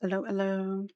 Hello, hello.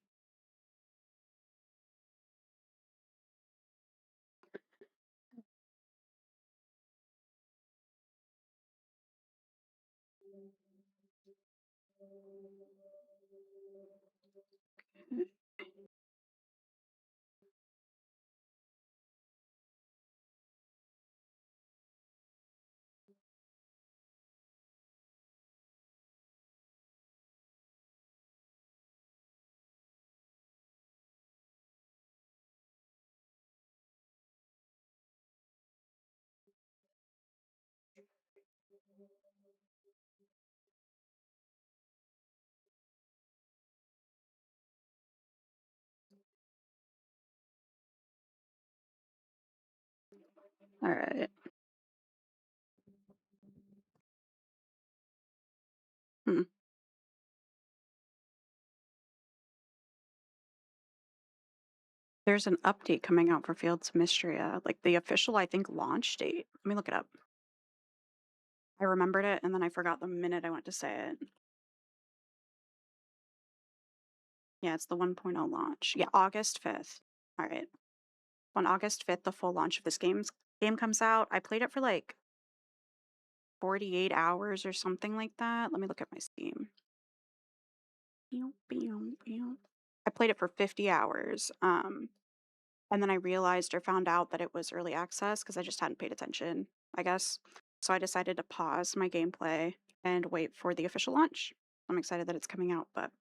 All right. Hmm. There's an update coming out for Fields of Mistria, like the official, I think, launch date. Let me look it up. I remembered it and then I forgot the minute I went to say it. Yeah, it's the 1.0 launch. Yeah, August 5th. All right. On August 5th, the full launch of this game comes out. I played it for like 48 hours or something like that. Let me look at my Steam. I played it for 50 hours. And then I realized or found out that it was early access because I just hadn't paid attention, I guess. So I decided to pause my gameplay and wait for the official launch. I'm excited that it's coming out, but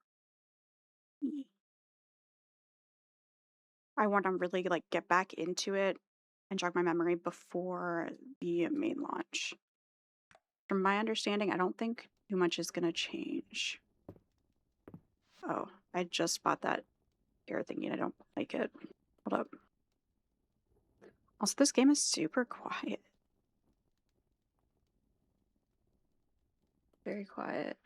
I want to really like get back into it and jog my memory before the main launch. From my understanding, I don't think too much is gonna change. Oh, I just bought that air thingy and I don't like it. Hold up. Also, this game is super quiet. Very quiet.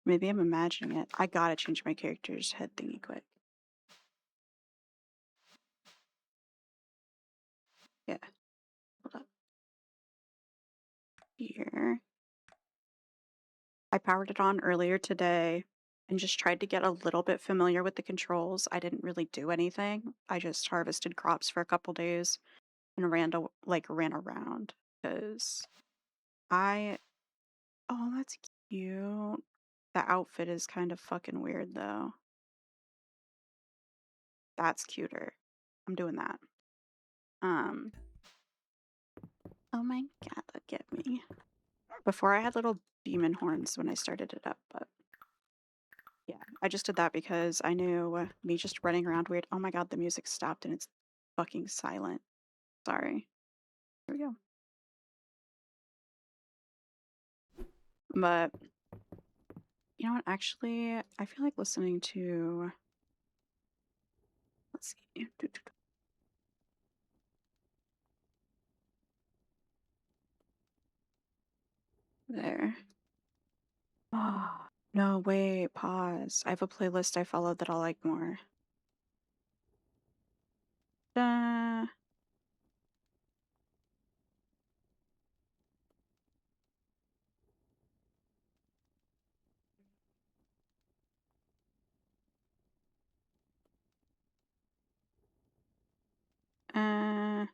Maybe I'm imagining it. I gotta change my character's head thingy quick. Yeah. Hold up. Here. I powered it on earlier today and just tried to get a little bit familiar with the controls. I didn't really do anything. I just harvested crops for a couple days and ran around because I oh, that's cute. The outfit is kind of fucking weird though. That's cuter. I'm doing that. Um, oh my god, look at me. Before I had little demon horns when I started it up, but yeah, I just did that because I knew me just running around weird. Oh my god, the music stopped and it's fucking silent. Sorry. Here we go. But you know what? Actually, I feel like listening to. Let's see. There. Oh, no, wait, pause. I have a playlist I followed that I'll like more. Da. Uh,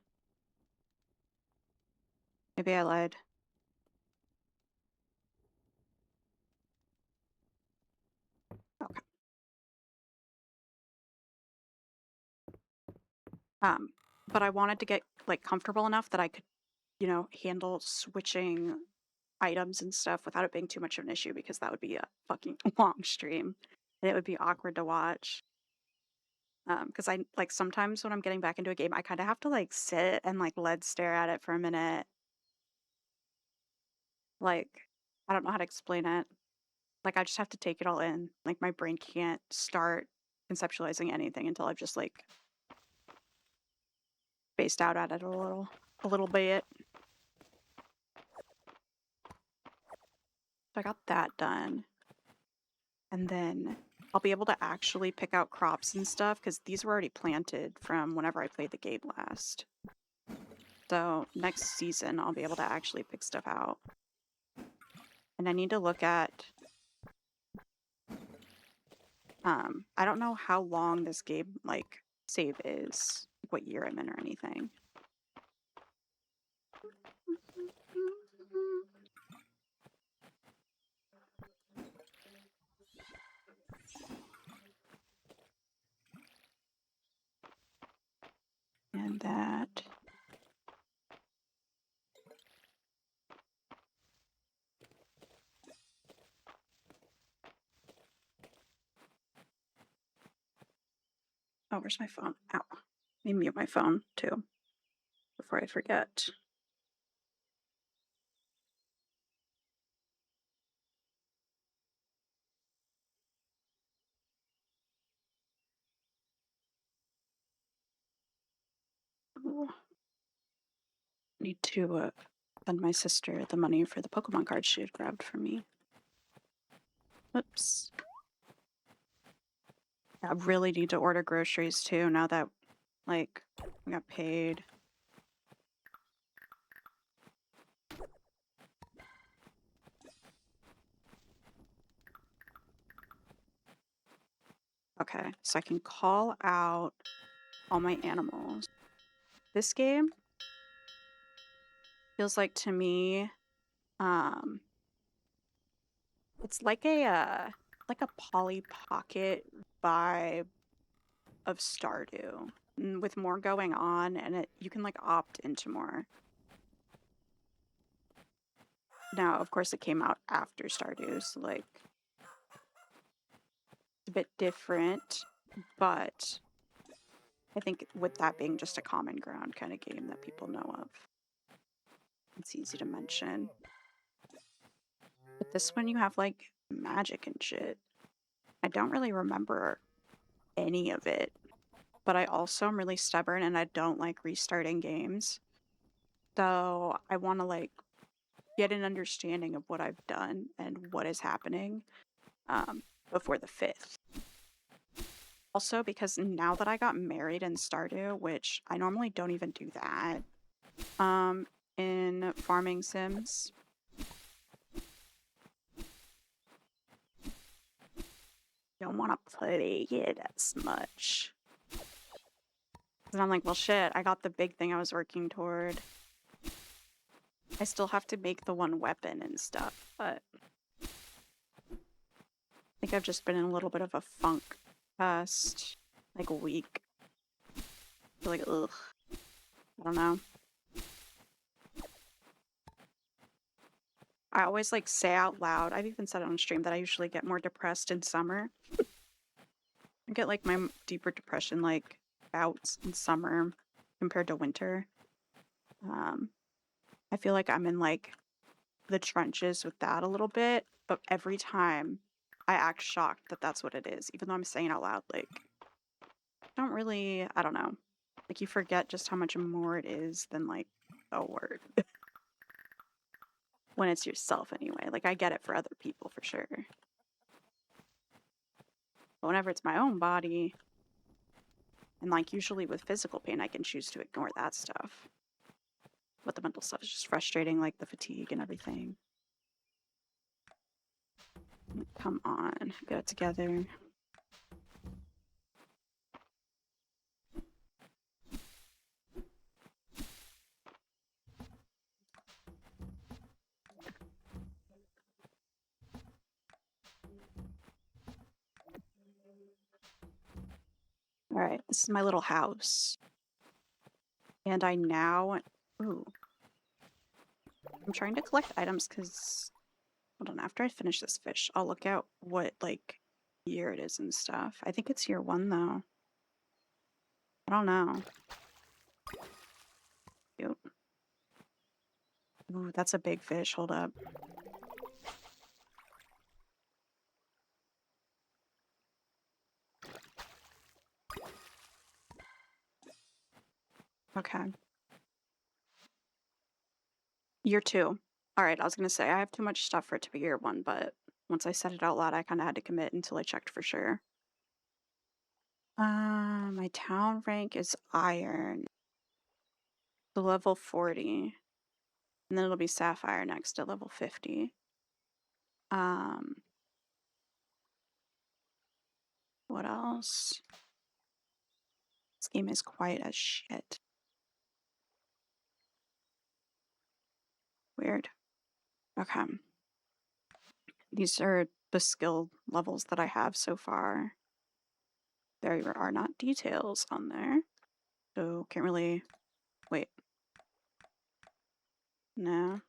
maybe I lied. Okay. Um, but I wanted to get like comfortable enough that I could, handle switching items and stuff without it being too much of an issue because that would be a fucking long stream and it would be awkward to watch. Because I like sometimes when I'm getting back into a game, I kind of have to like sit and like lead stare at it for a minute. Like, I don't know how to explain it. Like, I just have to take it all in. Like, my brain can't start conceptualizing anything until I've just like spaced out at it a little bit. So I got that done. And then I'll be able to actually pick out crops and stuff because these were already planted from whenever I played the game last. So next season, I'll be able to actually pick stuff out. And I need to look at, I don't know how long this game, like, save is, what year I'm in or anything. And that. Oh, where's my phone? Ow. Let me mute my phone too before I forget. Ooh. Need to send my sister the money for the Pokemon cards she had grabbed for me. Oops. I really need to order groceries too now that, like, I got paid. Okay, so I can call out all my animals. This game feels like to me, um, it's like a Polly Pocket vibe of Stardew, with more going on, and you can like opt into more. Now, of course, it came out after Stardew, so like it's a bit different, but I think with that being just a common ground kind of game that people know of, it's easy to mention. But this one, you have like magic and shit. I don't really remember any of it, but I also am really stubborn and I don't like restarting games. So I want to like get an understanding of what I've done and what is happening before the 5th. Also, because now that I got married in Stardew, which I normally don't even do that in farming sims, don't want to play it as much. And I'm like, well, shit, I got the big thing I was working toward. I still have to make the one weapon and stuff, but I think I've just been in a little bit of a funk past, like, a week. I feel like, ugh. I don't know. I always, like, say out loud, I've even said it on stream, that I usually get more depressed in summer. I get, like, my deeper depression, like, bouts in summer compared to winter. I feel like I'm in, like, the trenches with that a little bit, but every time I act shocked that that's what it is, even though I'm saying it out loud, like, don't really, I don't know. Like, you forget just how much more it is than, like, a word. When it's yourself, anyway. Like, I get it for other people, for sure. But whenever it's my own body, and, like, usually with physical pain, I can choose to ignore that stuff. But the mental stuff is just frustrating, like the fatigue and everything. Come on, get it together. Alright, this is my little house. And I now... Ooh. I'm trying to collect items because... Hold on, after I finish this fish, I'll look at what, like, year it is and stuff. I think it's year 1, though. I don't know. Cute. Ooh, that's a big fish. Hold up. Okay. Year 2. Alright, I was gonna say, I have too much stuff for it to be year 1, but once I said it out loud, I kind of had to commit until I checked for sure. My town rank is iron. to level 40. And then it'll be Sapphire next to level 50. What else? This game is quiet as shit. Weird. Okay. These are the skill levels that I have so far. There are not details on there. So can't really... Wait. No.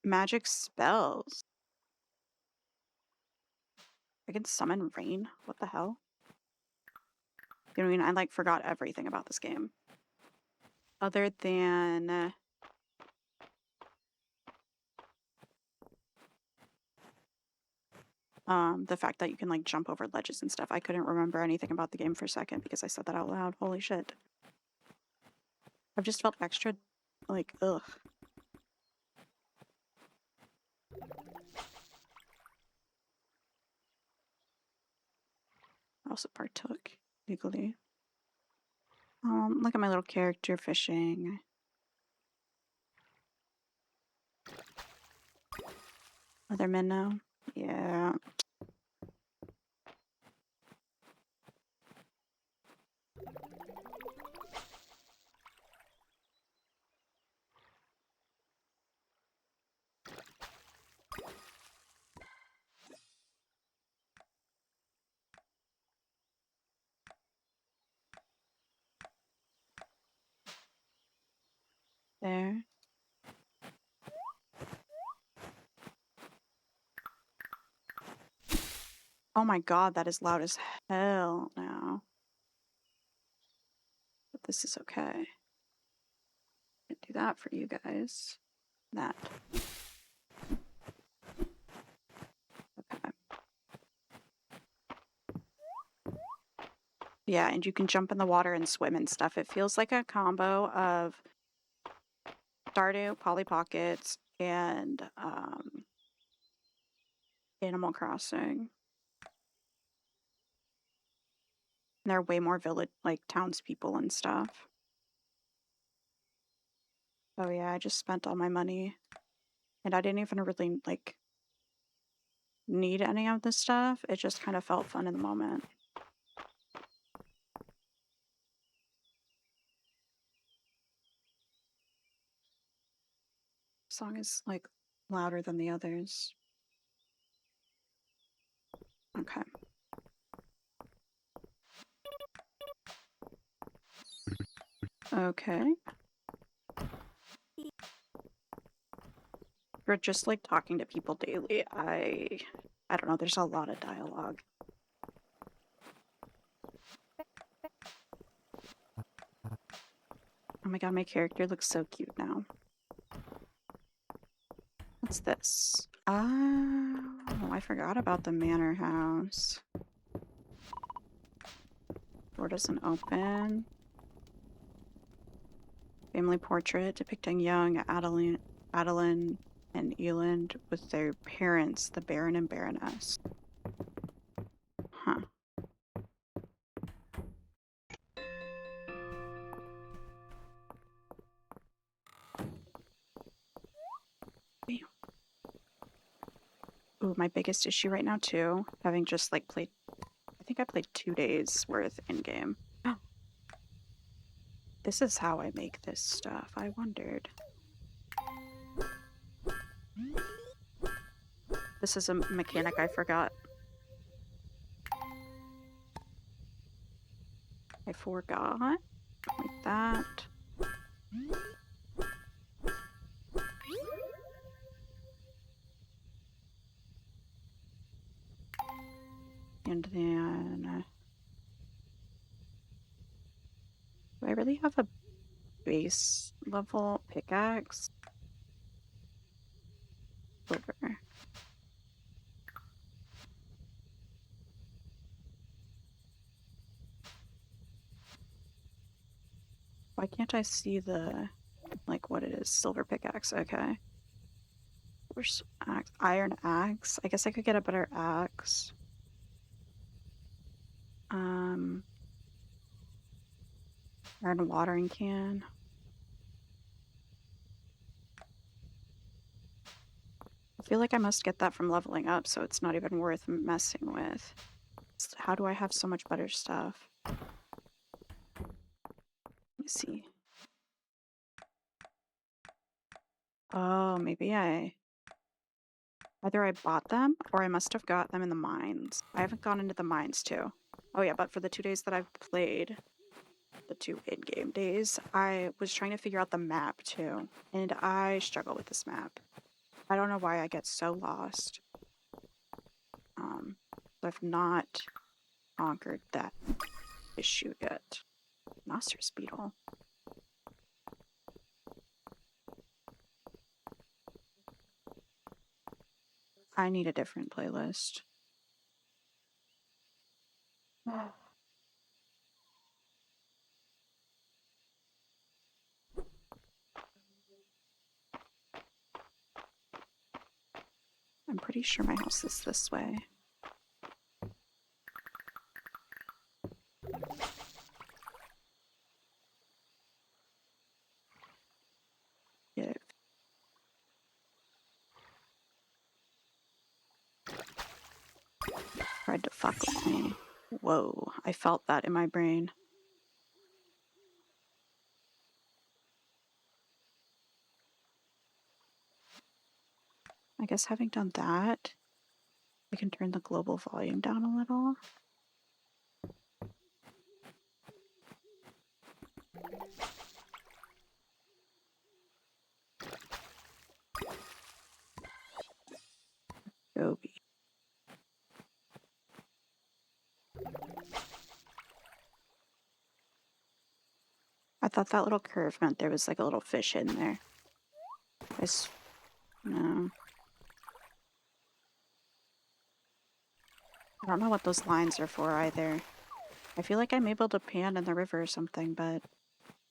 Magic spells. I can summon rain? What the hell? You know what I mean? I like forgot everything about this game. Other than... the fact that you can like jump over ledges and stuff. I couldn't remember anything about the game for a second because I said that out loud. Holy shit. I've just felt extra like ugh. I also partook legally. Look at my little character fishing. Are there men now? Yeah. There. Oh my god, that is loud as hell now. But this is okay. I do that for you guys. That. Okay. Yeah, and you can jump in the water and swim and stuff. It feels like a combo of Stardew, Polly Pockets, and Animal Crossing. And there are way more village, like townspeople and stuff. Oh yeah, I just spent all my money. And I didn't even really, like, need any of this stuff. It just kind of felt fun in the moment. Song is, like, louder than the others. Okay. Okay. For just, like, talking to people daily, I don't know, there's a lot of dialogue. Oh my god, my character looks so cute now. What's this? Oh, I forgot about the manor house. Door doesn't open. Family portrait depicting young Adeline and Eland with their parents, the Baron and Baroness. Huh. Ooh, my biggest issue right now too, having just like played, I think I played 2 days worth in game. Oh. This is how I make this stuff, I wondered. This is a mechanic I forgot. I forgot. Like that. And then... do I really have a base level pickaxe? Silver. Why can't I see the, like, what it is? Silver pickaxe, okay. Where's axe? Iron axe? I guess I could get a better axe. Or in a watering can. I feel like I must get that from leveling up, so it's not even worth messing with. How do I have so much better stuff? Let me see. Oh, maybe either I bought them or I must have got them in the mines. I haven't gone into the mines too. Oh yeah, but for the 2 days that I've played, the 2 in-game days, I was trying to figure out the map too, and I struggle with this map. I don't know why I get so lost. I've not conquered that issue yet. Rhinoceros beetle. I need a different playlist. I'm pretty sure my house is this way. Get it. Tried to fuck with me. Whoa, I felt that in my brain. I guess having done that, we can turn the global volume down a little. Gobi. I thought that little curve meant there was like a little fish in there. No. I don't know what those lines are for either. I feel like I'm able to pan in the river or something, but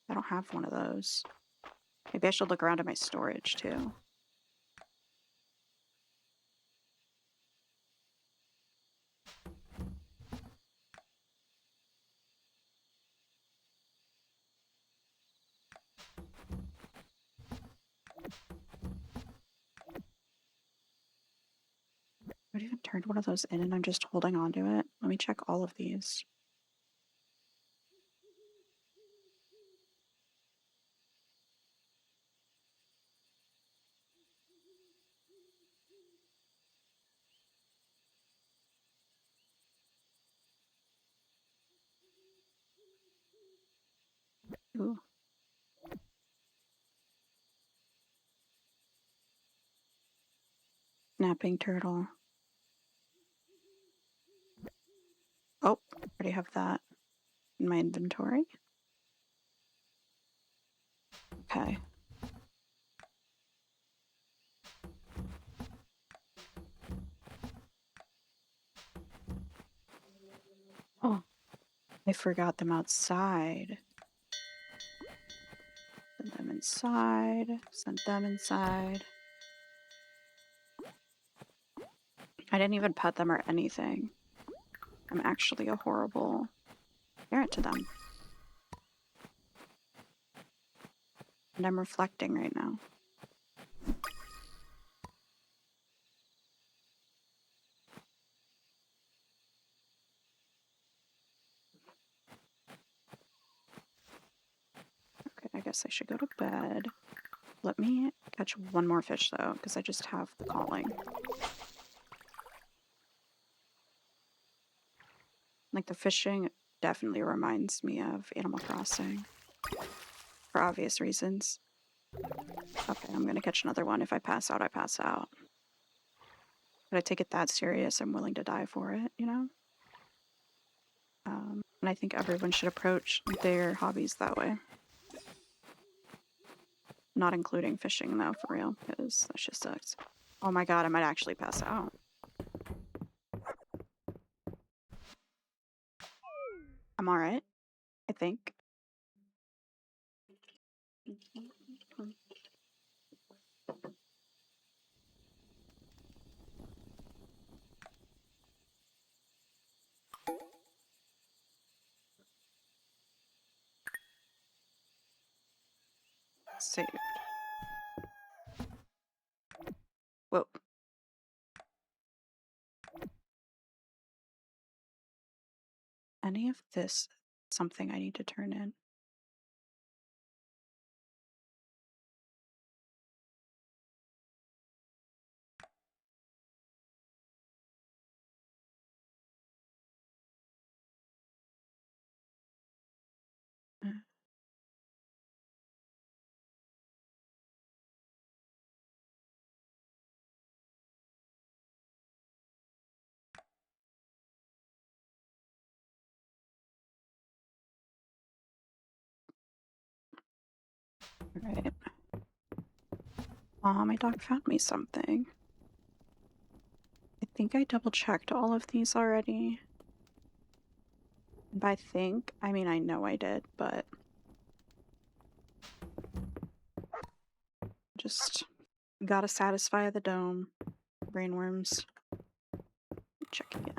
I don't have one of those. Maybe I should look around at my storage too. I've even turned one of those in and I'm just holding on to it. Let me check all of these. Ooh. Snapping turtle. Oh, already have that in my inventory. Okay. Oh, I forgot them outside. Send them inside. Send them inside. I didn't even pet them or anything. I'm actually a horrible parent to them. And I'm reflecting right now. Okay, I guess I should go to bed. Let me catch one more fish though, because I just have the calling. Like the fishing definitely reminds me of Animal Crossing. For obvious reasons. Okay, I'm gonna catch another one. If I pass out, I pass out. But I take it that serious, I'm willing to die for it, you know? And I think everyone should approach their hobbies that way. Not including fishing though, for real, because that just sucks. Oh my god, I might actually pass out. I'm alright, I think. saved. Whoa. Any of this something I need to turn in? Uh, Alright. My dog found me something. I think I double checked all of these already. And by think, I mean I know I did, but just gotta satisfy the dome. Brainworms. Check again.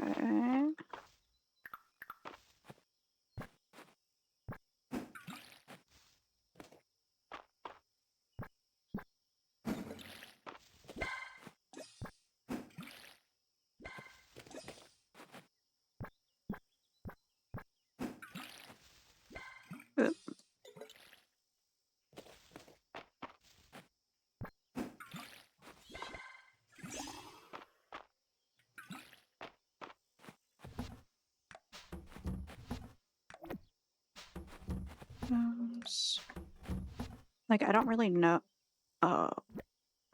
Okay. Oop. Like, I don't really know. Oh,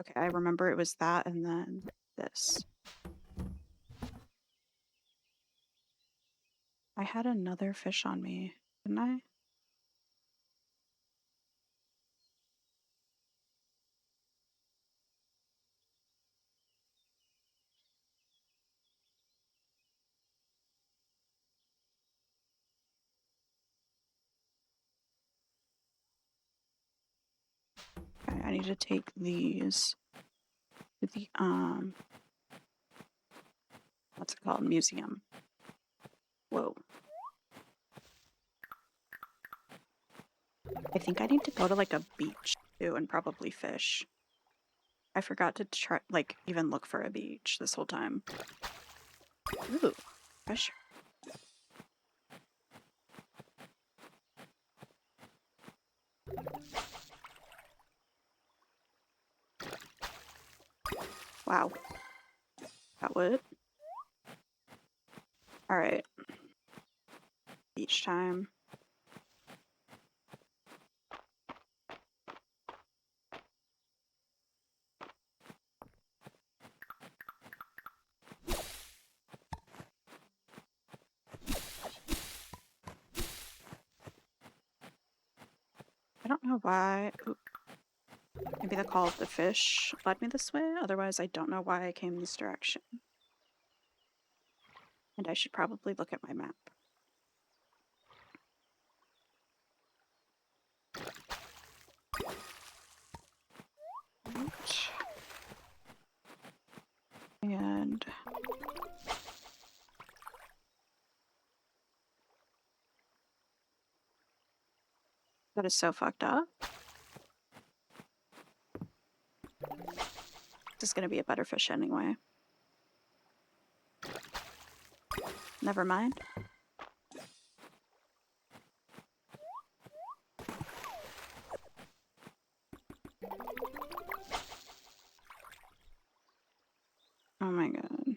okay. I remember it was that and then this. I had another fish on me, didn't I? Okay, I need to take these to the, what's it called? Museum. Whoa. I think I need to go to like a beach too and probably fish. I forgot to try, like, even look for a beach this whole time. Ooh, fish. Wow. That would. Alright. Beach time. I don't know why. Ooh. Maybe the call of the fish led me this way. Otherwise, I don't know why I came this direction. And I should probably look at my map. And that is so fucked up. This is gonna be a better fish anyway. Never mind. Oh my god.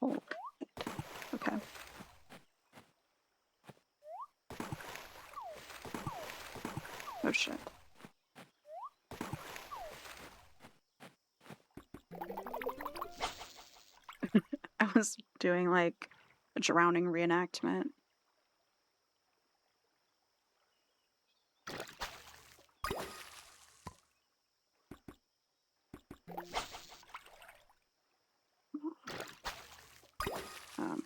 Oh, okay. Oh shit. I was doing like a drowning reenactment. Um,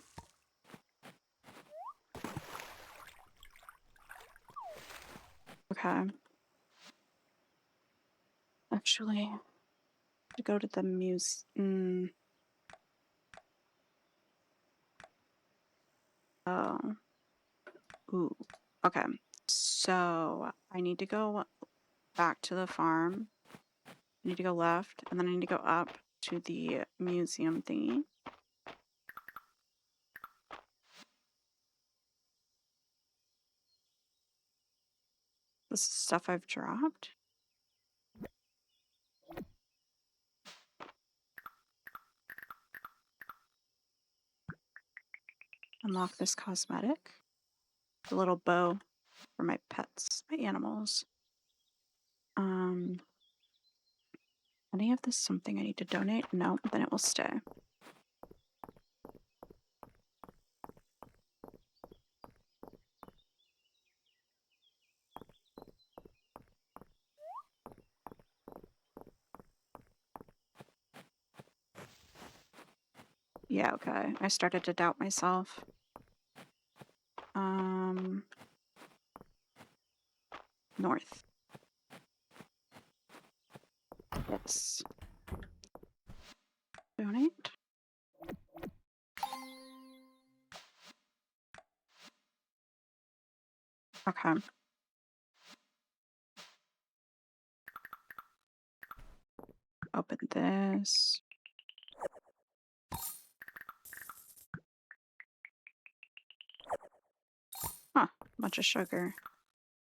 Okay. Actually, to go to the Oh. Ooh. Okay. So I need to go back to the farm. I need to go left, and then I need to go up to the museum thingy. This is stuff I've dropped. Unlock this cosmetic. The little bow for my pets, my animals. Any of this something I need to donate? No, then it will stay. Yeah, okay. I started to doubt myself. North. Yes. Donate. Okay. Open this. Huh. Bunch of sugar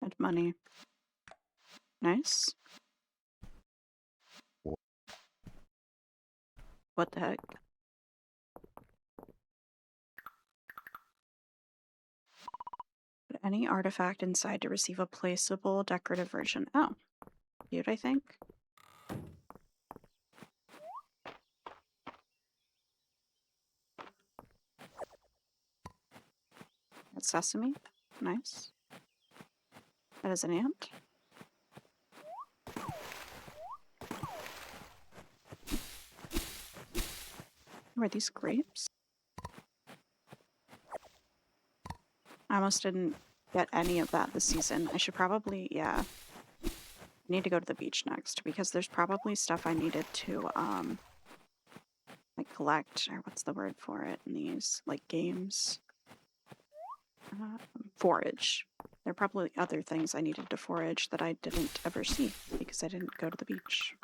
and money. Nice. What the heck? Put any artifact inside to receive a placeable decorative version. Oh. Cute, I think. That's sesame. Nice. That is an ant. Were these grapes? I almost didn't get any of that this season. I should probably, yeah. I need to go to the beach next because there's probably stuff I needed to, like collect, or what's the word for it in these, like games? Forage. There are probably other things I needed to forage that I didn't ever see because I didn't go to the beach.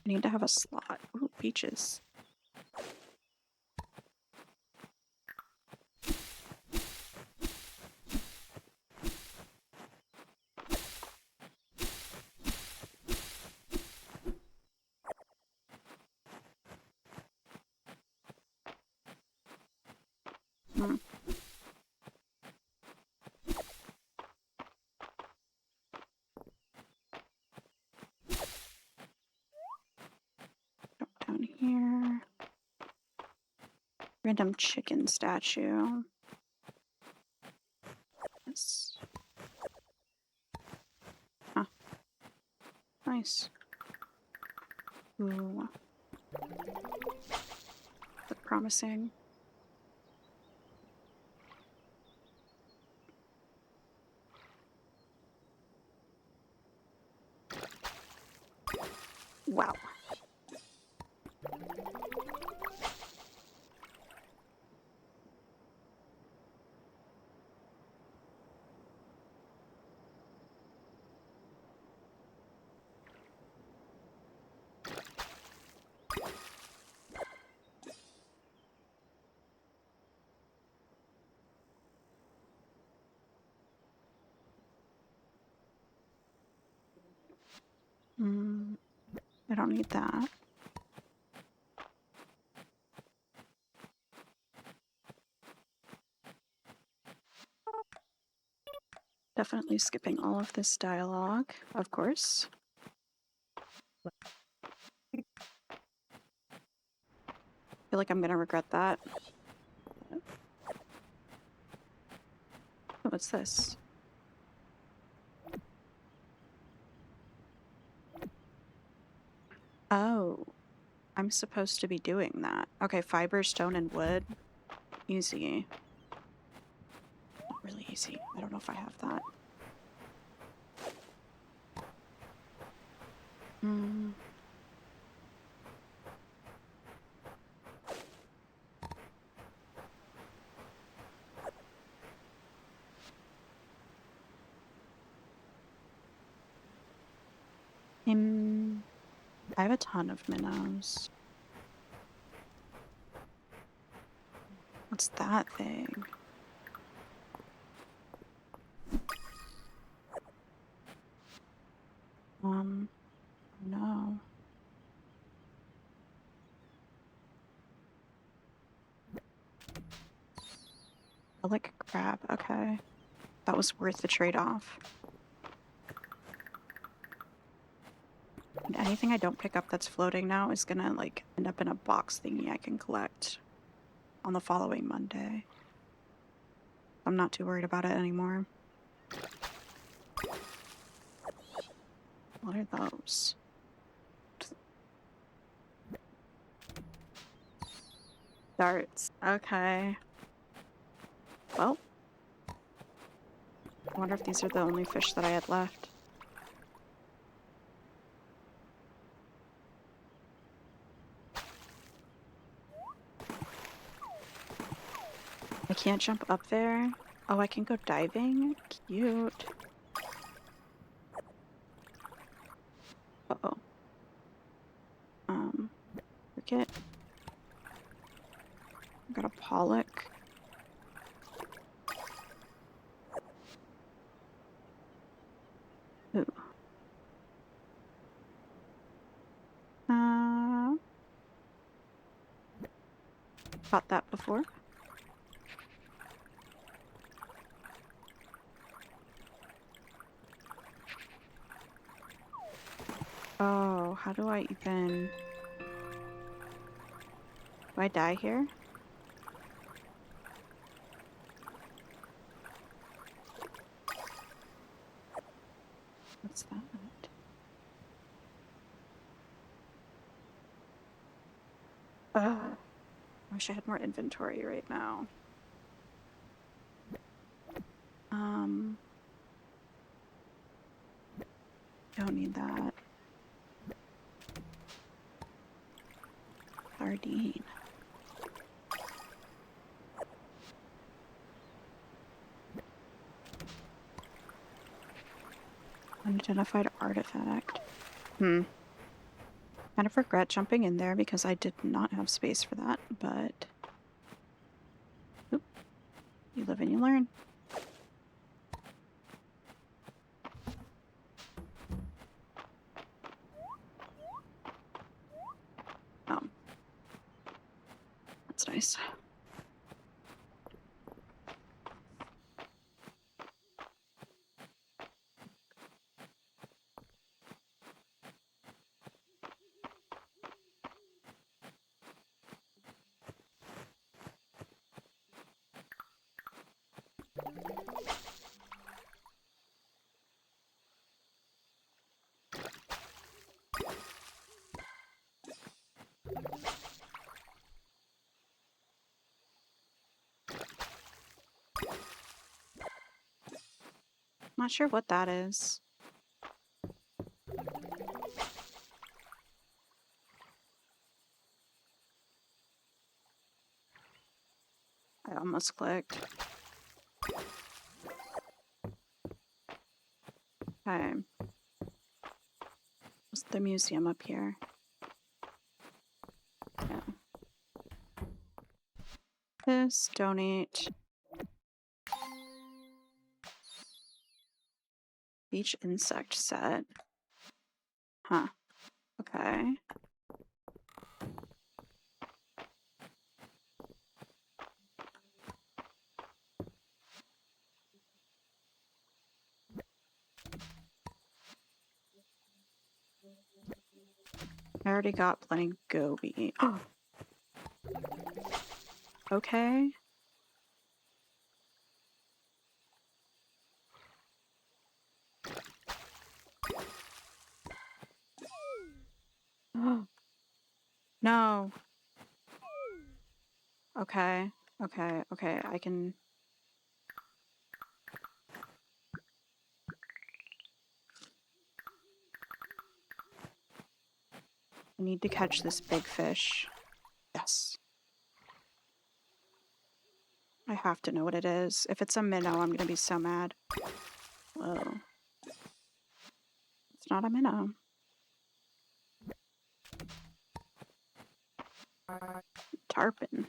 I need to have a slot. Ooh, peaches. Hmm. Go down here. Random chicken statue. Yes. Huh. Nice. Ooh. Look promising. Wow. I don't need that. Definitely skipping all of this dialogue, of course. I feel like I'm gonna regret that. Oh, what's this? I'm supposed to be doing that. Okay, fiber, stone, and wood. Easy. Not really easy. I don't know if I have that. Hmm. I have a ton of minnows. What's that thing? No. I like a crab. Okay. That was worth the trade-off. And anything I don't pick up that's floating now is gonna, like, end up in a box thingy I can collect on the following Monday. I'm not too worried about it anymore. What are those? Darts. Okay. Well, I wonder if these are the only fish that I had left. I can't jump up there. Oh, I can go diving? Cute. Uh-oh. Cricket. I got a pollock. Ooh. Caught that before. Oh, how do I even... Do I die here? What's that? I wish I had more inventory right now. Don't need that. Sardine. Unidentified artifact. Kind of regret jumping in there because I did not have space for that, but... Oop. You live and you learn. Oh. That's nice. Not sure what that is. I almost clicked. Okay. What's the museum up here? Yeah. This, donate. Beach insect set. Huh. Okay. I already got plenty goby. Oh. Okay. No. Okay. Okay. Okay. I can... I need to catch this big fish. Yes. I have to know what it is. If it's a minnow, I'm gonna be so mad. Whoa. It's not a minnow. Tarpon.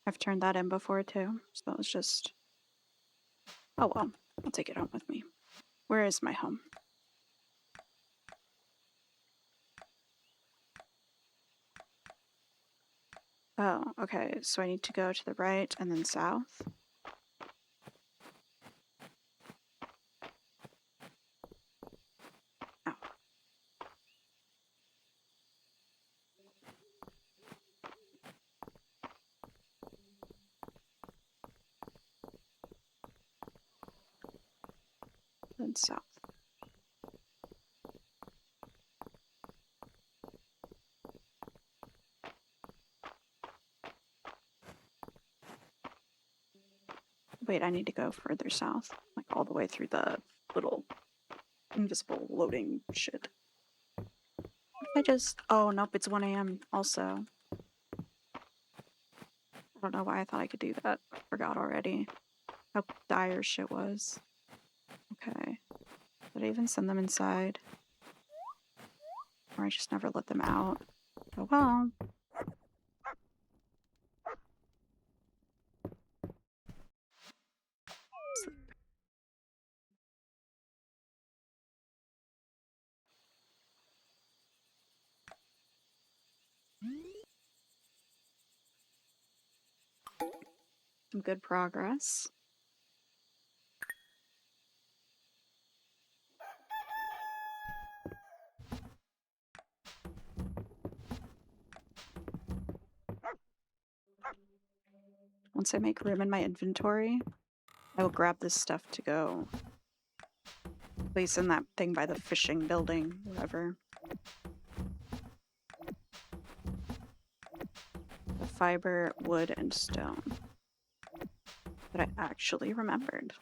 I've turned that in before too, so that was just... Oh well, I'll take it home with me. Where is my home? Oh, okay, so I need to go to the right and then south. Oh. Then south. Wait, I need to go further south, like all the way through the little invisible loading shit. I just... Oh, nope, it's 1 a.m. also. I don't know why I thought I could do that. Forgot already how dire shit was. Okay. Did I even send them inside? Or I just never let them out? Oh well. Sleep. Some good progress. Once I make room in my inventory, I will grab this stuff to go place in that thing by the fishing building, whatever. The fiber, wood, and stone. That I actually remembered.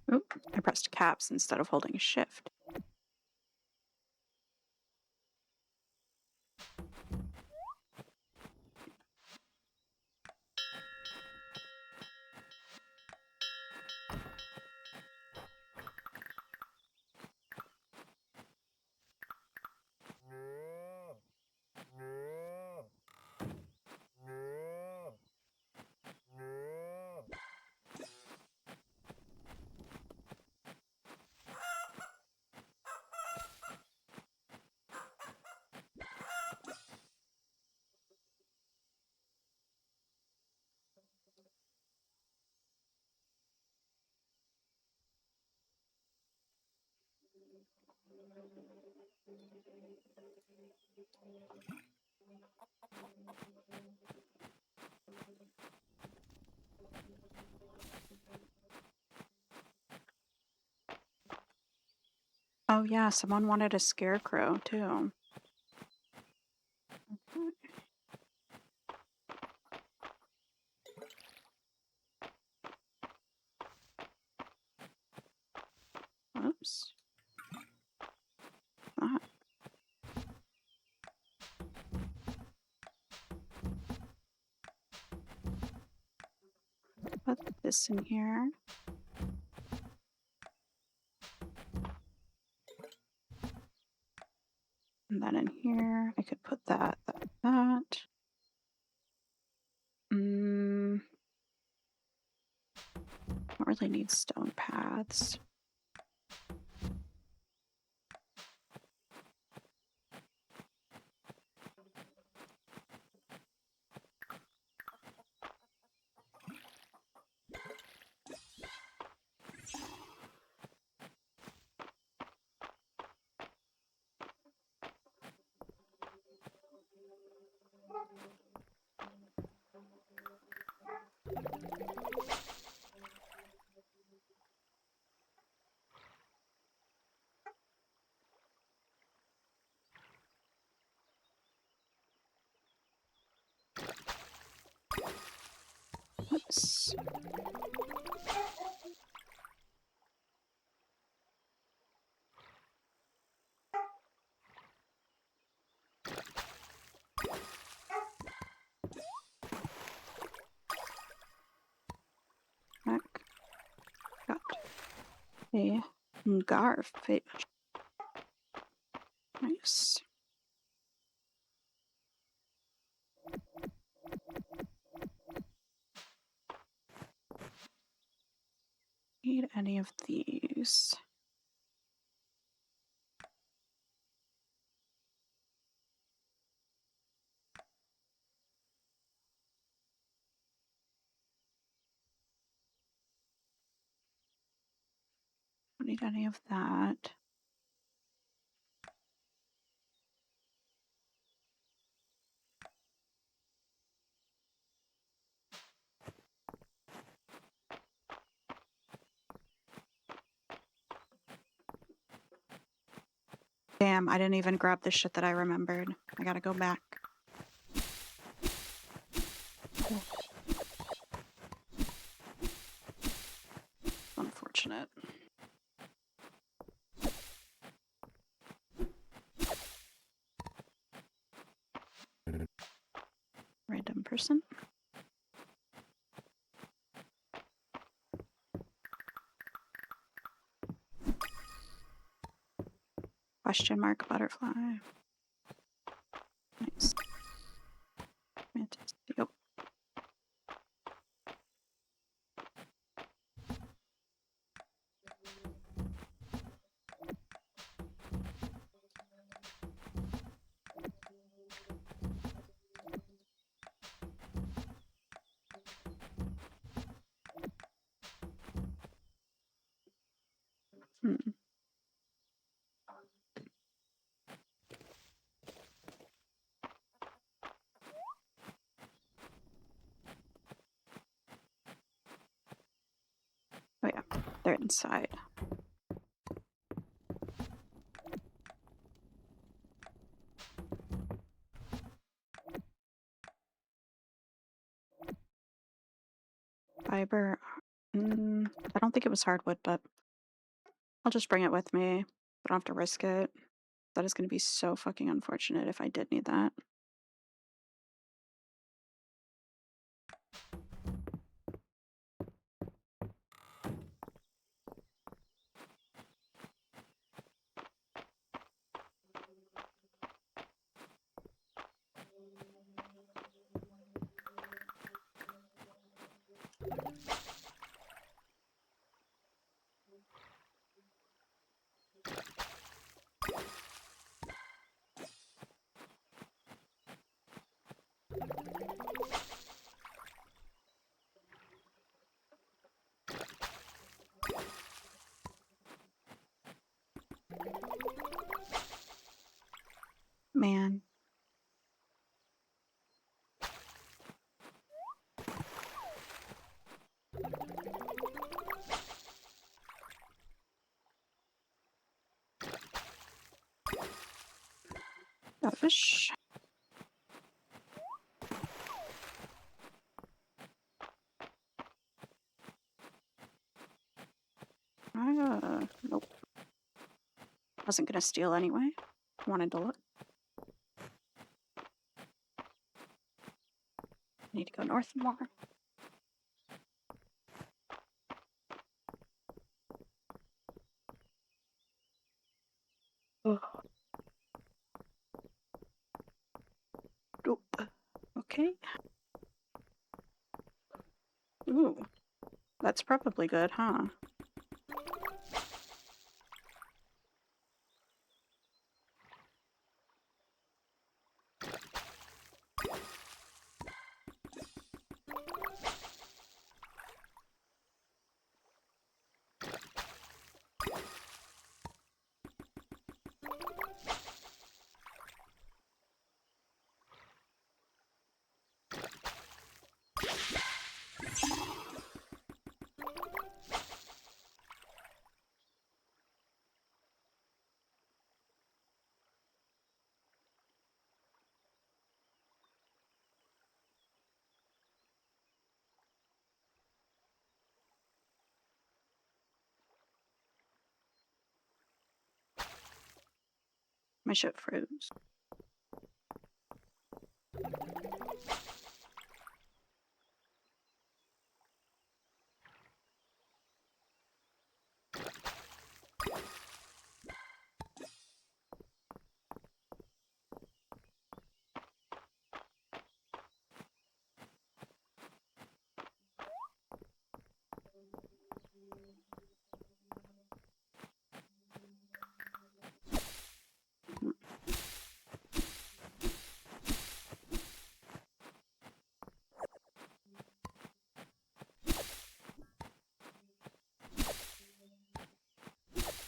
Oop, I pressed caps instead of holding shift. Oh yeah, someone wanted a scarecrow too. Oops. Ah, put this in here. And then in here, I could put that. Don't really need stone paths. Oops. Back. Got a garfish. Nice. Need any of these? Don't need any of that. Damn, I didn't even grab the shit that I remembered. I gotta go back. Unfortunate. Random person. Question mark butterfly. Nice. Mantis. Yep. Hmm. Oh yeah, they're inside. Fiber. I don't think it was hardwood, but I'll just bring it with me. I don't have to risk it. That is going to be so fucking unfortunate if I did need that. Man. fish. Nope. Wasn't gonna steal anyway. Wanted to look. Need to go north more. Ugh. Nope. Okay. Ooh. That's probably good, huh? My ship froze.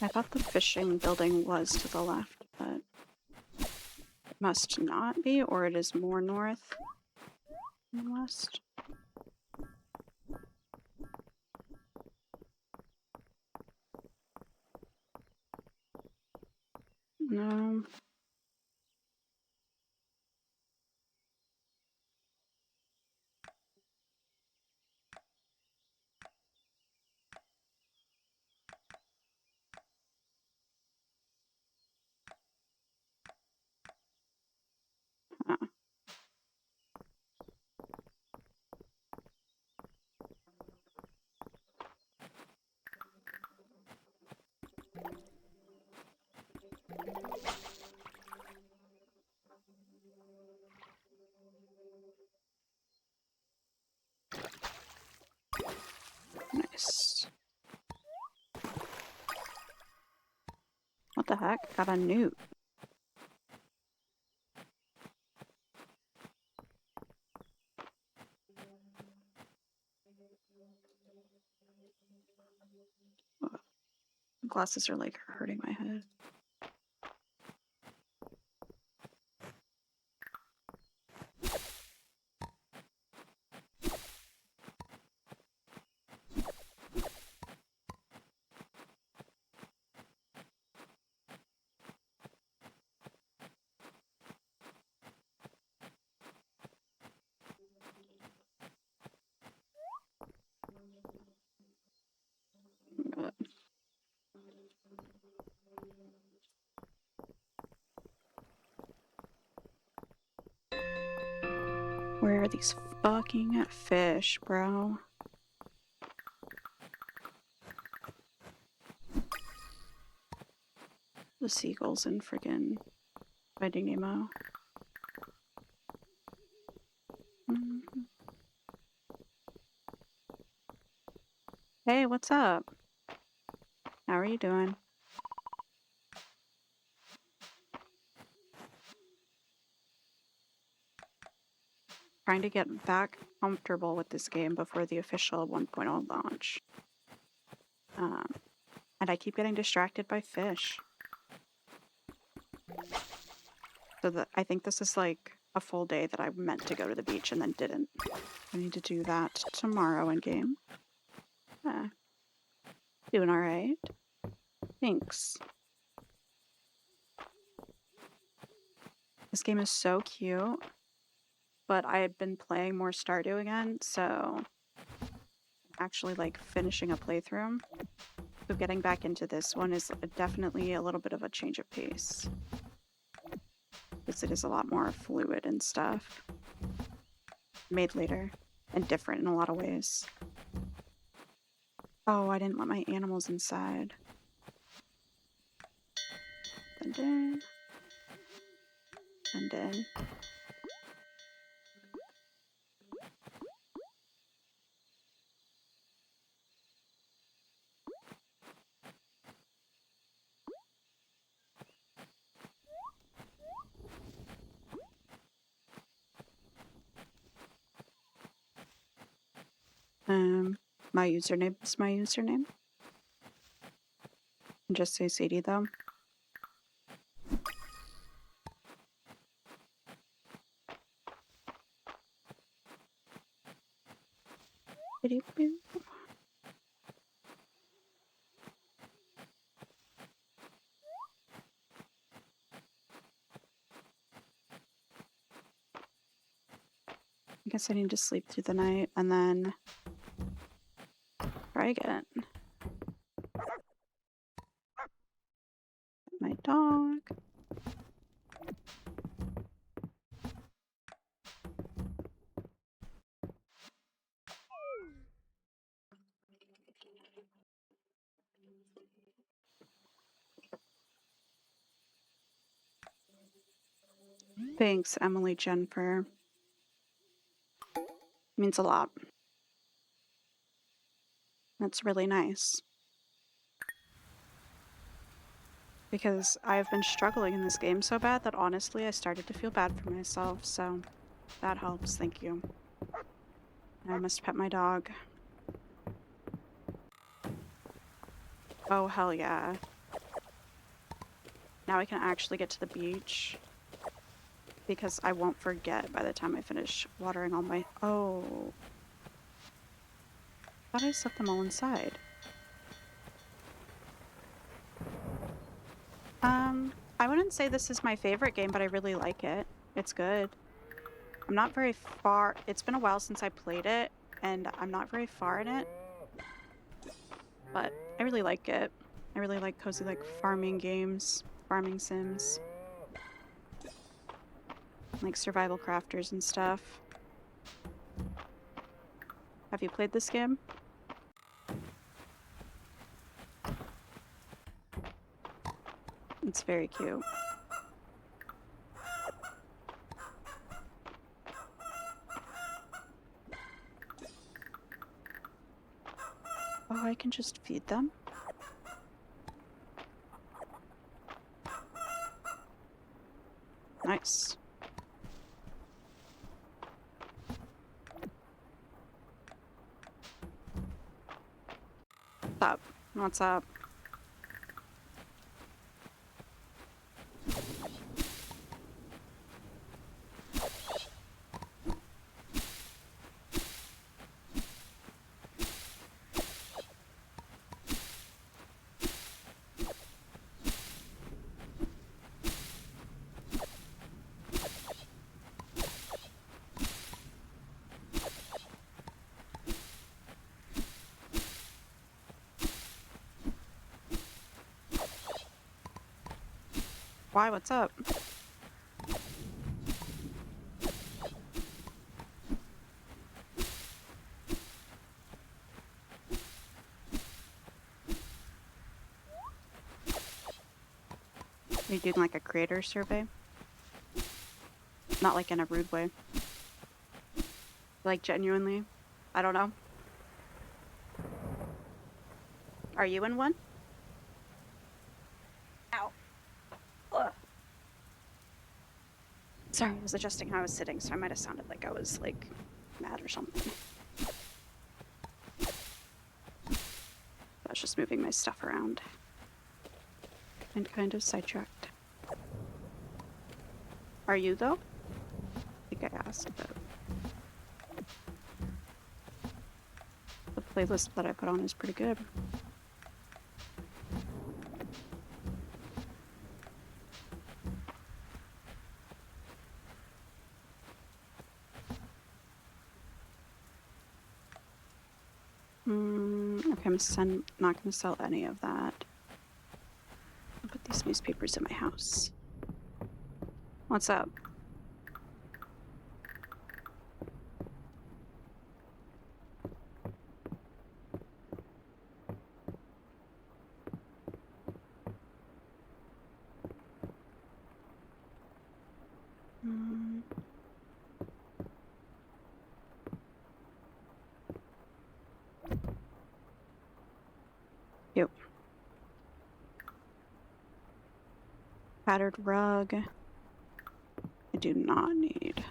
I thought the fishing building was to the left, but it must not be, or it is more north than west. No. Uh, nice. What the heck? Got a newt. Ugh, glasses are like hurting my head. Ugh. Where are these fucking fish, bro? The seagulls in friggin' Finding Nemo. Mhm. Hey, what's up? How are you doing? Trying to get back comfortable with this game before the official 1.0 launch. And I keep getting distracted by fish. So that I think this is like a full day that I meant to go to the beach and then didn't. I need to do that tomorrow in game. Doing alright. Thanks. This game is so cute, but I had been playing more Stardew again, so actually like finishing a playthrough. So getting back into this one is definitely a little bit of a change of pace. Because it is a lot more fluid and stuff. Made later. And different in a lot of ways. Oh, I didn't let my animals inside. Send in. Send in. My username is my username. And just say Sadie though. I guess I need to sleep through the night and then try again. My dog. Thanks, Emily Jennifer. Means a lot. That's really nice. Because I've been struggling in this game so bad that honestly I started to feel bad for myself, so that helps, thank you. Now I must pet my dog. Oh, hell yeah. Now I can actually get to the beach. Because I won't forget by the time I finish watering all my... Oh. I thought I set them all inside. I wouldn't say this is my favorite game, but I really like it. It's good. I'm not very far. It's been a while since I played it, and I'm not very far in it. But I really like it. I really like cozy, like, farming games, farming sims. Like survival crafters and stuff. Have you played this game? It's very cute. Oh, I can just feed them? Nice. What's up? What's up? Why? What's up? Are you doing like a creator survey? Not like in a rude way. Like genuinely? I don't know. Are you in one? Ow. Ugh. Sorry, I was adjusting how I was sitting, so I might have sounded like I was like mad or something. I was just moving my stuff around. And kind of sidetracked. Are you though? I think I asked, but the playlist that I put on is pretty good. Okay, not gonna sell any of that. I'll put these newspapers in my house. What's up? Mm, Yep. Battered rug. I do not need.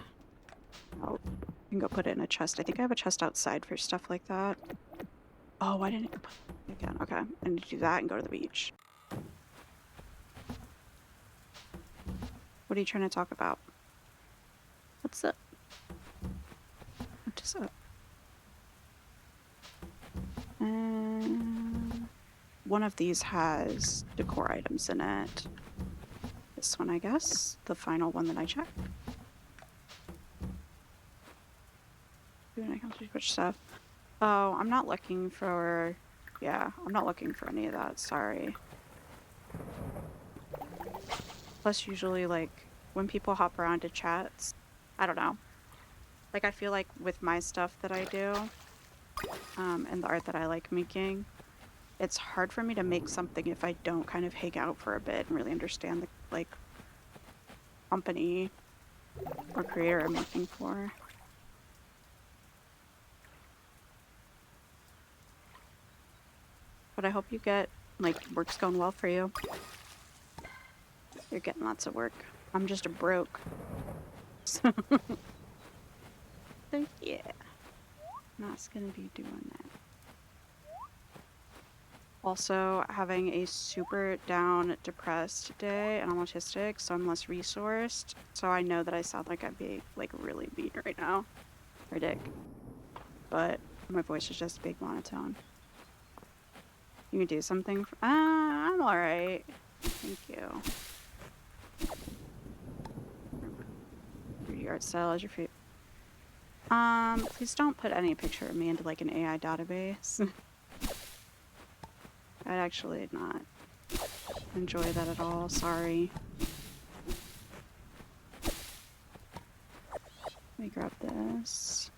Oh, I can go put it in a chest. I think I have a chest outside for stuff like that. Oh, I didn't put it again. Okay, I need to do that and go to the beach. What are you trying to talk about? What's up? What is up? One of these has decor items in it. This one, I guess. The final one that I checked. Doing account switch stuff. Oh, I'm not looking for... Yeah, I'm not looking for any of that. Sorry. Plus, usually, like, when people hop around to chats, I don't know. Like, I feel like with my stuff that I do, and the art that I like making, it's hard for me to make something if I don't kind of hang out for a bit and really understand the, like, company or creator I'm making for. But I hope you get, like, work's going well for you. You're getting lots of work. I'm just a broke. So yeah. Not gonna be doing that. Also, having a super down, depressed day, and I'm autistic, so I'm less resourced. So I know that I sound like I'm being, like, really mean right now. Or dick. But my voice is just big monotone. You can do something for, I'm alright. Thank you. Your art style is your favorite. Please don't put any picture of me into, like, an AI database. I'd actually not enjoy that at all, sorry. Let me grab this.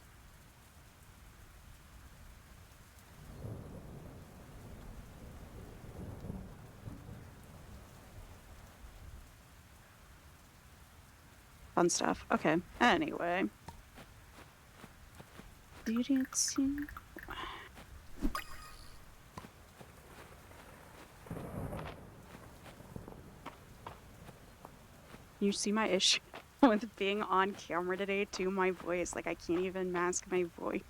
Fun stuff. Okay, anyway. You see my issue with being on camera today too, my voice. Like, I can't even mask my voice.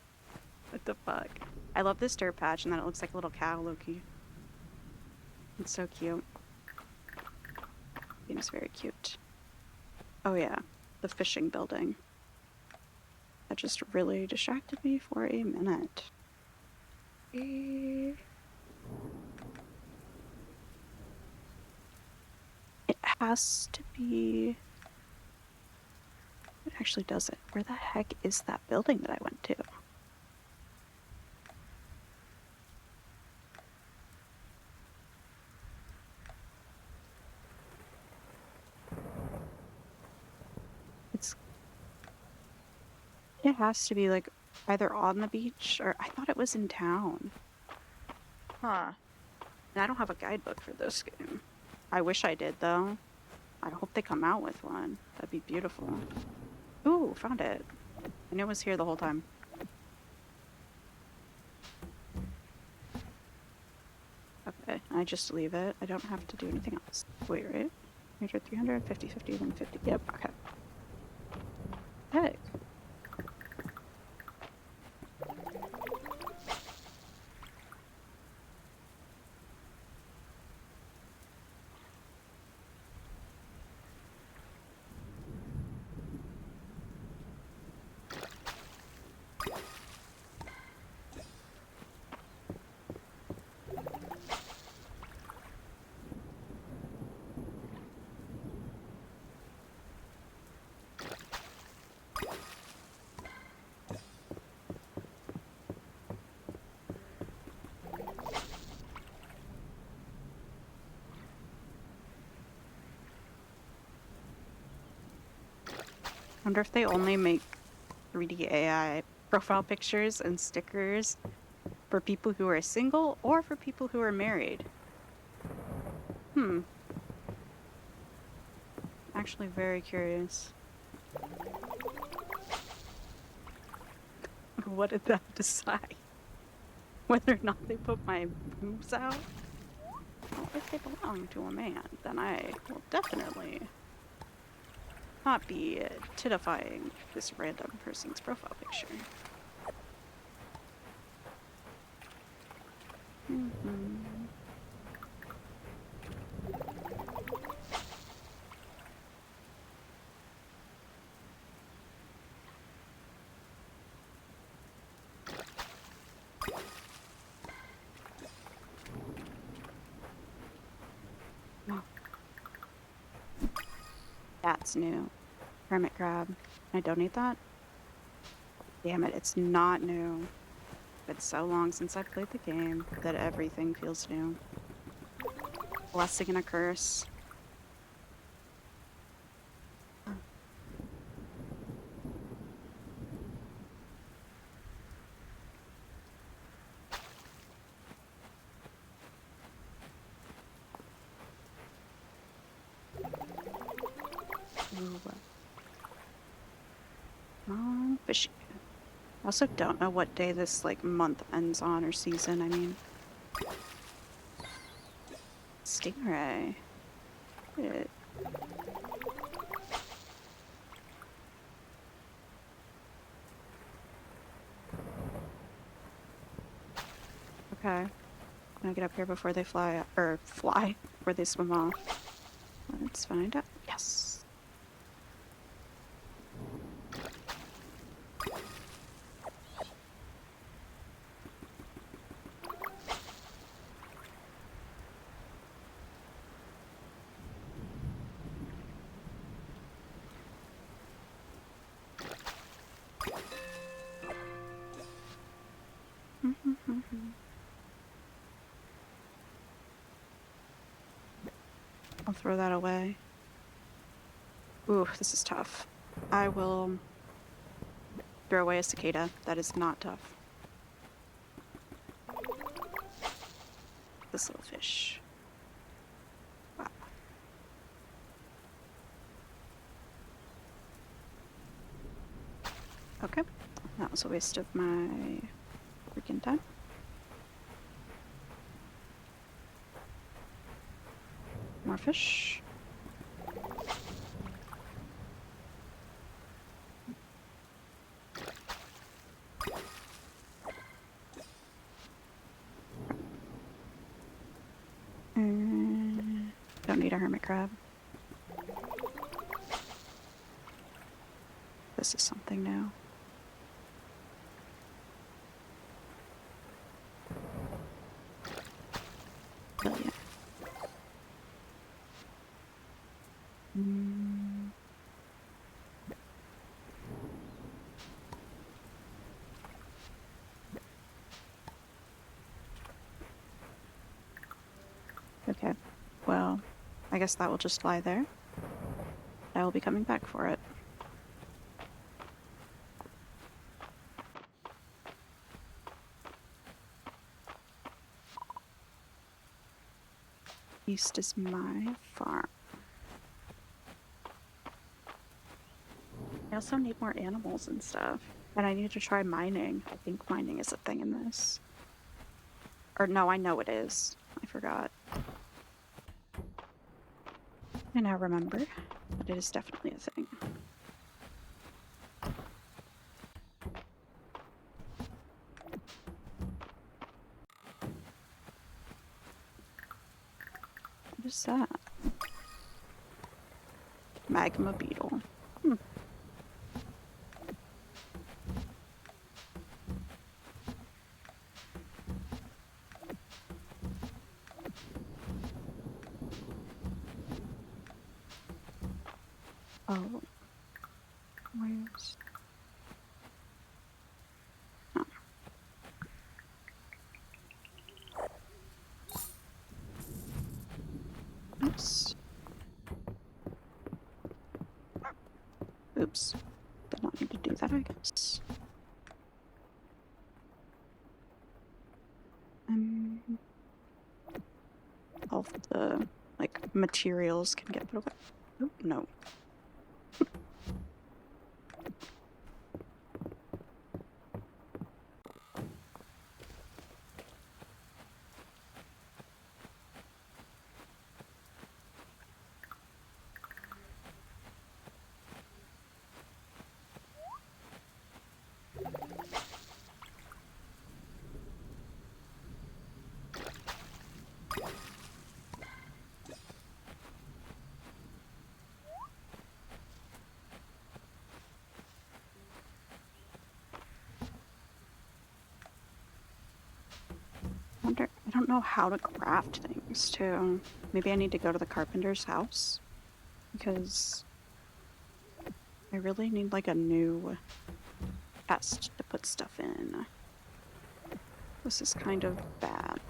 What the fuck? I love this dirt patch and then it looks like a little cow, Loki. It's so cute. It's very cute. Oh yeah, the fishing building. That just really distracted me for a minute. It has to be... It actually doesn't. Where the heck is that building that I went to? It has to be, like, either on the beach or... I thought it was in town. Huh. And I don't have a guidebook for this game. I wish I did, though. I hope they come out with one. That'd be beautiful. Ooh, found it. I knew it was here the whole time. Okay, I just leave it. I don't have to do anything else. Wait, right? 300, 300, 50, 50, 150. Yep, okay. Heck. Wonder if they only make 3D AI profile pictures and stickers for people who are single or for people who are married. Actually very curious. What did that decide? Whether or not they put my boobs out? Well, if they belong to a man, then I will definitely not be titifying this random person's profile picture. Oh. That's new. Hermit crab. Can I donate that? Damn it, it's not new. It's so long since I played the game that everything feels new. Blessing and a curse. Fishy. I also don't know what day this like month ends on or season, I mean. Stingray. It. Okay. Can I get up here before they fly, before they swim off? Let's find out. Yes. I'll throw that away. Ooh, this is tough. I will throw away a cicada. That is not tough. This little fish. Wow. Okay. That was a waste of my freaking time. More fish. Don't need a hermit crab. This is something new. Brilliant. Okay, well, I guess that will just lie there. I will be coming back for it. East is my farm. I also need more animals and stuff. And I need to try mining. I think mining is a thing in this. Or no, I know it is. I forgot. I now remember that it is definitely a thing. What is that? Magma beetle. Oh. Where's... Oh. Oops. Oops. that, I guess. All of the, like, materials can get put away. Oh, no. I don't know how to craft things, too. Maybe I need to go to the carpenter's house, because I really need, like, a new chest to put stuff in. This is kind of bad.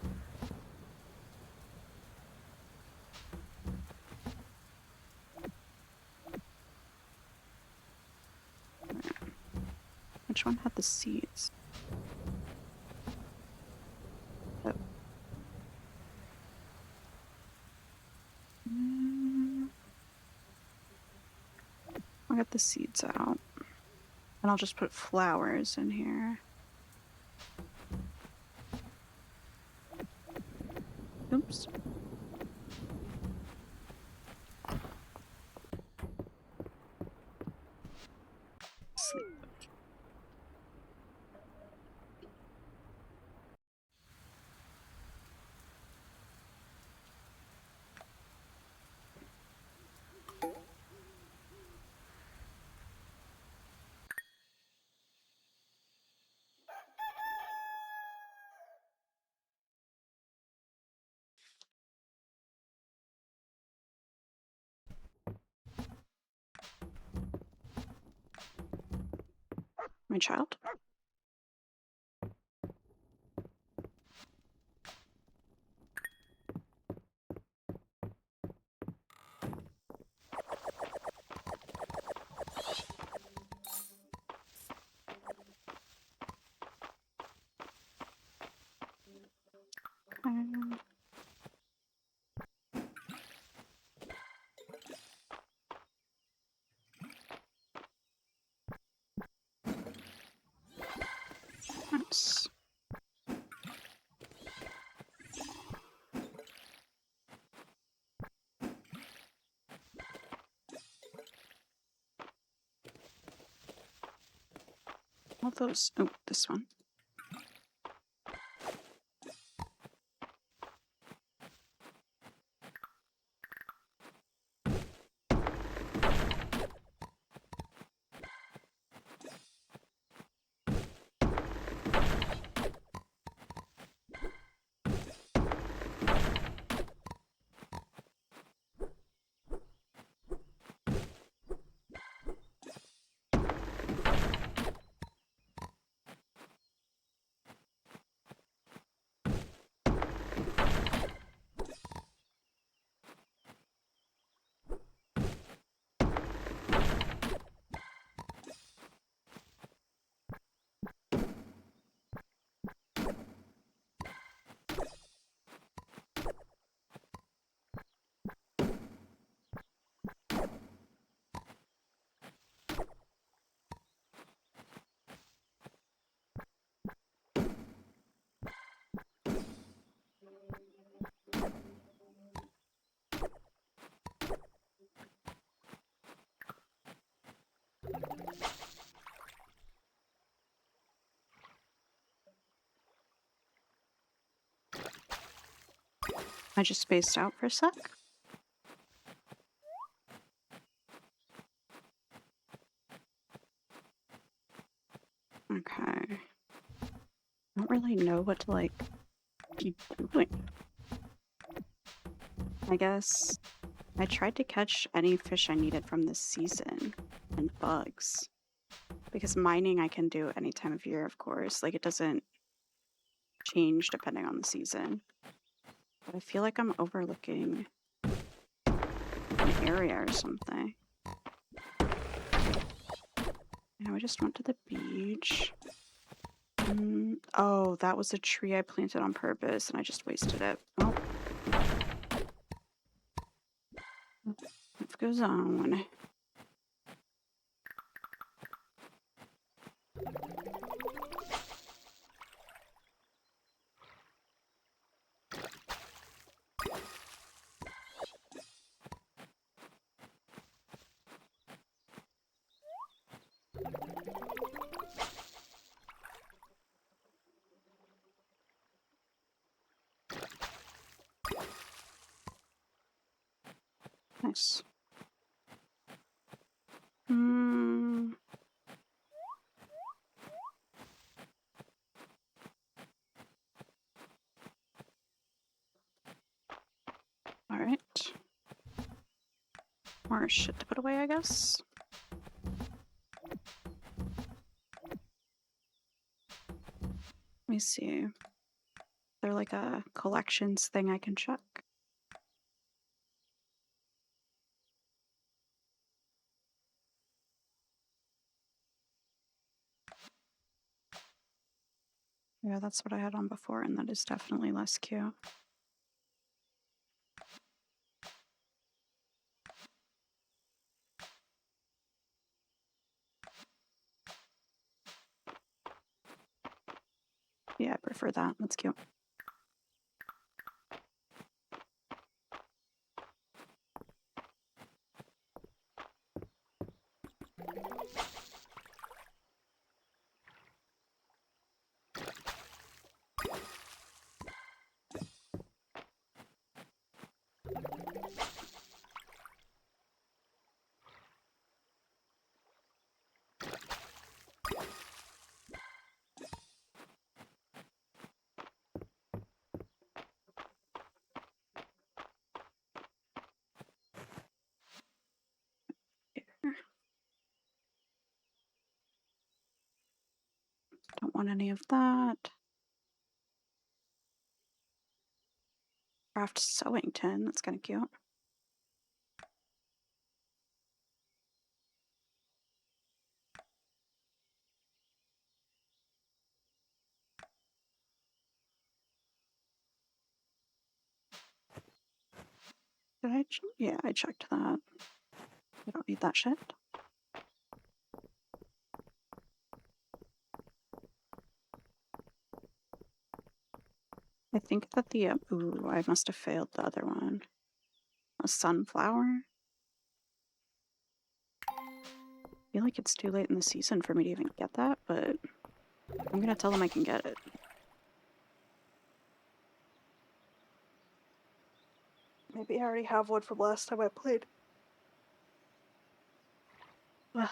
Which one had the seeds? Oh. I'll get the seeds out. And I'll just put flowers in here. Oops. Sleep. My child? Okay. Nice. All those. Oh, this one. I just spaced out for a sec. Okay. I don't really know what to, like, keep doing. I guess I tried to catch any fish I needed from this season and bugs. Because mining I can do any time of year, of course. Like, it doesn't change depending on the season. But I feel like I'm overlooking an area or something. Now we just went to the beach. Oh, that was a tree I planted on purpose and I just wasted it. Oh, life goes on. Nice. All right. More shit to put away, I guess. Let me see. Is there like a collections thing I can check? Yeah, that's what I had on before, and that is definitely less cute. Yeah, I prefer that. That's cute. Don't want any of that. Craft sewing tin. That's kind of cute. Did I? Yeah, I checked that. I don't need that shit. I think that the ooh, I must have failed the other one. A sunflower. I feel like it's too late in the season for me to even get that, but I'm gonna tell them I can get it. Maybe I already have one from last time I played. Ugh.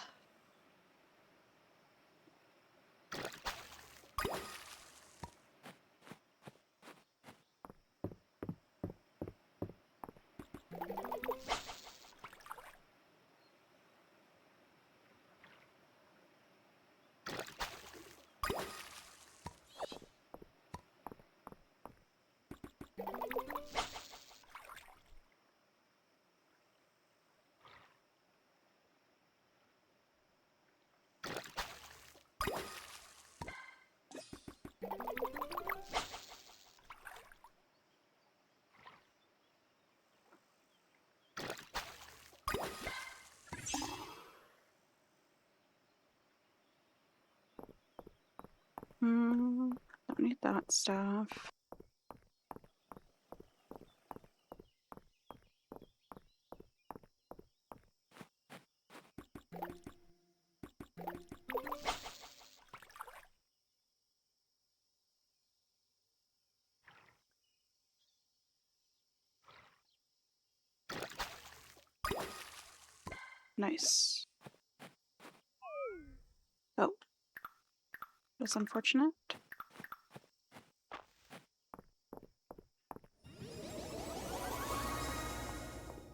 Don't need that stuff. Nice. Oh, that's unfortunate.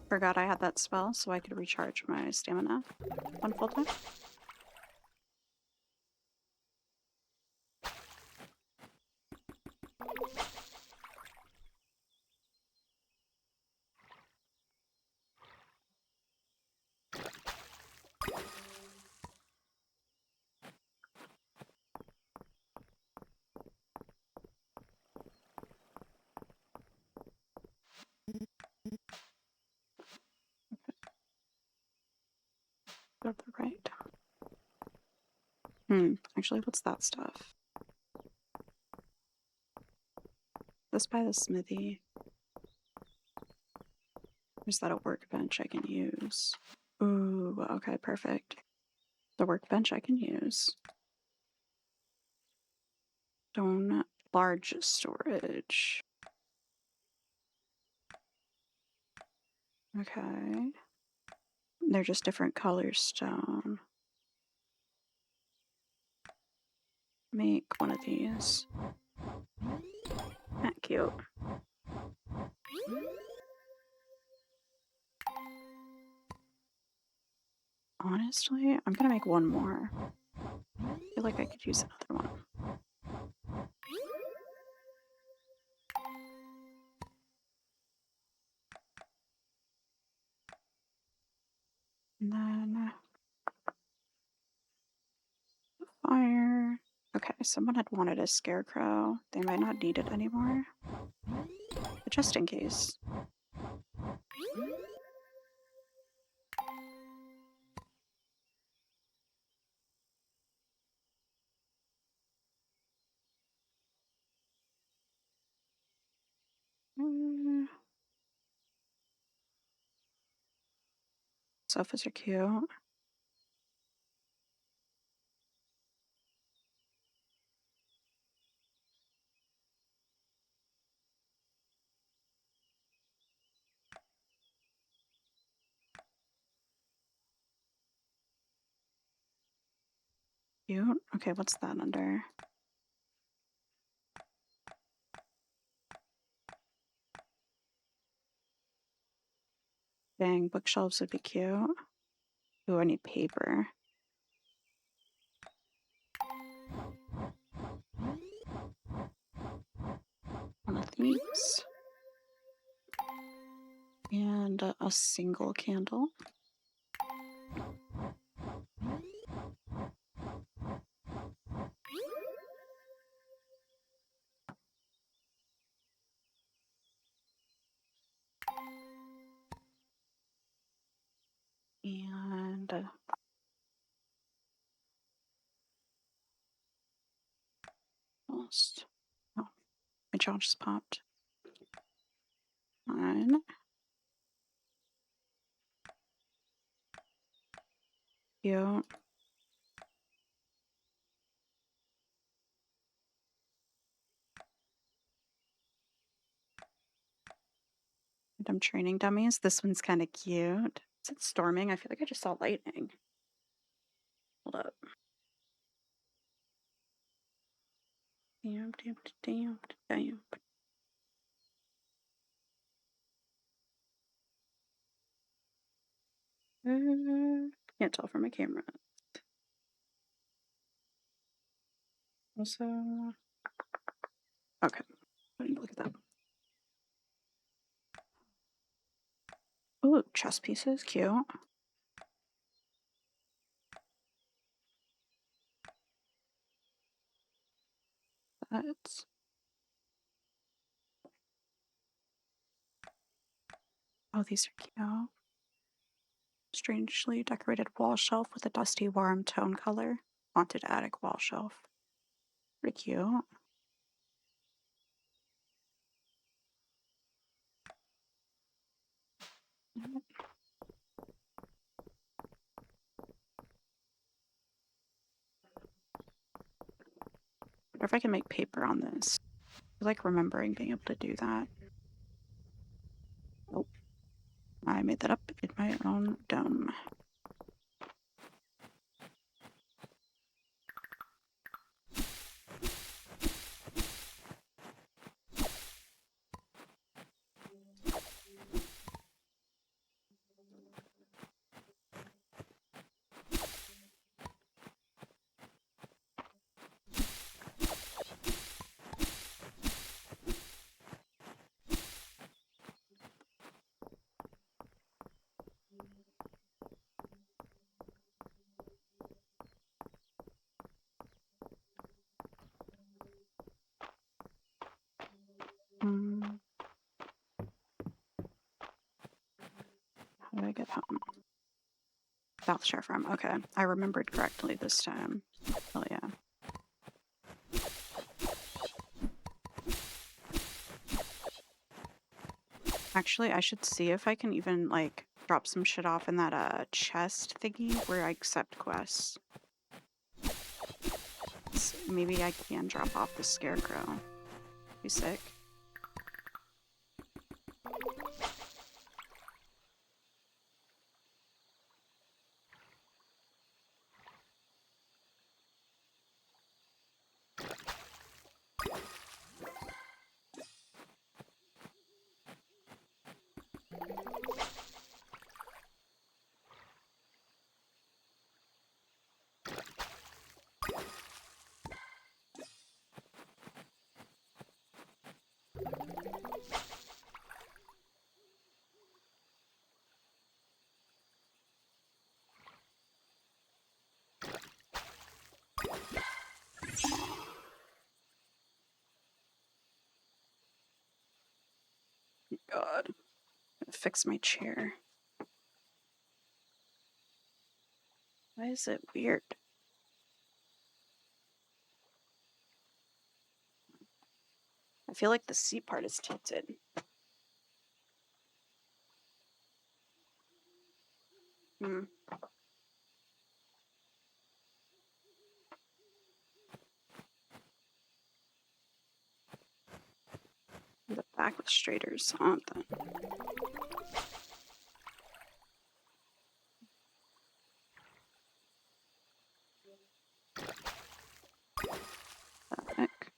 Forgot I had that spell so I could recharge my stamina one full time. go to the right. Actually, what's that stuff? This by the smithy. Is that a workbench I can use? Ooh, okay, perfect. The workbench I can use. Stone large storage. Okay. They're just different colors stone. Make one of these. Not cute. Honestly, I'm gonna make one more. I feel like I could use another one. And then fire. Okay, someone had wanted a scarecrow. They might not need it anymore. But just in case. Mm, Sofas are cute. Cute. Okay, what's that under? Dang, bookshelves would be cute. Ooh, I need paper. One of these. And a single candle. And almost. Oh, my jaw just popped. One. Cute. I'm training dummies. This one's kind of cute. Is it storming? I feel like I just saw lightning. Hold up. Damn, damn, damn, damn. Can't tell from my camera. Also, okay. I need to look at that. Ooh, chess pieces, cute. That's. Oh, these are cute. Strangely decorated wall shelf with a dusty warm tone color. Haunted attic wall shelf. Pretty cute. Wonder if I can make paper on this. I like remembering being able to do that. Nope. I made that up in my own dome. Hmm. How do I get home? Southshire Farm. Okay, I remembered correctly this time. Oh yeah. Actually, I should see if I can even like drop some shit off in that chest thingy where I accept quests. Maybe I can drop off the scarecrow. Be sick. God, fix my chair. Why is it weird? I feel like the seat part is tilted. Hmm. The back was straighter or something. The heck?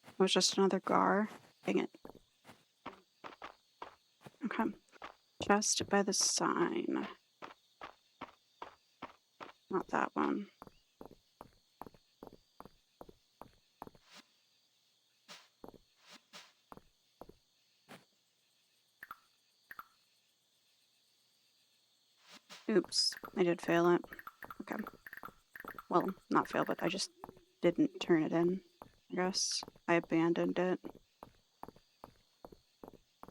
It was just another gar. Dang it. Okay. Just by the sign. Not that one. Oops. I did fail it. Okay. Well, not fail, but I just didn't turn it in. I guess I abandoned it.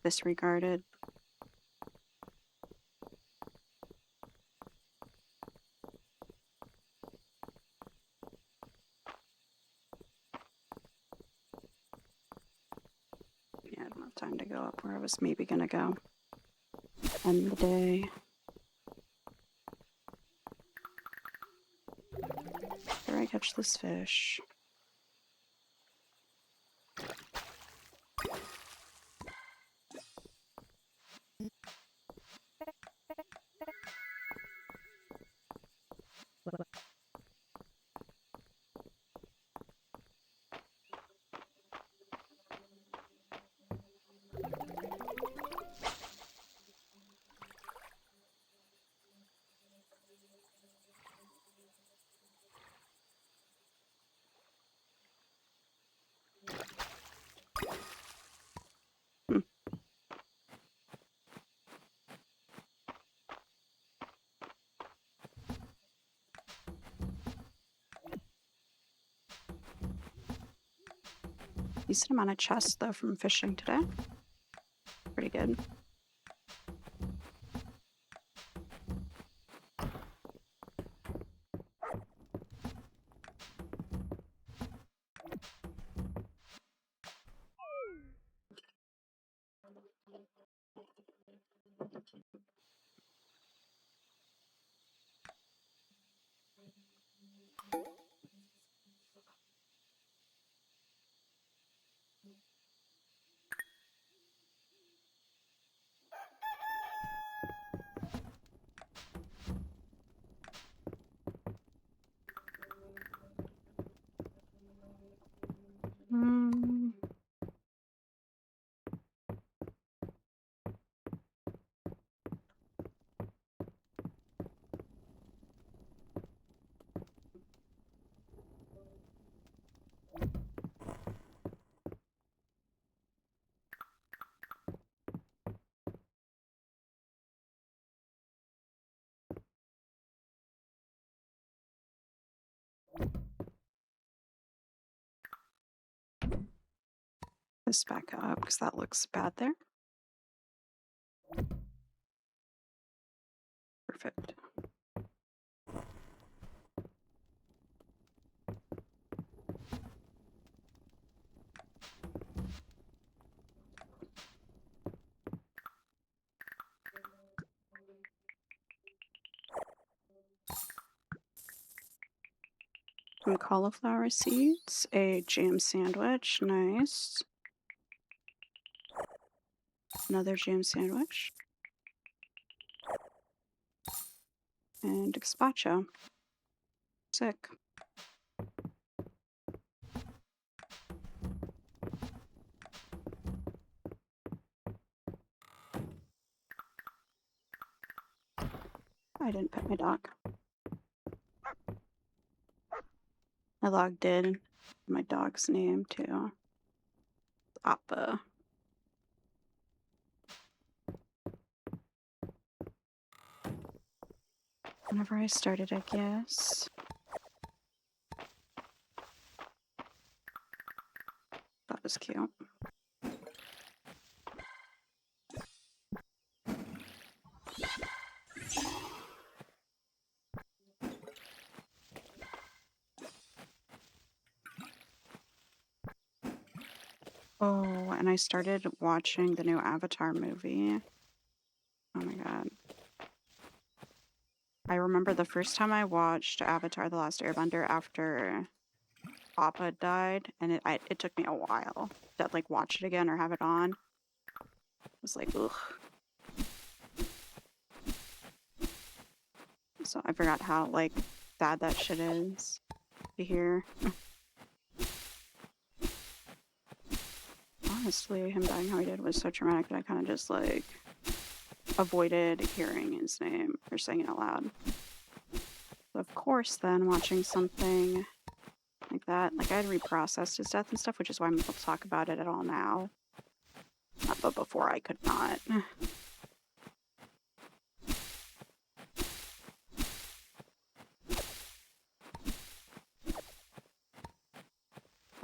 Disregarded. Yeah, I don't have time to go up where I was maybe gonna go. End the day. Where I catch this fish? Hmm. Decent amount of chests though from fishing today. Pretty good. Hmm. this back up because that looks bad there. Perfect. Some cauliflower seeds, a jam sandwich, nice. Another jam sandwich. And gazpacho. Sick. I didn't pet my dog. I logged in my dog's name too. Appa. Whenever I started, I guess. That was cute. Oh, and I started watching the new Avatar movie. Oh my god. I remember the first time I watched Avatar: The Last Airbender after Appa died, and it took me a while to like watch it again or have it on. It was like, ugh. So I forgot how like sad that shit is to hear. Honestly, him dying how he did was so traumatic that I kind of just like avoided hearing his name or saying it out loud. So of course, then watching something like that, like I had reprocessed his death and stuff, which is why I'm able to talk about it at all now. But before I could not. But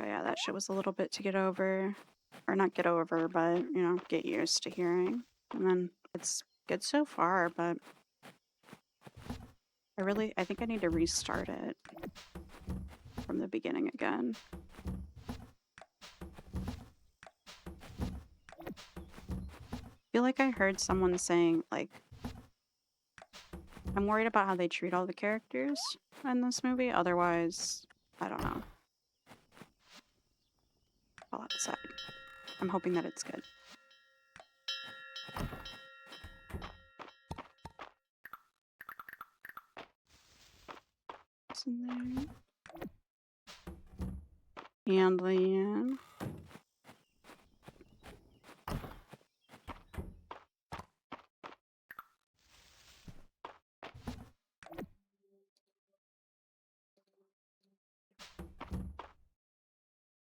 yeah, that shit was a little bit to get over. Or not get over, but, you know, get used to hearing. And then it's good so far, but I think I need to restart it from the beginning again. I feel like I heard someone saying, like, I'm worried about how they treat all the characters in this movie. Otherwise, I don't know. I'll have to decide. I'm hoping that it's good. What's in there? And then...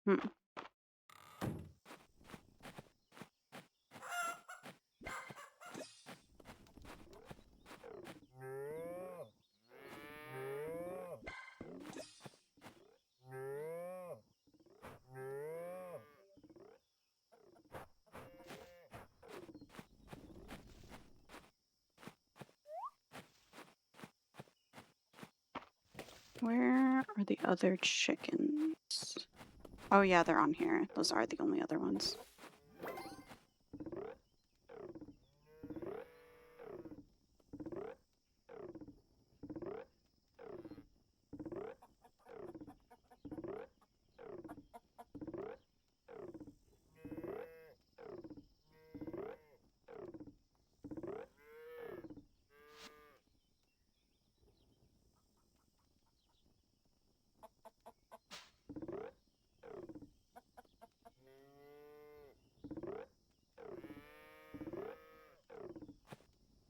Hmm. Where are the other chickens? Oh yeah, they're on here. Those are the only other ones.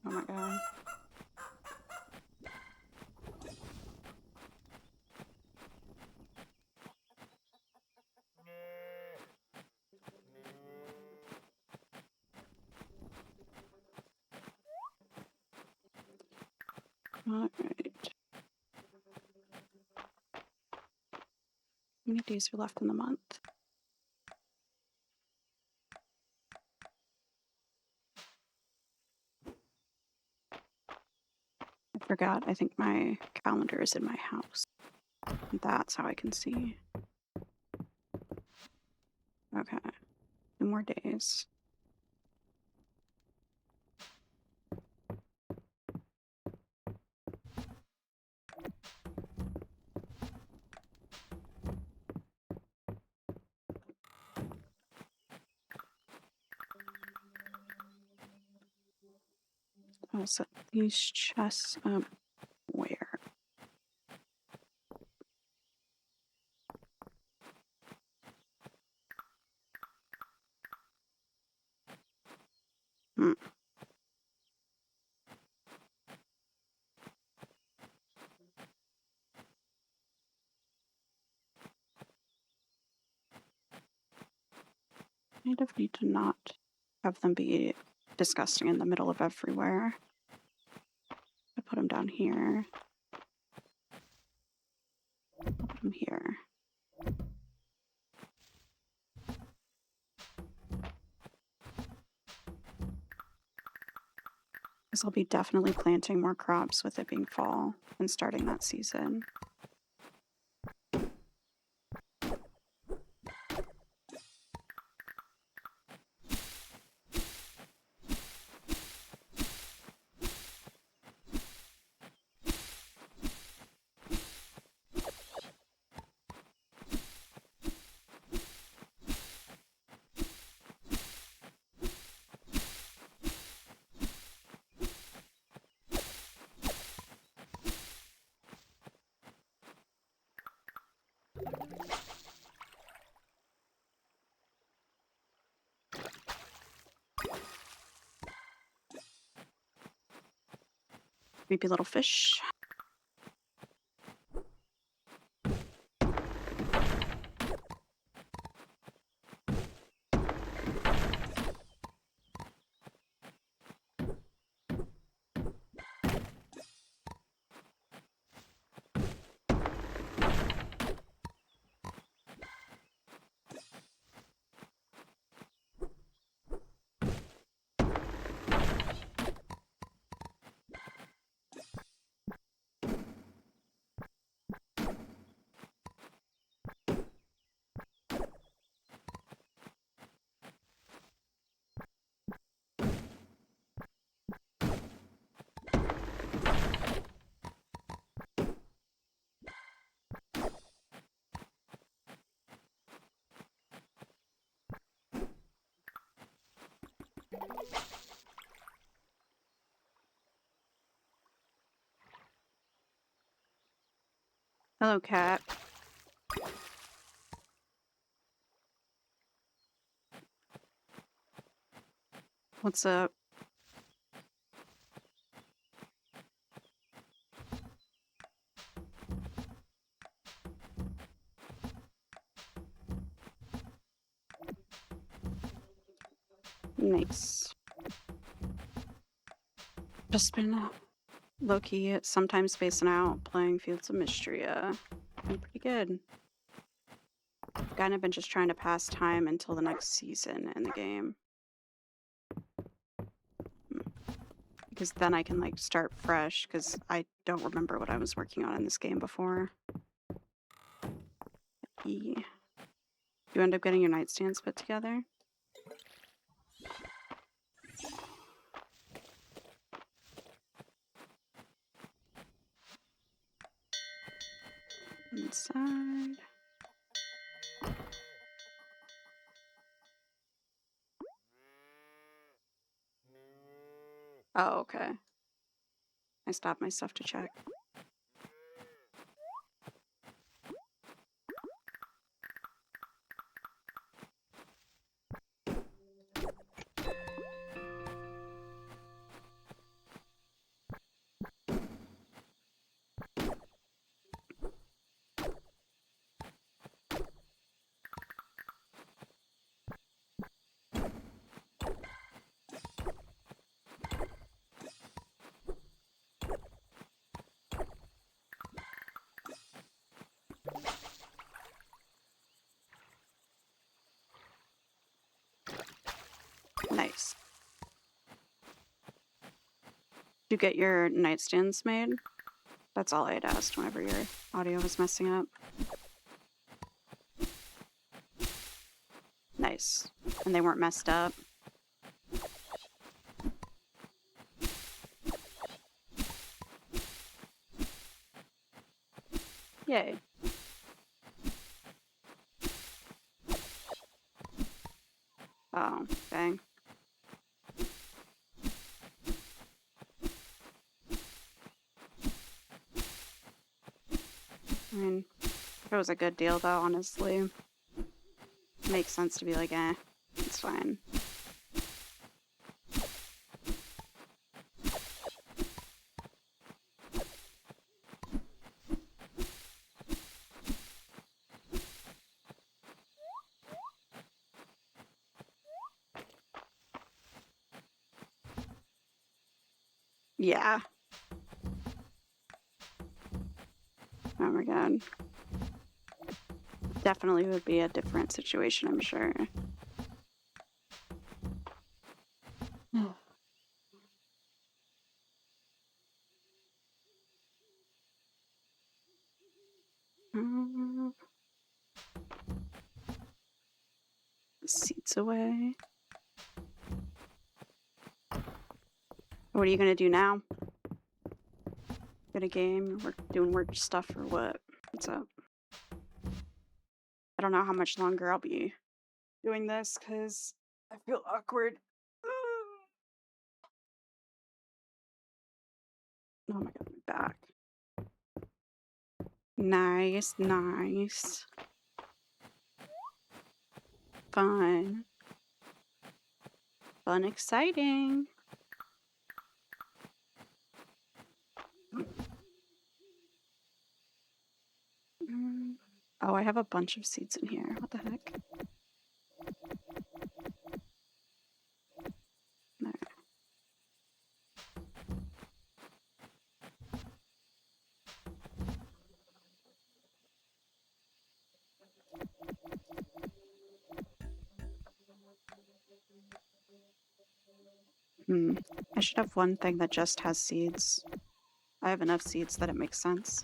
Oh my god. Alright. How many days are left in the month? Forgot, I think my calendar is in my house. That's how I can see. Okay, 2 more days. I'll set these chests up where? Hmm. Kind of need to not have them be disgusting in the middle of everywhere. I put them down here. I'll put them here. Because I'll be definitely planting more crops with it being fall and starting that season. Creepy little fish. Hello, cat. What's up? Nice. Just been low-key, sometimes spacing out, playing Fields of Mistria. Been pretty good. Kind of been just trying to pass time until the next season in the game. Because then I can like start fresh, because I don't remember what I was working on in this game before. You end up getting your nightstands put together? Inside. Oh, okay. I stopped my stuff to check. you get your nightstands made? That's all I had asked whenever your audio was messing up. Nice. And they weren't messed up? Yay. Oh, dang. I mean, if it was a good deal, though, honestly. It makes sense to be like, eh, it's fine. Yeah. Oh my god. Definitely would be a different situation, I'm sure. Seats away. What are you gonna do now? Get a game? We're doing work stuff or what? What's up? I don't know how much longer I'll be doing this because I feel awkward. Oh my god, my back. Nice, nice. Fun. Fun, exciting. Oh, I have a bunch of seeds in here. What the heck? There. I should have one thing that just has seeds. I have enough seeds that it makes sense.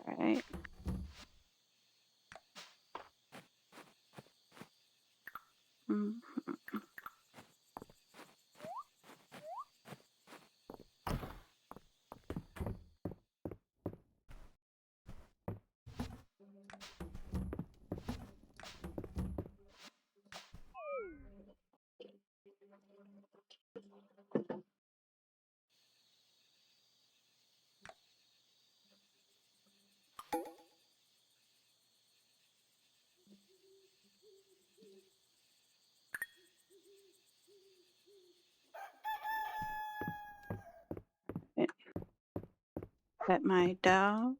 Alright. Pet my dog.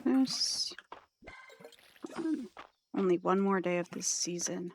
This. Only one more day of this season.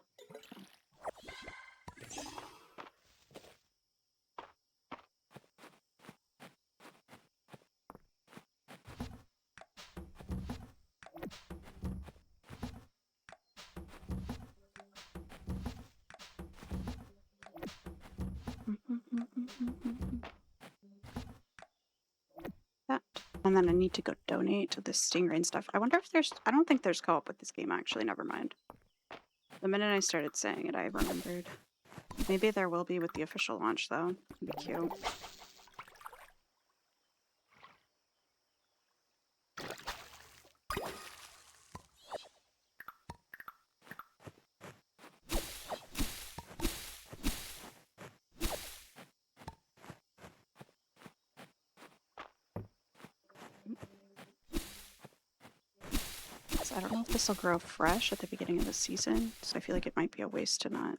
That. And then I need to go donate to the stingray and stuff. I wonder if there's... I don't think there's co-op with this game, actually. Never mind. The minute I started saying it, I remembered. Maybe there will be with the official launch, though. It'd be cute. I don't know if this will grow fresh at the beginning of the season, so I feel like it might be a waste to not.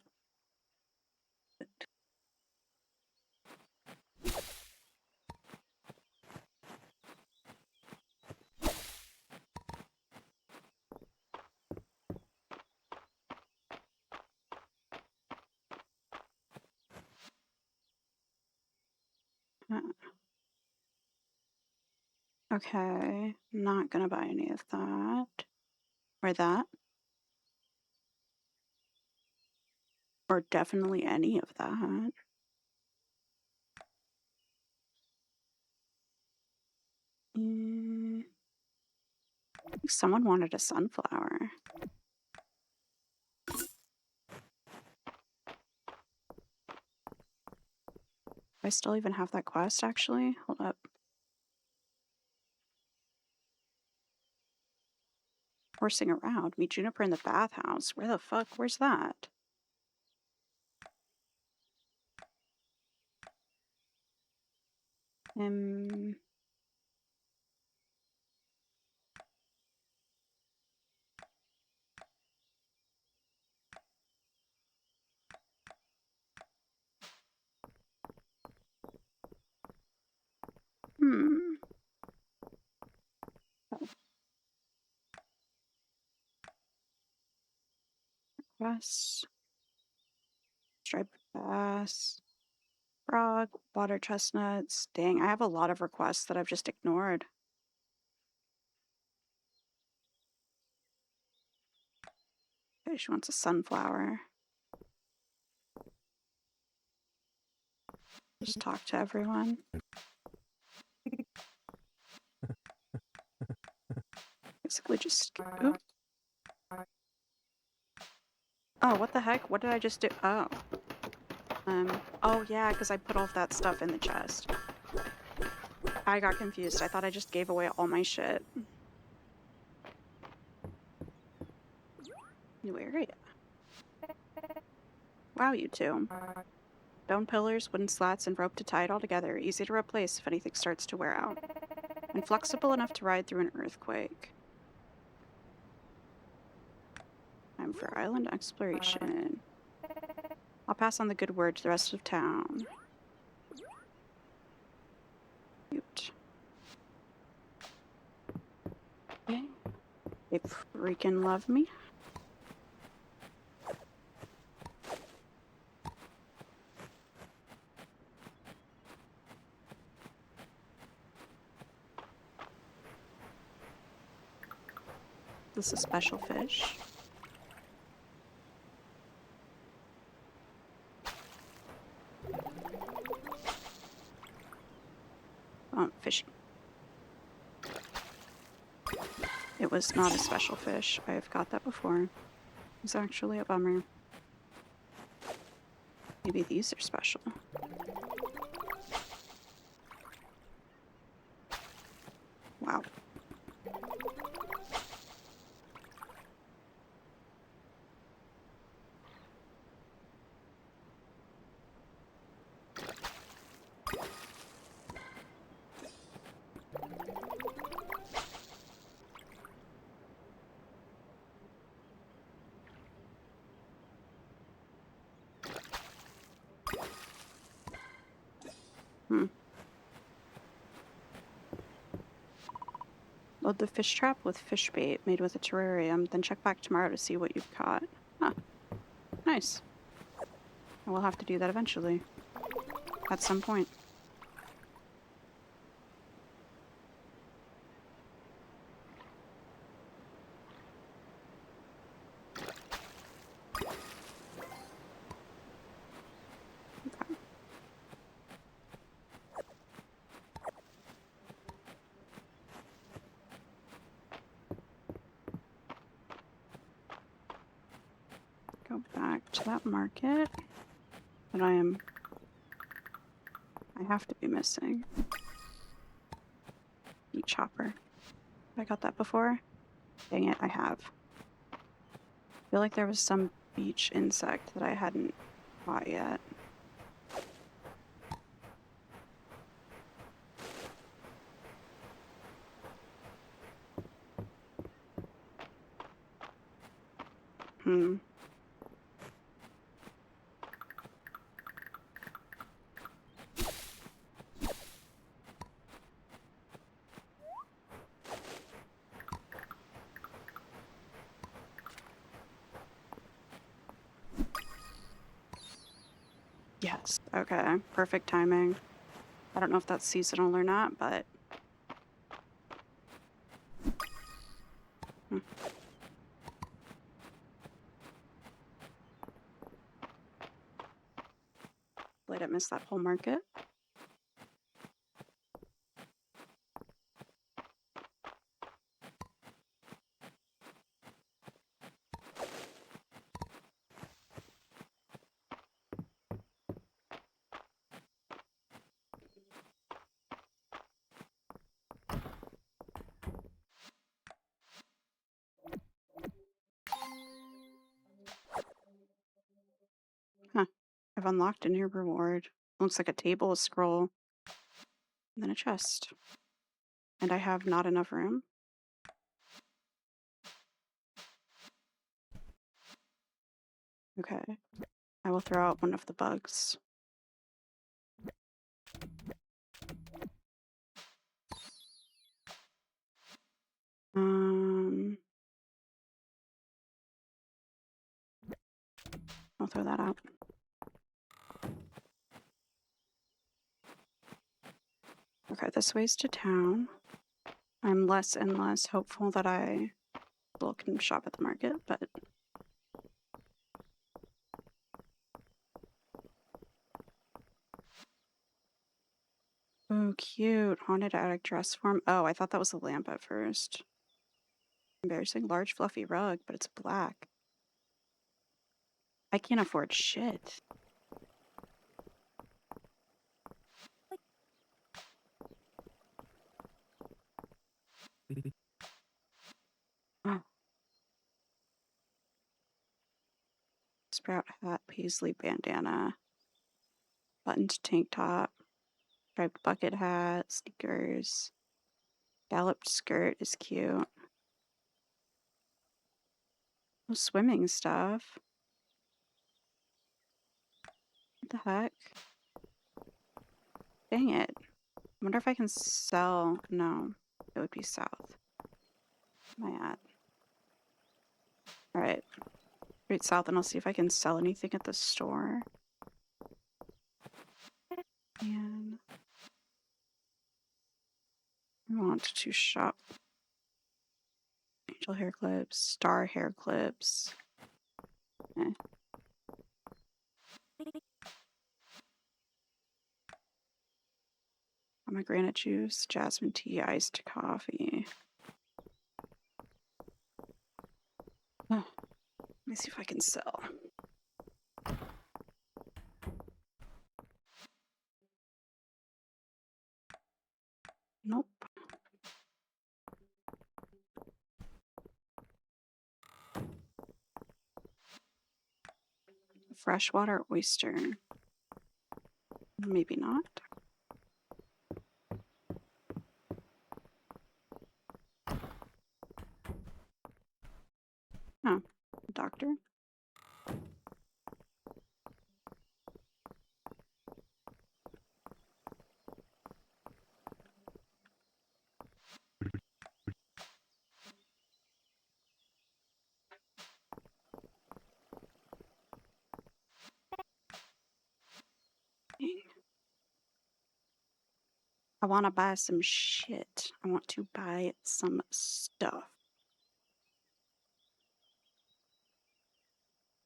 Uh, okay, not gonna buy any of that. Or that. Or definitely any of that. Mm, I think someone wanted a sunflower. Do I still even have that quest, actually? Hold up. Horsing around. Meet Juniper in the bathhouse. Where the fuck? Where's that? Um... Hmm. Quest. Striped bass. Frog. Water chestnuts. Dang, I have a lot of requests that I've just ignored. Okay, she wants a sunflower. Just talk to everyone. Basically just... Oop. Oh, what the heck? What did I just do? Oh. Oh yeah, because I put all of that stuff in the chest. I got confused. I thought I just gave away all my shit. New area. Wow, you two. Stone pillars, wooden slats, and rope to tie it all together. Easy to replace if anything starts to wear out. And flexible enough to ride through an earthquake. Time for island exploration. I'll pass on the good word to the rest of town. Cute. Okay. They freaking love me. This is a special fish. Oh, fishing. It was not a special fish. I've got that before. It's actually a bummer. Maybe these are special. Wow. Hmm. Load the fish trap with fish bait made with a terrarium, then check back tomorrow to see what you've caught. Huh. Nice. I will have to do that eventually. At some point. Okay. Go back to that market that I have to be missing. Beach hopper. Have I got that before? Dang it, I have. I feel like there was some beach insect that I hadn't caught yet. Hmm. Yes. Okay. Perfect timing. I don't know if that's seasonal or not, but... I didn't miss that whole market. Huh. I've unlocked a new reward. Looks like a table, a scroll, and then a chest. And I have not enough room. Okay. I will throw out one of the bugs. I'll throw that out. Okay, this way's to town. I'm less and less hopeful that I can shop at the market, but... Oh, cute. Haunted attic dress form. Oh, I thought that was a lamp at first. Embarrassing. Large fluffy rug, but it's black. I can't afford shit. Oh. Sprout hat, paisley bandana, buttoned tank top, striped bucket hat, sneakers, galloped skirt is cute. Oh, swimming stuff. What the heck? Dang it. I wonder if I can sell... No, it would be south. Where am I at? Alright. Straight south, and I'll see if I can sell anything at the store. And I want to shop. Angel hair clips, star hair clips. Eh. Pomegranate juice, jasmine tea, iced coffee. Oh, let me see if I can sell. Nope. Freshwater oyster. Maybe not. Oh, doctor. Dang. I want to buy some shit. I want to buy some stuff.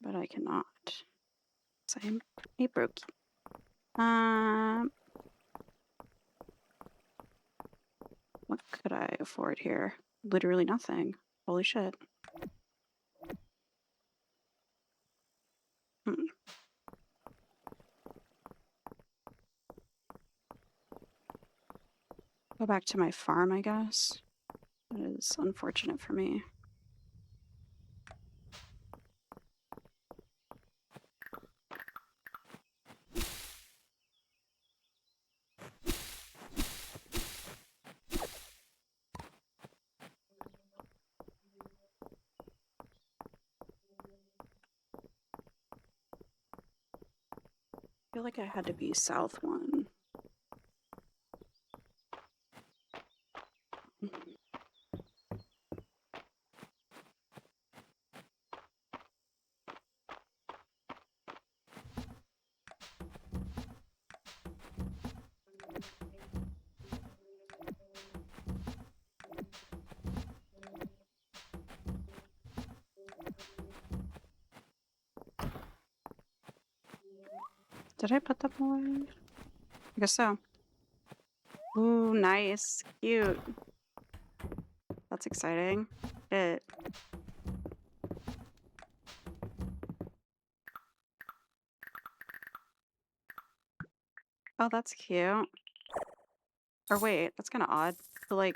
But I cannot. So I'm a broke. What could I afford here? Literally nothing. Holy shit. Hmm. Go back to my farm, I guess. That is unfortunate for me. I feel like I had to be south one. Did I put them away? I guess so. Ooh, nice. Cute. That's exciting. Shit. Oh, that's cute. Or wait, that's kind of odd to like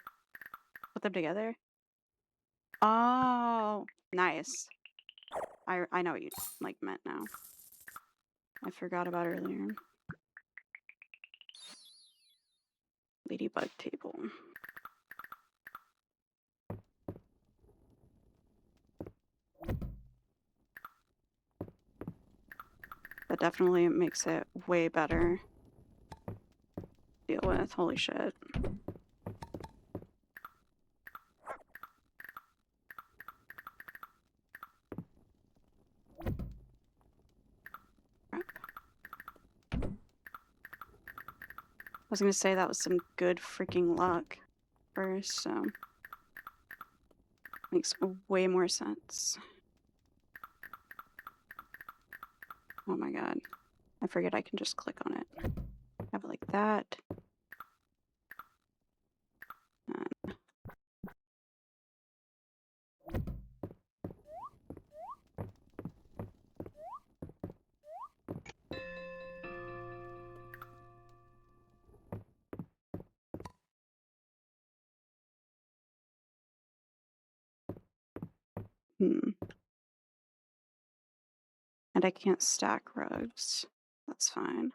put them together. Oh, nice. I know what you like meant now. I forgot about earlier. Ladybug table. That definitely makes it way better to deal with. Holy shit. Crap. I was gonna say that was some good freaking luck first, so makes way more sense. Oh my god. I forget I can just click on it. Have it like that. And and I can't stack rugs. That's fine.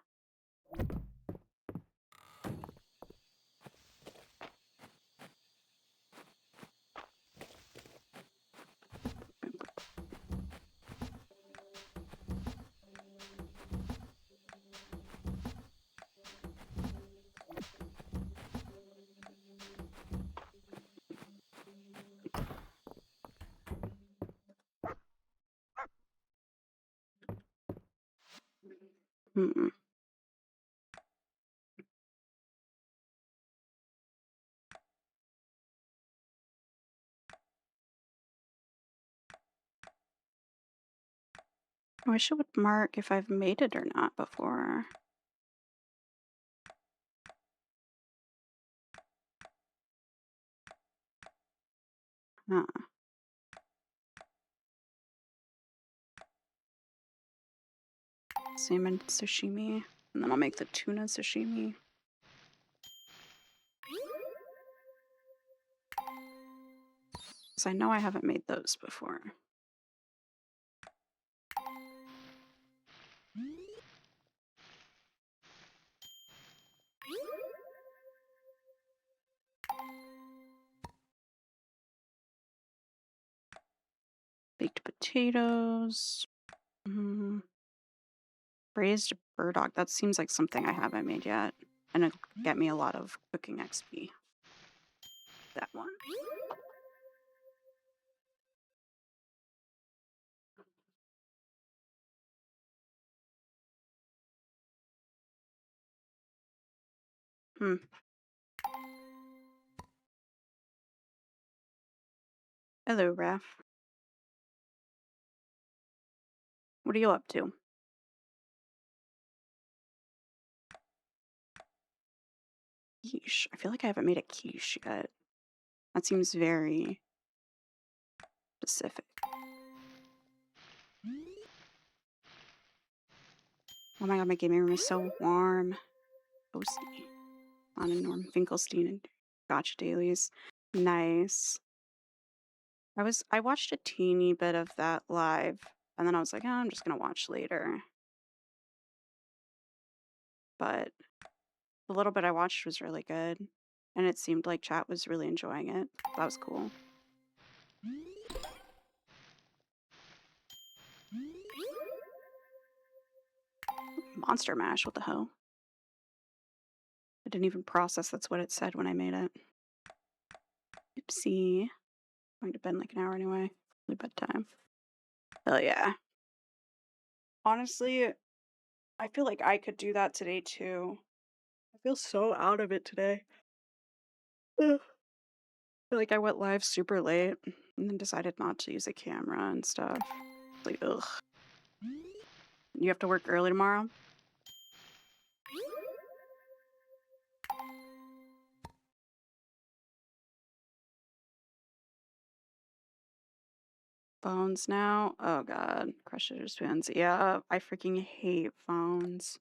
Hmm. I wish it would mark if I've made it or not before. Huh. Salmon sashimi. And then I'll make the tuna sashimi. Because I know I haven't made those before. Baked potatoes. Braised burdock. That seems like something I haven't made yet. And it'll get me a lot of cooking XP. That one. Hmm. Hello, Raph. What are you up to? Quiche. I feel like I haven't made a quiche yet. That seems very specific. Oh my god, my gaming room is so warm. Toasty. On a Norm Finkelstein and Gotcha Dailies. Nice. I watched a teeny bit of that live, and then I was like, oh, I'm just gonna watch later. But the little bit I watched was really good, and it seemed like chat was really enjoying it. That was cool. Monster Mash, what the hell? I didn't even process that's what it said when I made it. Oopsie. Going to bed in like an hour anyway. Early bedtime. Hell yeah. Honestly, I feel like I could do that today too. I feel so out of it today. Ugh. I feel like I went live super late and then decided not to use a camera and stuff. Like, ugh. You have to work early tomorrow? Phones now? Oh god. Crusher spoons. Yeah, I freaking hate phones.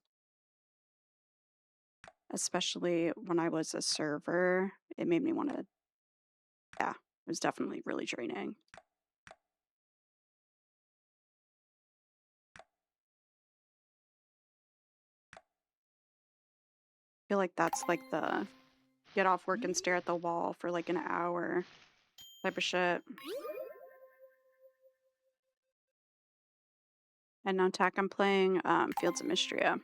Especially when I was a server. It made me want to, yeah, it was definitely really draining. I feel like that's like the get off work and stare at the wall for like an hour type of shit. And now tech, I'm playing Fields of Mistria.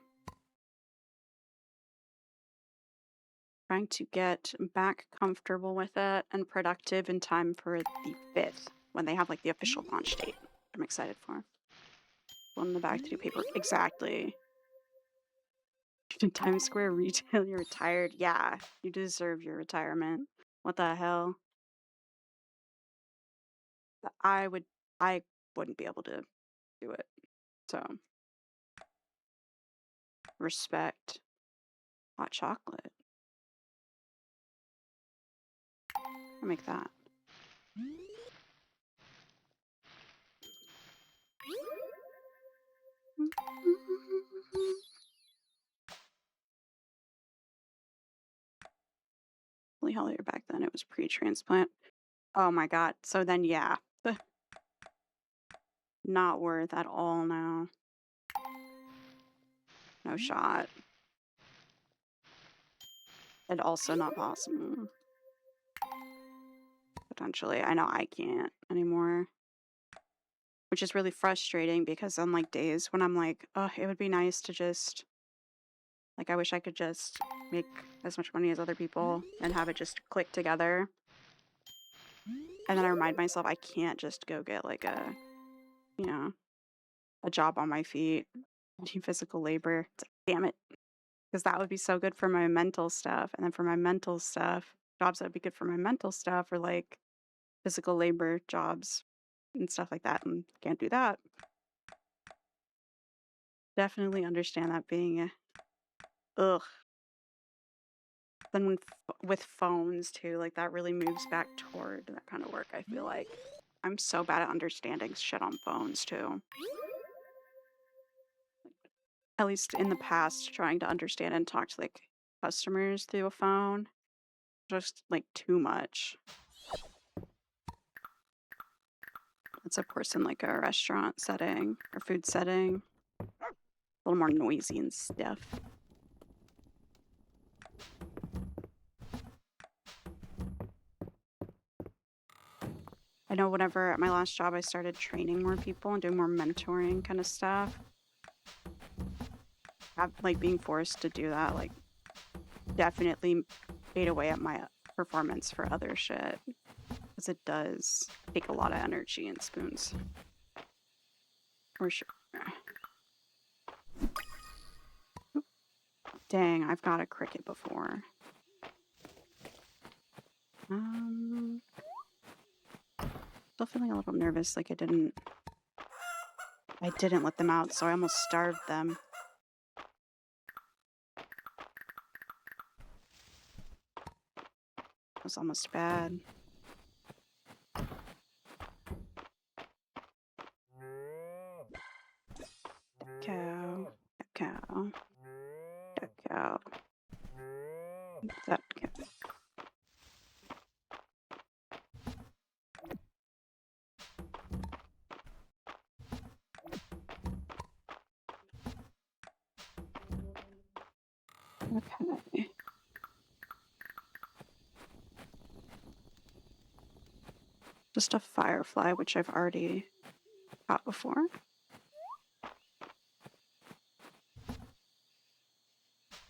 Trying to get back comfortable with it and productive in time for the 5th when they have like the official launch date. I'm excited for. One in the back to do paperwork. Exactly. In Times Square retail, you're retired. Yeah, you deserve your retirement. What the hell? I would, I wouldn't be able to do it. So, respect. Hot chocolate. I'll make that. Holy hell, you're back then. It was pre-transplant. Oh my god. So then, yeah. Not worth at all now. No shot. And also not possible. Potentially. I know I can't anymore. Which is really frustrating because on like days when I'm like, oh, it would be nice to just, like, I wish I could just make as much money as other people and have it just click together. And then I remind myself I can't just go get like a, you know, a job on my feet, do physical labor. It's like, damn it. Because that would be so good for my mental stuff. And then for my mental stuff, jobs that would be good for my mental stuff are like physical labor jobs and stuff like that. And can't do that. Definitely understand that being a, ugh. Then with phones too, like that really moves back toward that kind of work. I feel like I'm so bad at understanding shit on phones too. At least in the past, trying to understand and talk to like customers through a phone, just like too much. It's of course in like a restaurant setting or food setting, a little more noisy and stuff. I know whenever at my last job I started training more people and doing more mentoring kind of stuff, like being forced to do that, like definitely ate away at my performance for other shit. Because it does take a lot of energy and spoons. For sure. Dang, I've got a cricket before. Still feeling a little nervous, like I didn't let them out, so I almost starved them. It was almost bad. Cow. Cow. Cow. That cow. Okay. Just a firefly, which I've already caught before.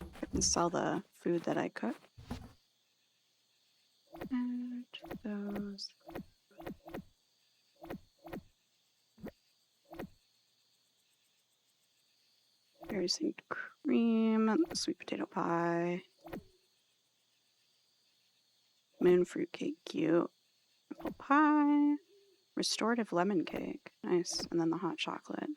I can sell the food that I cook. And those. Berries and cream, sweet potato pie, moon fruit cake, cute, apple pie, restorative lemon cake, nice, and then the hot chocolate.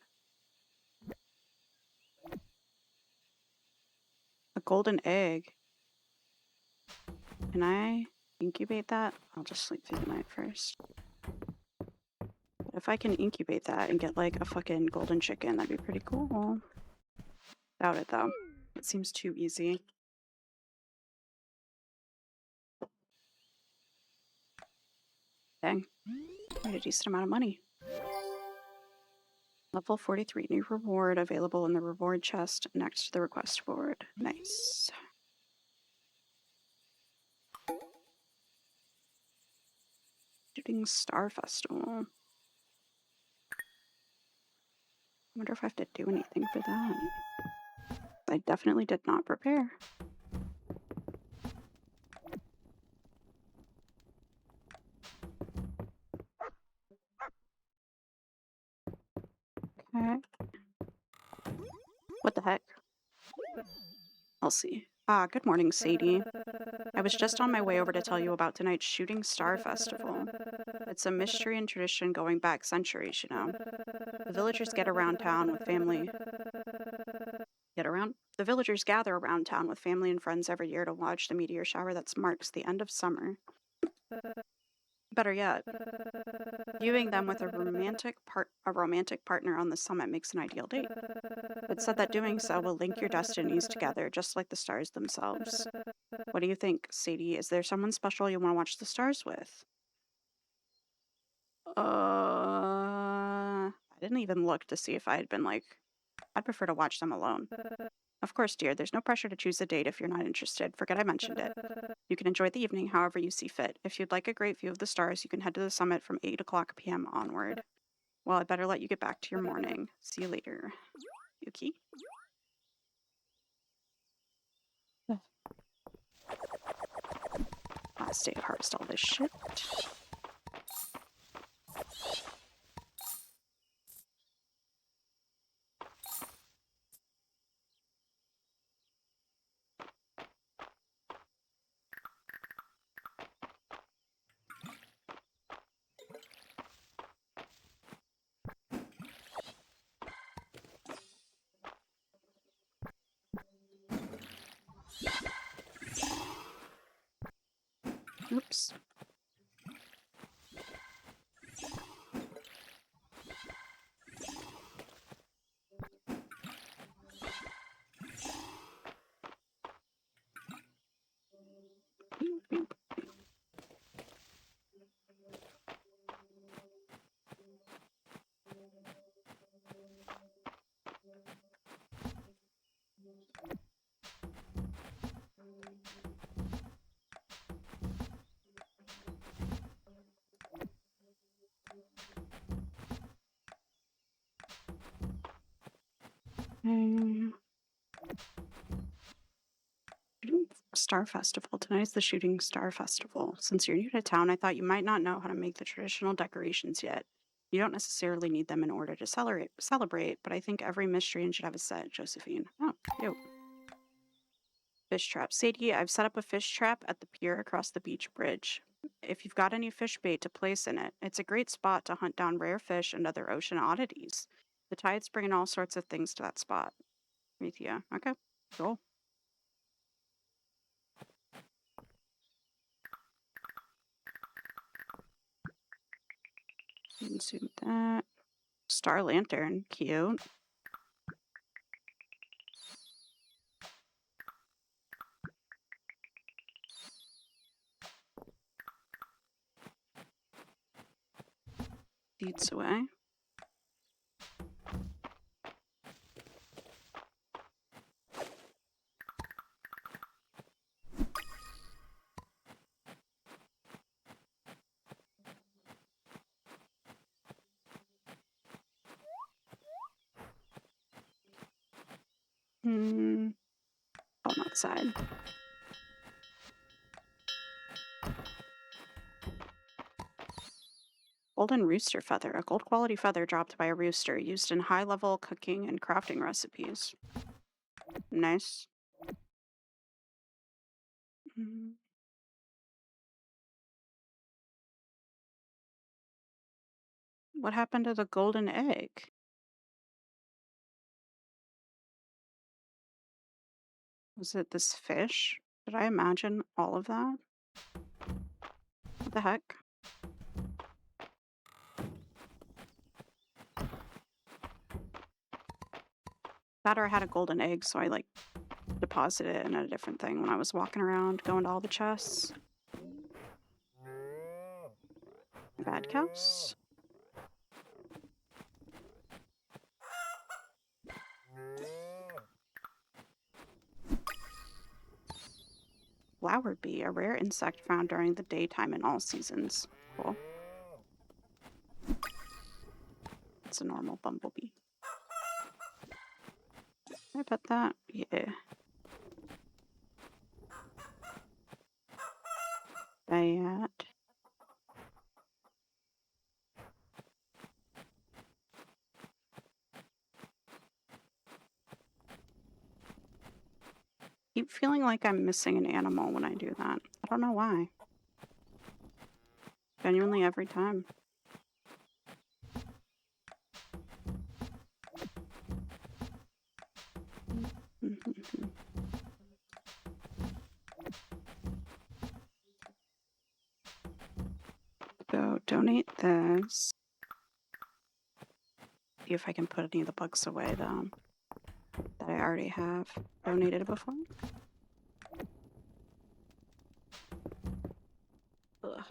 A golden egg. Can I incubate that? I'll just sleep through the night first. If I can incubate that and get like a fucking golden chicken, that'd be pretty cool. Doubt it though. It seems too easy. Dang. Quite a decent amount of money. Level 43. New reward available in the reward chest next to the request board. Nice. Shooting Star Festival. I wonder if I have to do anything for that. I definitely did not prepare. Okay. What the heck? I'll see. Ah, good morning, Sadie. I was just on my way over to tell you about tonight's Shooting Star Festival. It's a mystery and tradition going back centuries, you know. The villagers get around town with family. Get around? The villagers gather around town with family and friends every year to watch the meteor shower that marks the end of summer. Better yet, viewing them with a romantic partner on the summit makes an ideal date. It's said that doing so will link your destinies together, just like the stars themselves. What do you think, Sadie? Is there someone special you want to watch the stars with? I didn't even look to see if I had been like, I'd prefer to watch them alone. Of course, dear, there's no pressure to choose a date if you're not interested. Forget I mentioned it. You can enjoy the evening however you see fit. If you'd like a great view of the stars, you can head to the summit from 8 o'clock p.m. onward. Well, I'd better let you get back to your morning. See you later. Yuki? Last day to harvest all this shit. Oops. Shooting Star Festival. Tonight's the Shooting Star Festival. Since you're new to town, I thought you might not know how to make the traditional decorations yet. You don't necessarily need them in order to celebrate, but I think every Mistrian should have a set, Josephine. Oh, yo. Fish trap. Sadie, I've set up a fish trap at the pier across the beach bridge. If you've got any fish bait to place in it, it's a great spot to hunt down rare fish and other ocean oddities. The tide's bringing all sorts of things to that spot. Yeah, okay, cool. Consume that. Star lantern, cute. Beats away. Hmm. On that side. Golden rooster feather, a gold quality feather dropped by a rooster, used in high level cooking and crafting recipes. Nice. Hmm. What happened to the golden egg? Was it this fish? Did I imagine all of that? What the heck? That or I had a golden egg, so I like deposited it in a different thing when I was walking around, going to all the chests. Bad cows. Flower bee, a rare insect found during the daytime in all seasons. Cool. It's a normal bumblebee. Can I pet that? Yeah. That. Keep feeling like I'm missing an animal when I do that. I don't know why. Genuinely every time. So donate this. See if I can put any of the bugs away though that I already have donated before. Ugh.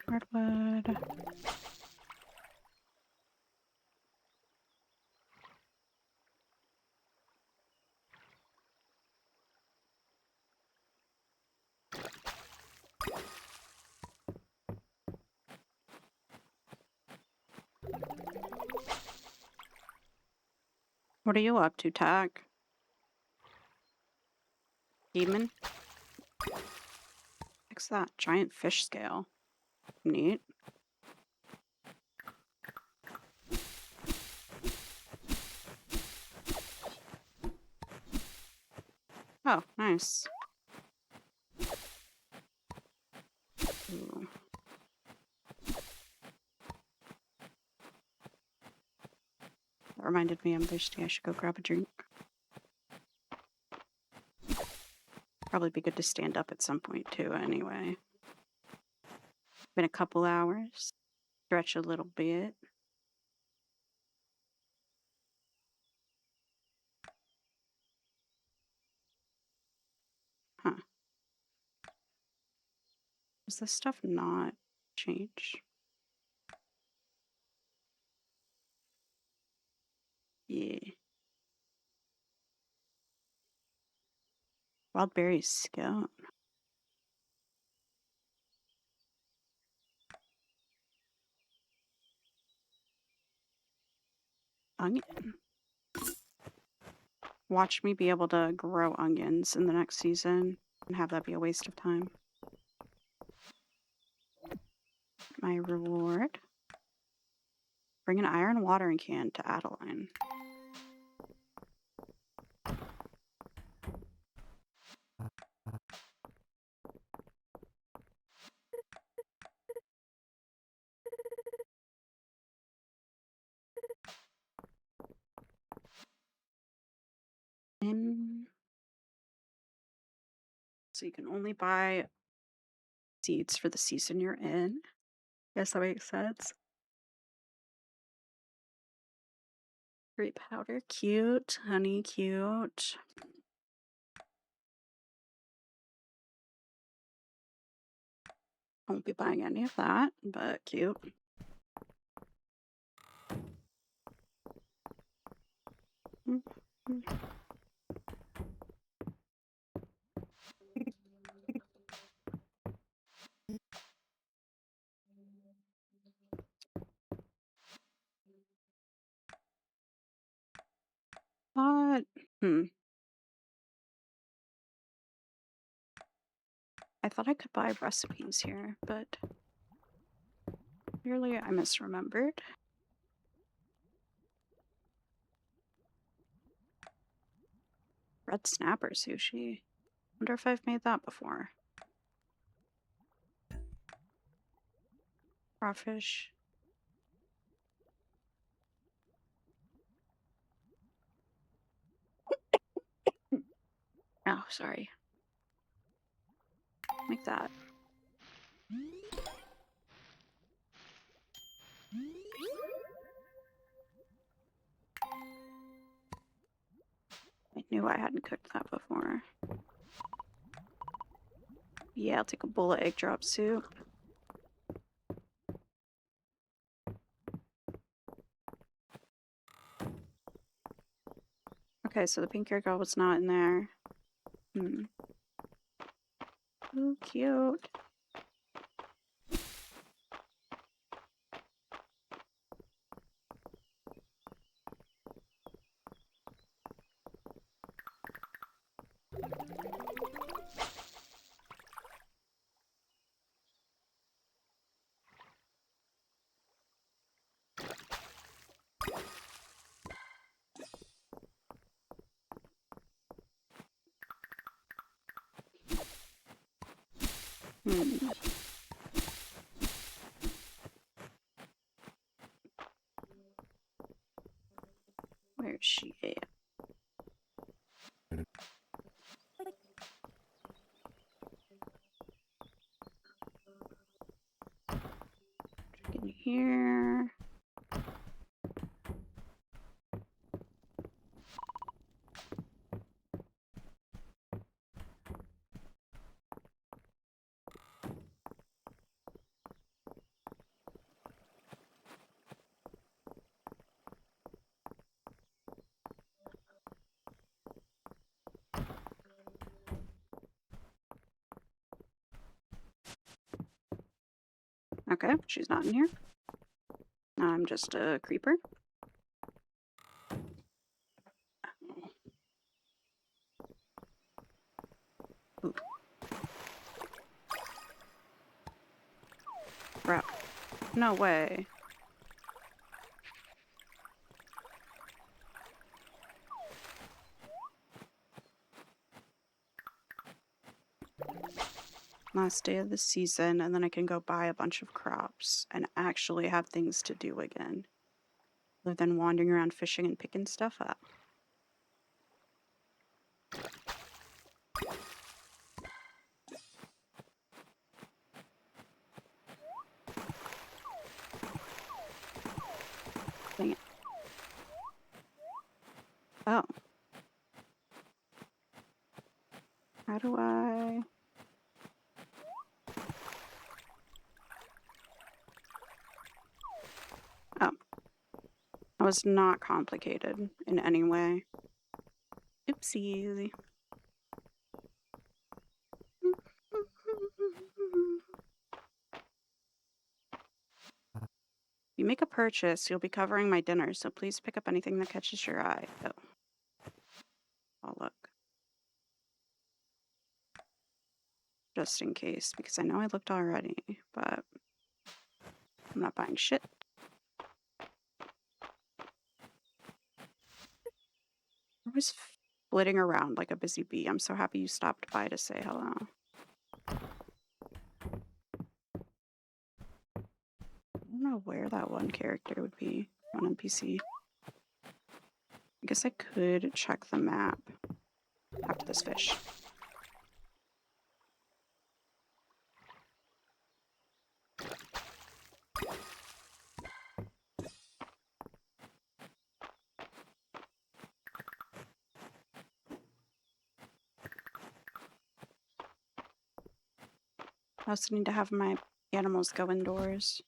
Hardwood. What are you up to, Tag? Demon? What's that? Giant fish scale. Neat. Oh, nice. Ooh. That reminded me I'm thirsty. I should go grab a drink. Probably be good to stand up at some point too, anyway. Been a couple hours. Stretch a little bit. Huh. Does this stuff not change? Yeah. Wild berry scone. Onion. Watch me be able to grow onions in the next season and have that be a waste of time. My reward. Bring an iron watering can to Adeline. So you can only buy seeds for the season you're in. Guess that makes sense. Grape powder, cute. Honey, cute. I won't be buying any of that, but cute. But, I thought I could buy recipes here, but clearly I misremembered. Red snapper sushi. Wonder if I've made that before. Crawfish. Oh, sorry. Like that. I knew I hadn't cooked that before. Yeah, I'll take a bowl of egg drop soup. Okay, so the pink hair girl was not in there. Oh, cute. Where's she at? In here. Okay, she's not in here. I'm just a creeper. Ooh. Crap. No way. Last day of the season, and then I can go buy a bunch of crops and actually have things to do again. Other than wandering around fishing and picking stuff up. Dang it. Oh. How do I... Oh. That was not complicated in any way. Oopsie. You make a purchase, you'll be covering my dinner, so please pick up anything that catches your eye. Oh. I'll look. Just in case, because I know I looked already, but I'm not buying shit. I was flitting around like a busy bee. I'm so happy you stopped by to say hello. I don't know where that one character would be on NPC. I guess I could check the map after this fish. I also need to have my animals go indoors.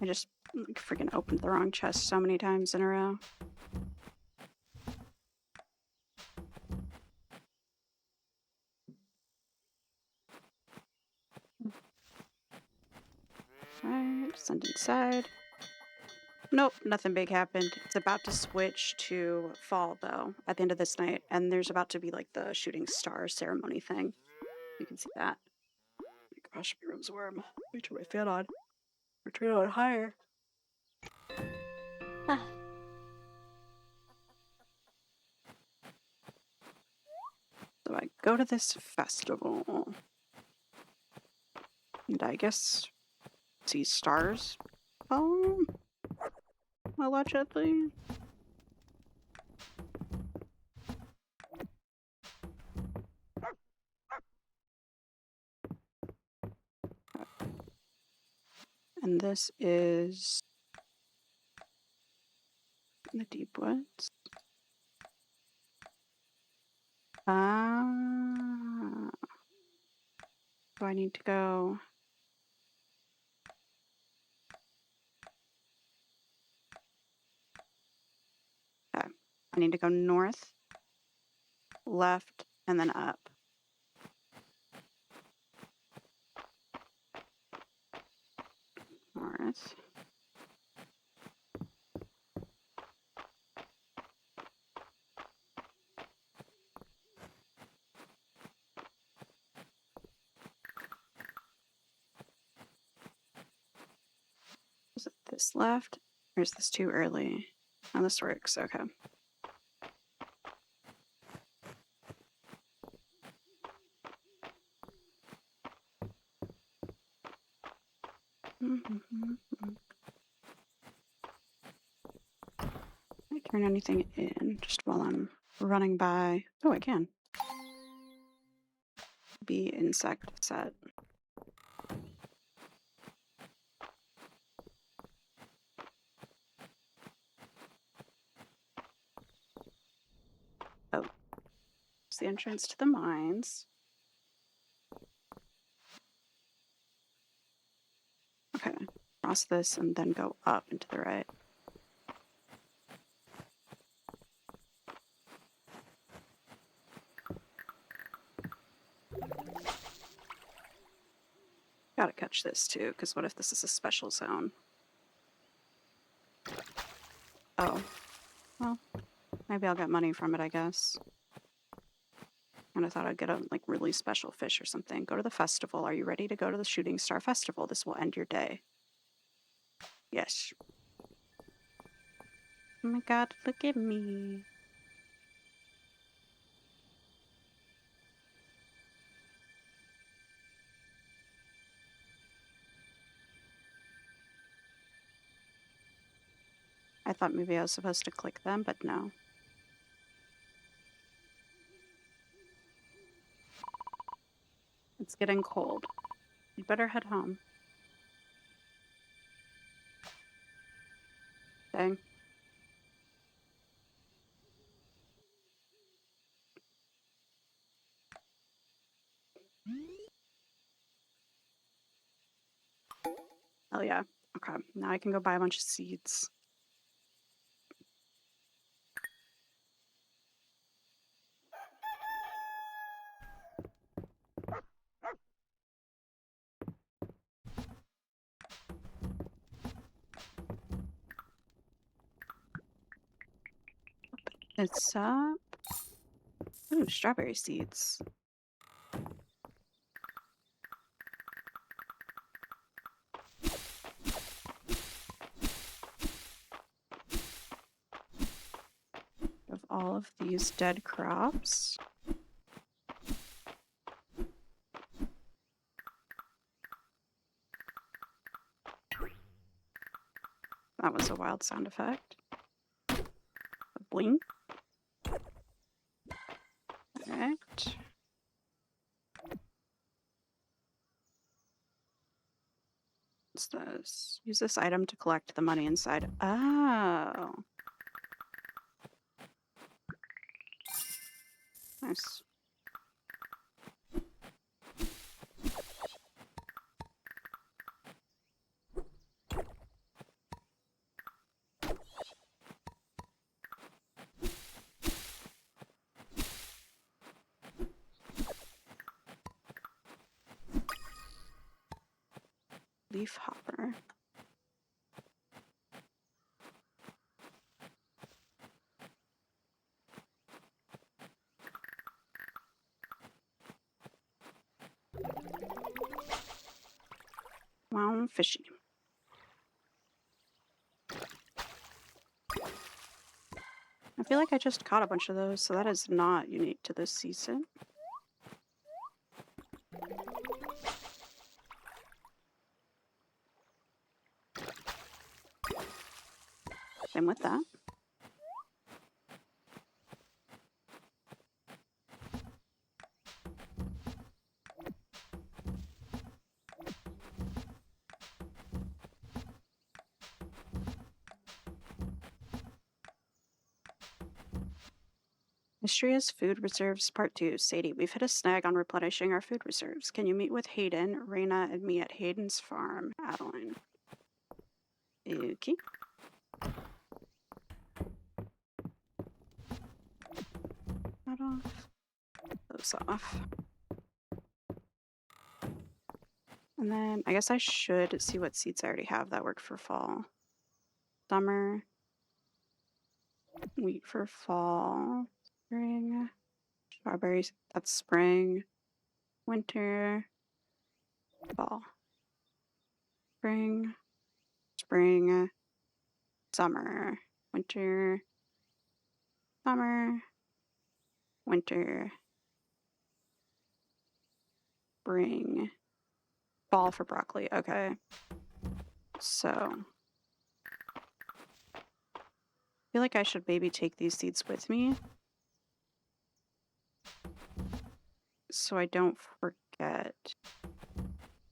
I just freaking opened the wrong chest so many times in a row. Alright, send inside. Nope, nothing big happened. It's about to switch to fall, though, at the end of this night, and there's about to be, like, the shooting star ceremony thing. You can see that. Oh my gosh, my room's warm. Let me turn my fan on. Or turn it on higher. So I go to this festival. And I guess see stars. Oh, allegedly. And this is in the deep woods. Ah. Do I need to go? Okay. I need to go north, left, and then up. North. Is it this left? Or is this too early? Oh, this works. Okay. Can I turn anything in just while I'm running by? Oh, I can. Bee insect set. Oh, it's the entrance to the mines. Okay, cross this and then go up and to the right. Gotta catch this too, because what if this is a special zone? Oh, well, maybe I'll get money from it, I guess. And I thought I'd get a like really special fish or something. Go to the festival. Are you ready to go to the Shooting Star Festival? This will end your day. Yes. Oh my god, look at me. I thought maybe I was supposed to click them, but no. It's getting cold. You better head home. Dang. Oh yeah. Okay. Now I can go buy a bunch of seeds. It's up. Ooh, strawberry seeds. Of all of these dead crops. That was a wild sound effect. A blink. Alright. What's this? Use this item to collect the money inside. Oh. Nice. Leaf hopper. Wow, fishy. I feel like I just caught a bunch of those, so that is not unique to this season. Same with that. Mistria's Food Reserves Part 2. Sadie, we've hit a snag on replenishing our food reserves. Can you meet with Hayden, Raina, and me at Hayden's farm? Adeline. Okay. That off. Those off. And then I guess I should see what seeds I already have that work for fall. Summer. Wheat for fall. Spring. Strawberries. That's spring. Winter. Fall. Spring. Spring. Summer. Winter. Summer. Winter. Spring. Fall for broccoli. Okay. So I feel like I should maybe take these seeds with me so I don't forget.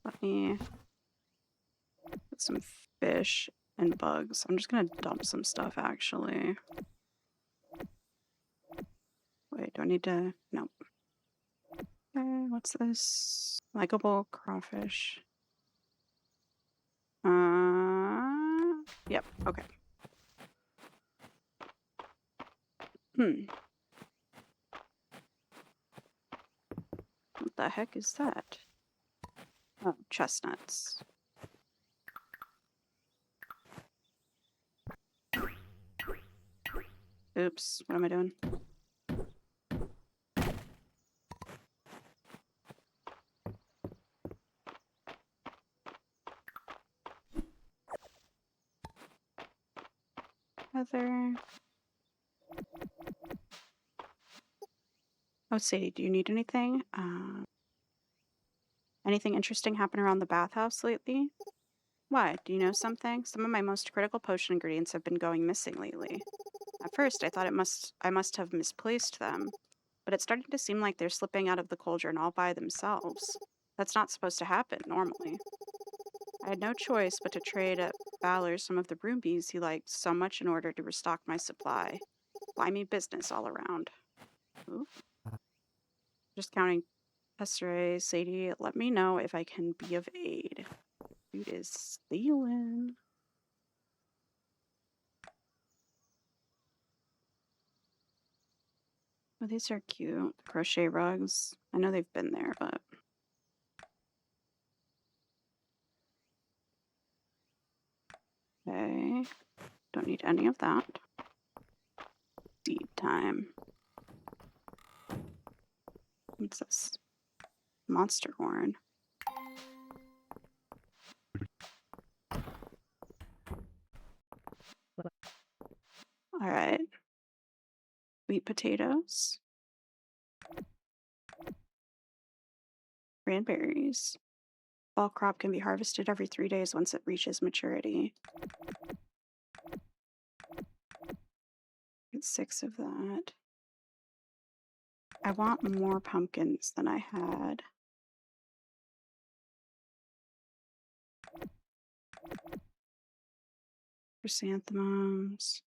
Let me put some fish and bugs. I'm just gonna dump some stuff actually. Wait, do I need to? No. Okay, what's this? Likeable crawfish. Yep, okay. What the heck is that? Oh, chestnuts. Oops, what am I doing? Heather. Oh, Sadie, do you need anything? Anything interesting happen around the bathhouse lately? Why? Do you know something? Some of my most critical potion ingredients have been going missing lately. At first, I thought I must have misplaced them, but it's starting to seem like they're slipping out of the cauldron all by themselves. That's not supposed to happen normally. I had no choice but to trade at Valor some of the rubies he liked so much in order to restock my supply. Slimy business all around. Ooh. Just counting. Pesteray, Sadie, let me know if I can be of aid. Dude is stealing. Oh, these are cute. Crochet rugs. I know they've been there, but... Okay. Don't need any of that. Seed time. What's this? Monster horn. Alright. Sweet potatoes. Cranberries. Fall crop can be harvested every 3 days once it reaches maturity. Get 6 of that. I want more pumpkins than I had. Chrysanthemums.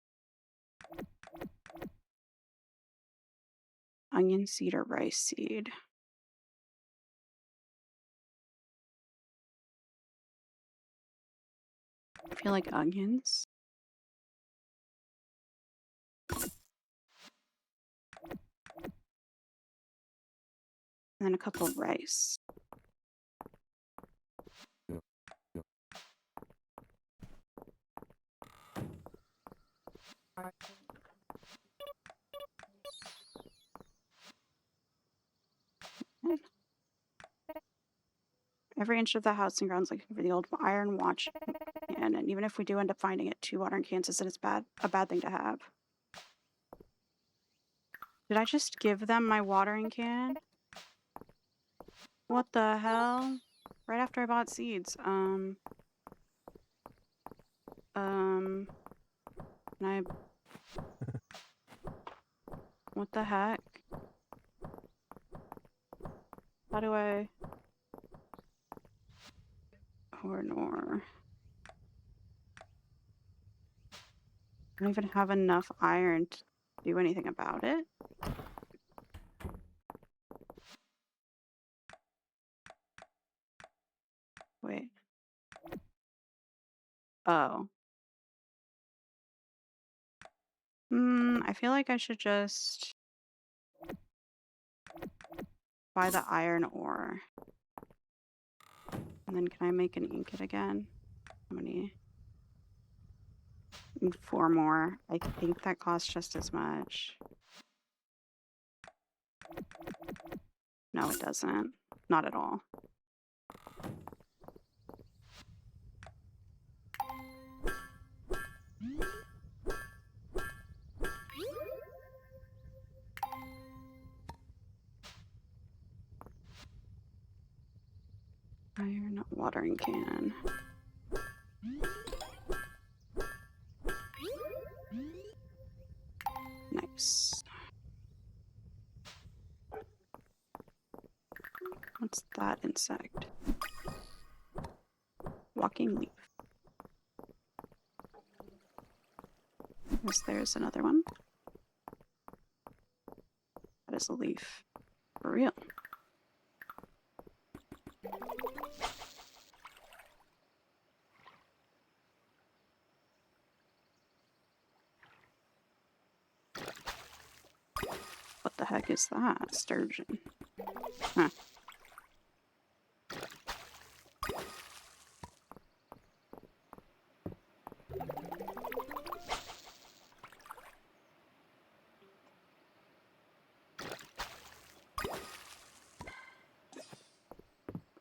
Onion seed or rice seed. I feel like onions. And then a couple of rice. Every inch of the house and grounds looking for the old iron watch. And even if we do end up finding it, 2 watering cans isn't a bad thing to have. Did I just give them my watering can? What the hell? Right after I bought seeds. Can I... What the heck? How do I... Or nor... I don't even have enough iron to do anything about it. Wait. Oh. I feel like I should just buy the iron ore. And then can I make an ingot again? How many? And 4 more. I think that costs just as much. No, it doesn't. Not at all. Iron watering can. Nice. What's that insect? Walking leaf. Yes, there's another one. That is a leaf. For real. What the heck is that? Sturgeon. Huh.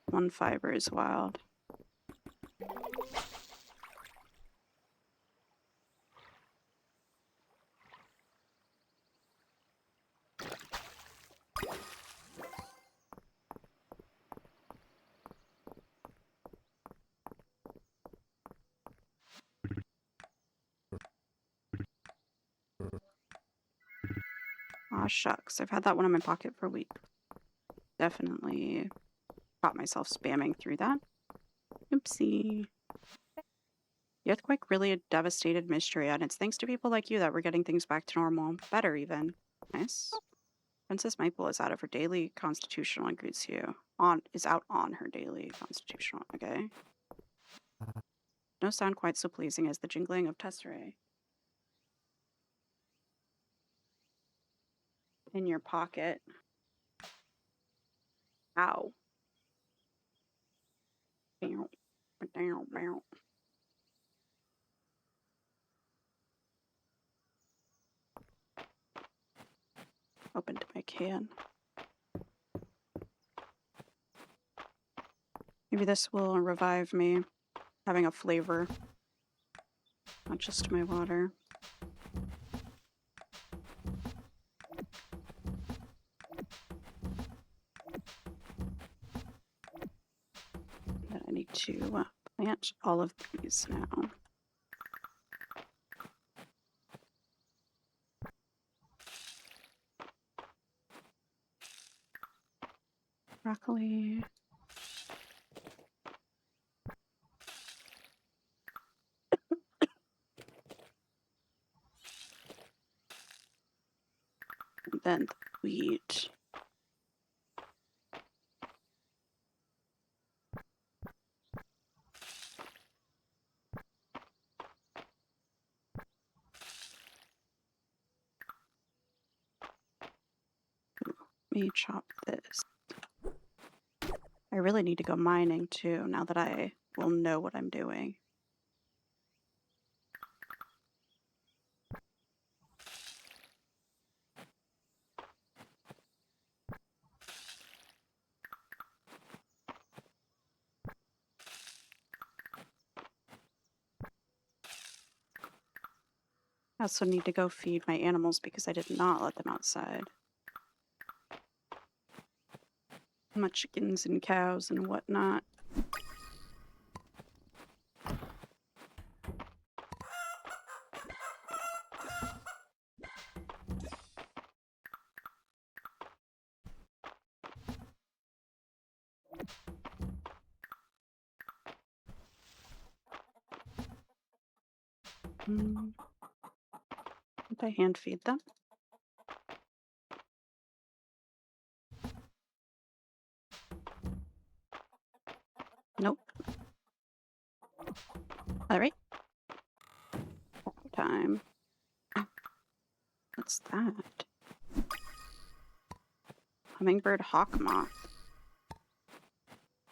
One fiber is wild. Aw, shucks. I've had that one in my pocket for a week. Definitely caught myself spamming through that. Oopsie. The earthquake really devastated Mistria, and it's thanks to people like you that we're getting things back to normal. Better, even. Nice. Princess Maple is out of her daily constitutional and greets you. Is out on her daily constitutional, okay? No sound quite so pleasing as the jingling of tesserae. In your pocket. Ow. Bow. Bow, bow. Opened my can. Maybe this will revive me, having a flavor, not just my water. But I need to plant all of these now. Broccoli. And then the wheat. Let me chop this. I really need to go mining too, now that I will know what I'm doing. I also need to go feed my animals because I did not let them outside. My chickens and cows and whatnot. Did I hand feed them? Nope. All right. Time. What's that? Hummingbird hawk moth.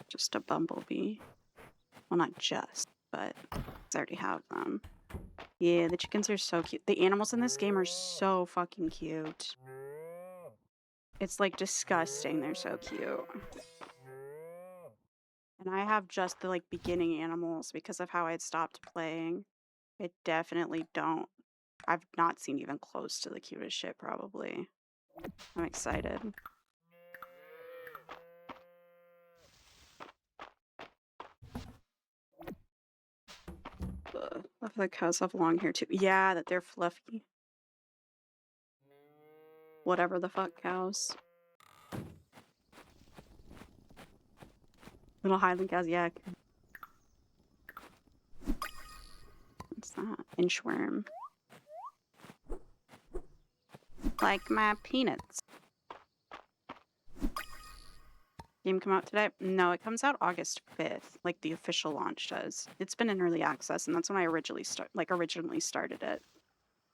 Just a bumblebee. Well, not just, but I already have them. Yeah, the chickens are so cute. The animals in this game are so fucking cute. It's like disgusting. They're so cute. And I have just the like beginning animals because of how I'd stopped playing. I definitely don't. I've not seen even close to the cutest shit probably. I'm excited. The cows have long hair too. Yeah, that they're fluffy. Whatever the fuck cows. Little Highland cows, yeah. What's that? Inchworm. Like my peanuts. Game come out today? No, it comes out August 5th, like the official launch does. It's been in early access, and that's when I originally started it.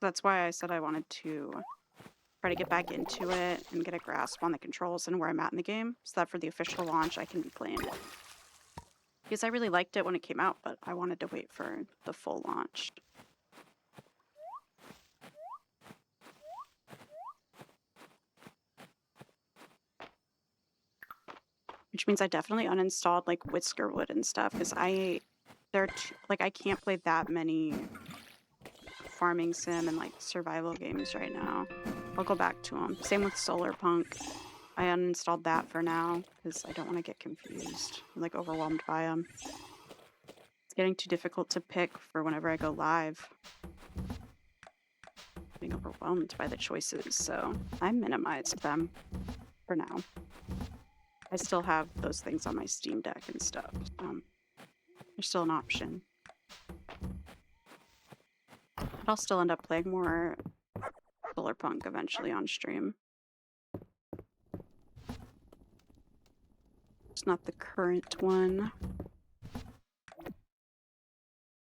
That's why I said I wanted to try to get back into it and get a grasp on the controls and where I'm at in the game, so that for the official launch I can be playing it. Because I really liked it when it came out, but I wanted to wait for the full launch. Which means I definitely uninstalled like Whiskerwood and stuff, because I can't play that many farming sim and like survival games right now. I'll go back to them. Same with Solar Punk. I uninstalled that for now because I don't want to get confused. I'm like overwhelmed by them. It's getting too difficult to pick for whenever I go live. Being overwhelmed by the choices, so I minimized them for now. I still have those things on my Steam Deck and stuff. They're still an option. But I'll still end up playing more Solar Punk eventually on stream. It's not the current one.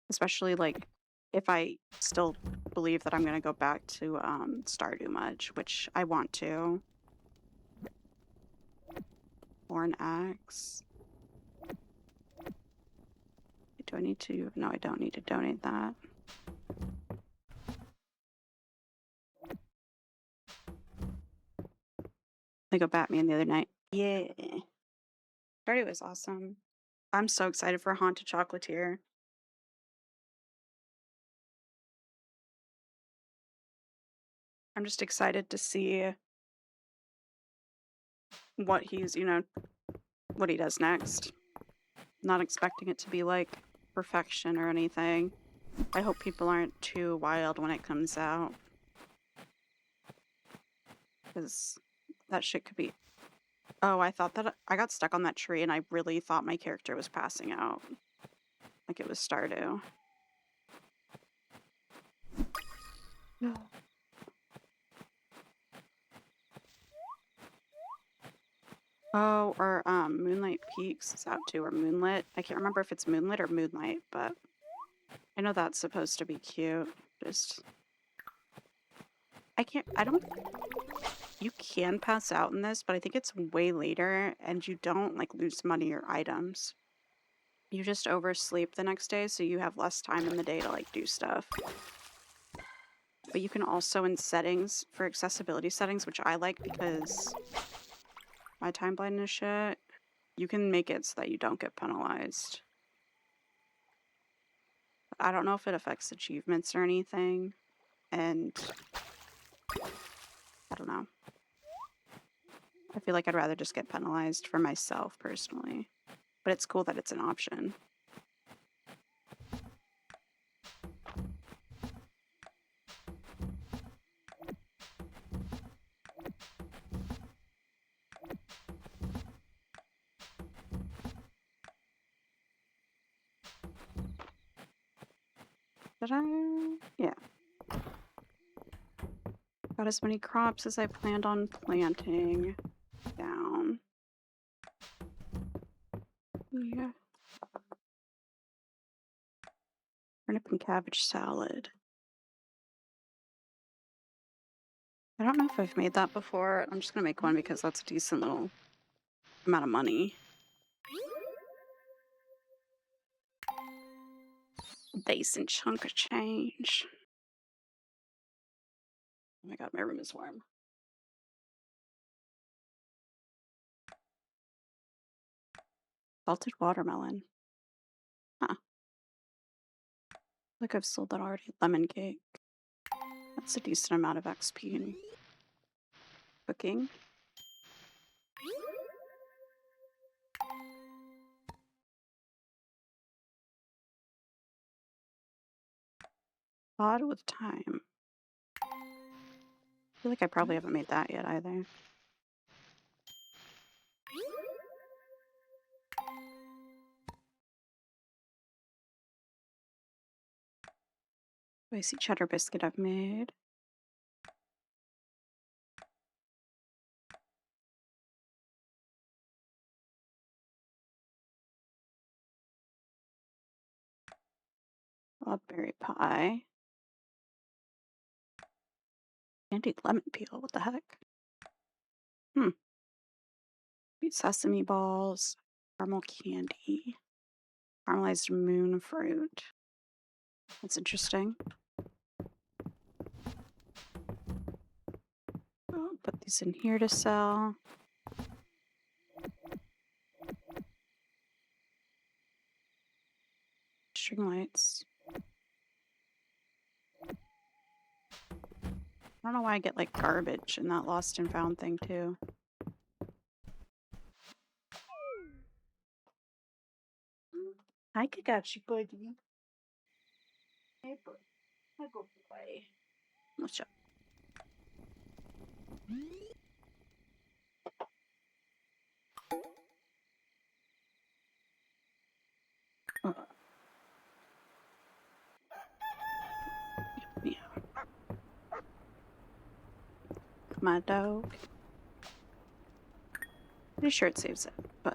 Especially like if I still believe that I'm gonna go back to Stardew much, which I want to. Or an axe. Do I need to? No, I don't need to donate that. They go Batman the other night. Yeah. Stardew was awesome. I'm so excited for Haunted Chocolatier. I'm just excited to see what he's, what he does next. Not expecting it to be like perfection or anything. I hope people aren't too wild when it comes out. Because that shit could be... Oh, I thought that I got stuck on that tree and I really thought my character was passing out. Like it was Stardew. Oh, or Moonlight Peaks is out too, or Moonlit. I can't remember if it's Moonlit or Moonlight, but I know that's supposed to be cute. Just you can pass out in this, but I think it's way later and you don't like lose money or items. You just oversleep the next day, so you have less time in the day to like do stuff. But you can also in settings, for accessibility settings, which I like because my time blindness shit, you can make it so that you don't get penalized. I don't know if it affects achievements or anything, and I don't know. I feel like I'd rather just get penalized for myself personally. But it's cool that it's an option. Did I? Yeah. Got as many crops as I planned on planting down. Yeah. Turnip and cabbage salad. I don't know if I've made that before. I'm just gonna make one because that's a decent little amount of money. Decent chunk of change. Oh my god, my room is warm. Salted watermelon. Huh. Like I've sold that already. Lemon cake. That's a decent amount of XP in cooking. Odd with time. I feel like I probably haven't made that yet either. Spicy cheddar biscuit I've made. Strawberry pie. Candied lemon peel. What the heck? Sweet sesame balls. Caramel candy. Caramelized moon fruit. That's interesting. I'll put these in here to sell. String lights. I don't know why I get like garbage in that lost and found thing too. Hi, Kakashi buddy. Hey, bud. I go play. What's up? Yeah. My dog. Pretty sure it saves it, but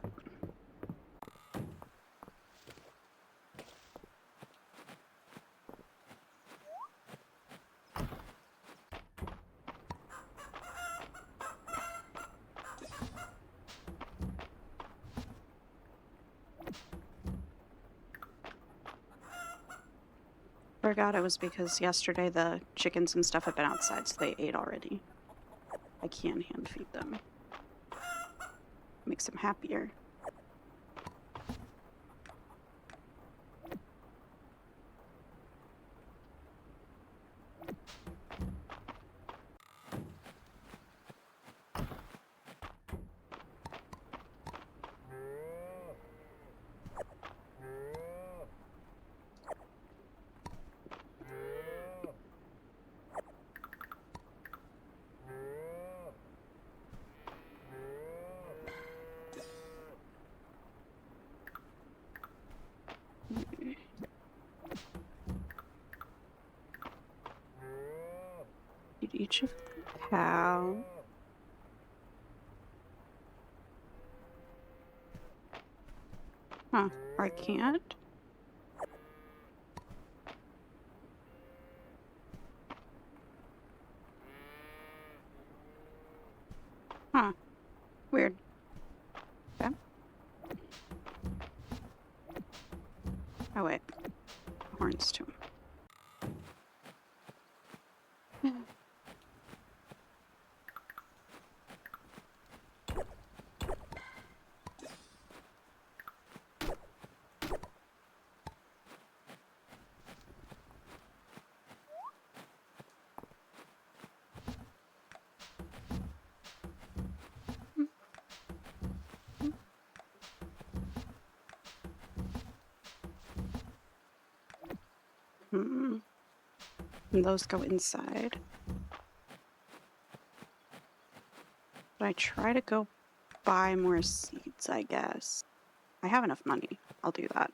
forgot it was because yesterday the chickens and stuff had been outside, so they ate already. I can hand feed them. Makes them happier. Feed each of the cow. Huh, or I can't? Huh, weird. Okay. Oh wait, horns too. And those go inside. But I try to go buy more seeds, I guess. I have enough money. I'll do that.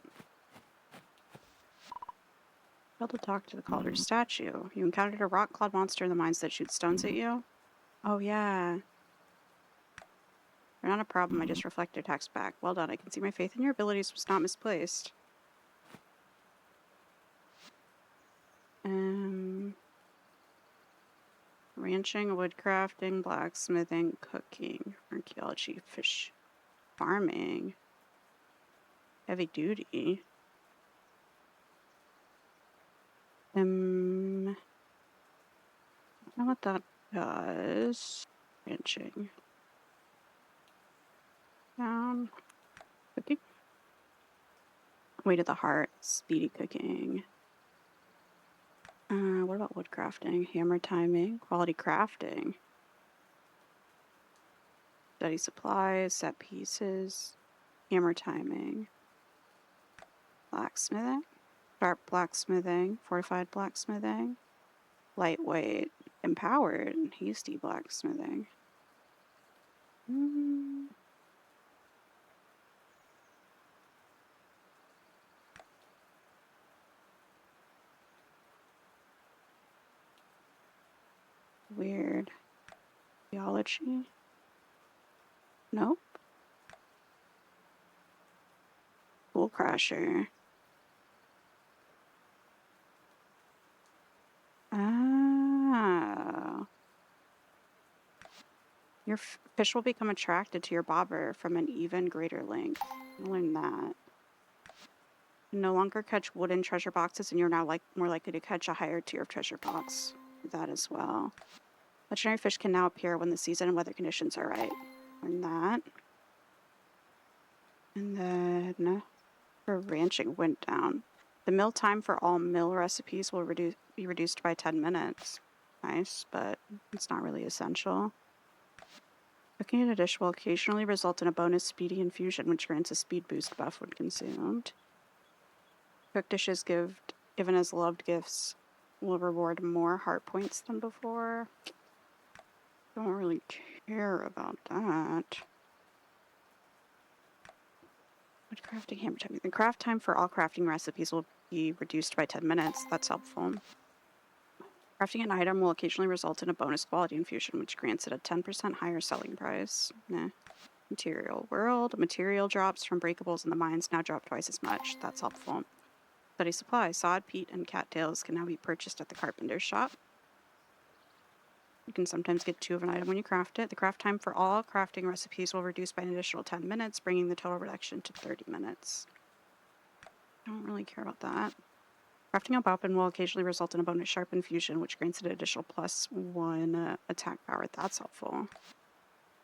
Able to talk to the Calder statue. You encountered a rock-clawed monster in the mines that shoots stones at you? Oh, yeah. You're not a problem. I just reflected text back. Well done. I can see my faith in your abilities was not misplaced. Ranching, woodcrafting, blacksmithing, cooking, archaeology, fish, farming, heavy duty. I don't know what that does. Ranching. Down. Cooking. Way to the heart. Speedy cooking. What about woodcrafting? Hammer timing. Quality crafting. Steady supplies. Set pieces. Hammer timing. Blacksmithing. Sharp blacksmithing. Fortified blacksmithing. Lightweight. Empowered. Hasty blacksmithing. Weird. Theology? Nope. Pool crasher. Ah. Your fish will become attracted to your bobber from an even greater length. I learned that. You no longer catch wooden treasure boxes, and you're now more likely to catch a higher tier of treasure box. That as well. Legendary fish can now appear when the season and weather conditions are right. Learn that. And then for ranching went down. The mill time for all mill recipes will be reduced by 10 minutes. Nice, but it's not really essential. Cooking in a dish will occasionally result in a bonus speedy infusion, which grants a speed boost buff when consumed. Cooked dishes given as loved gifts will reward more heart points than before. Don't really care about that. Wood crafting, hammer timing. The craft time for all crafting recipes will be reduced by 10 minutes. That's helpful. Crafting an item will occasionally result in a bonus quality infusion, which grants it a 10% higher selling price. Nah. Material world. Material drops from breakables in the mines now drop twice as much. That's helpful. Study supply. Sod, peat, and cattails can now be purchased at the carpenter's shop. You can sometimes get 2 of an item when you craft it. The craft time for all crafting recipes will reduce by an additional 10 minutes, bringing the total reduction to 30 minutes. I don't really care about that. Crafting a weapon will occasionally result in a bonus sharp infusion, which grants an additional +1 attack power. That's helpful.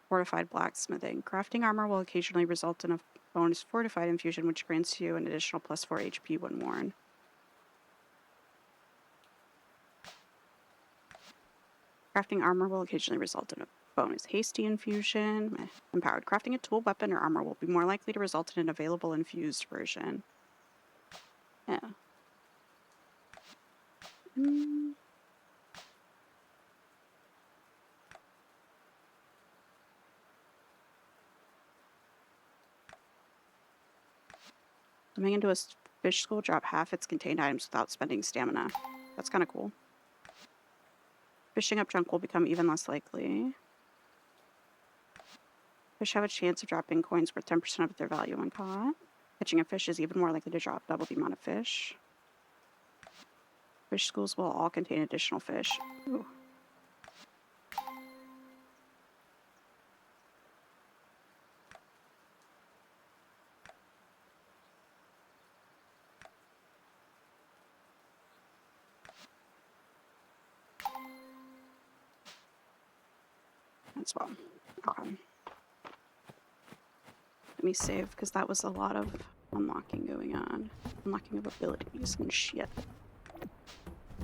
Fortified blacksmithing. Crafting armor will occasionally result in a bonus fortified infusion, which grants you an additional +4 HP when worn. Crafting armor will occasionally result in a bonus hasty infusion. Empowered. Crafting a tool, weapon, or armor will be more likely to result in an available infused version. Yeah. Swimming into a fish school, drop half its contained items without spending stamina. That's kind of cool. Fishing up junk will become even less likely. Fish have a chance of dropping coins worth 10% of their value when caught. Catching a fish is even more likely to drop double the amount of fish. Fish schools will all contain additional fish. Ooh. As well. Okay. Let me save, because that was a lot of unlocking going on. Unlocking of abilities and shit.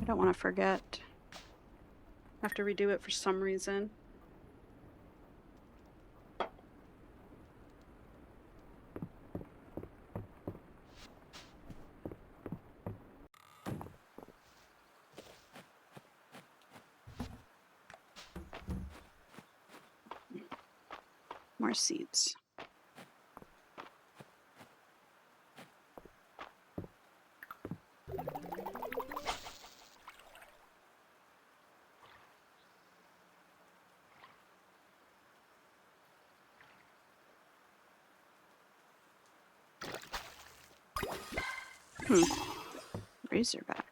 I don't want to forget. I have to redo it for some reason. More seeds. Razorback.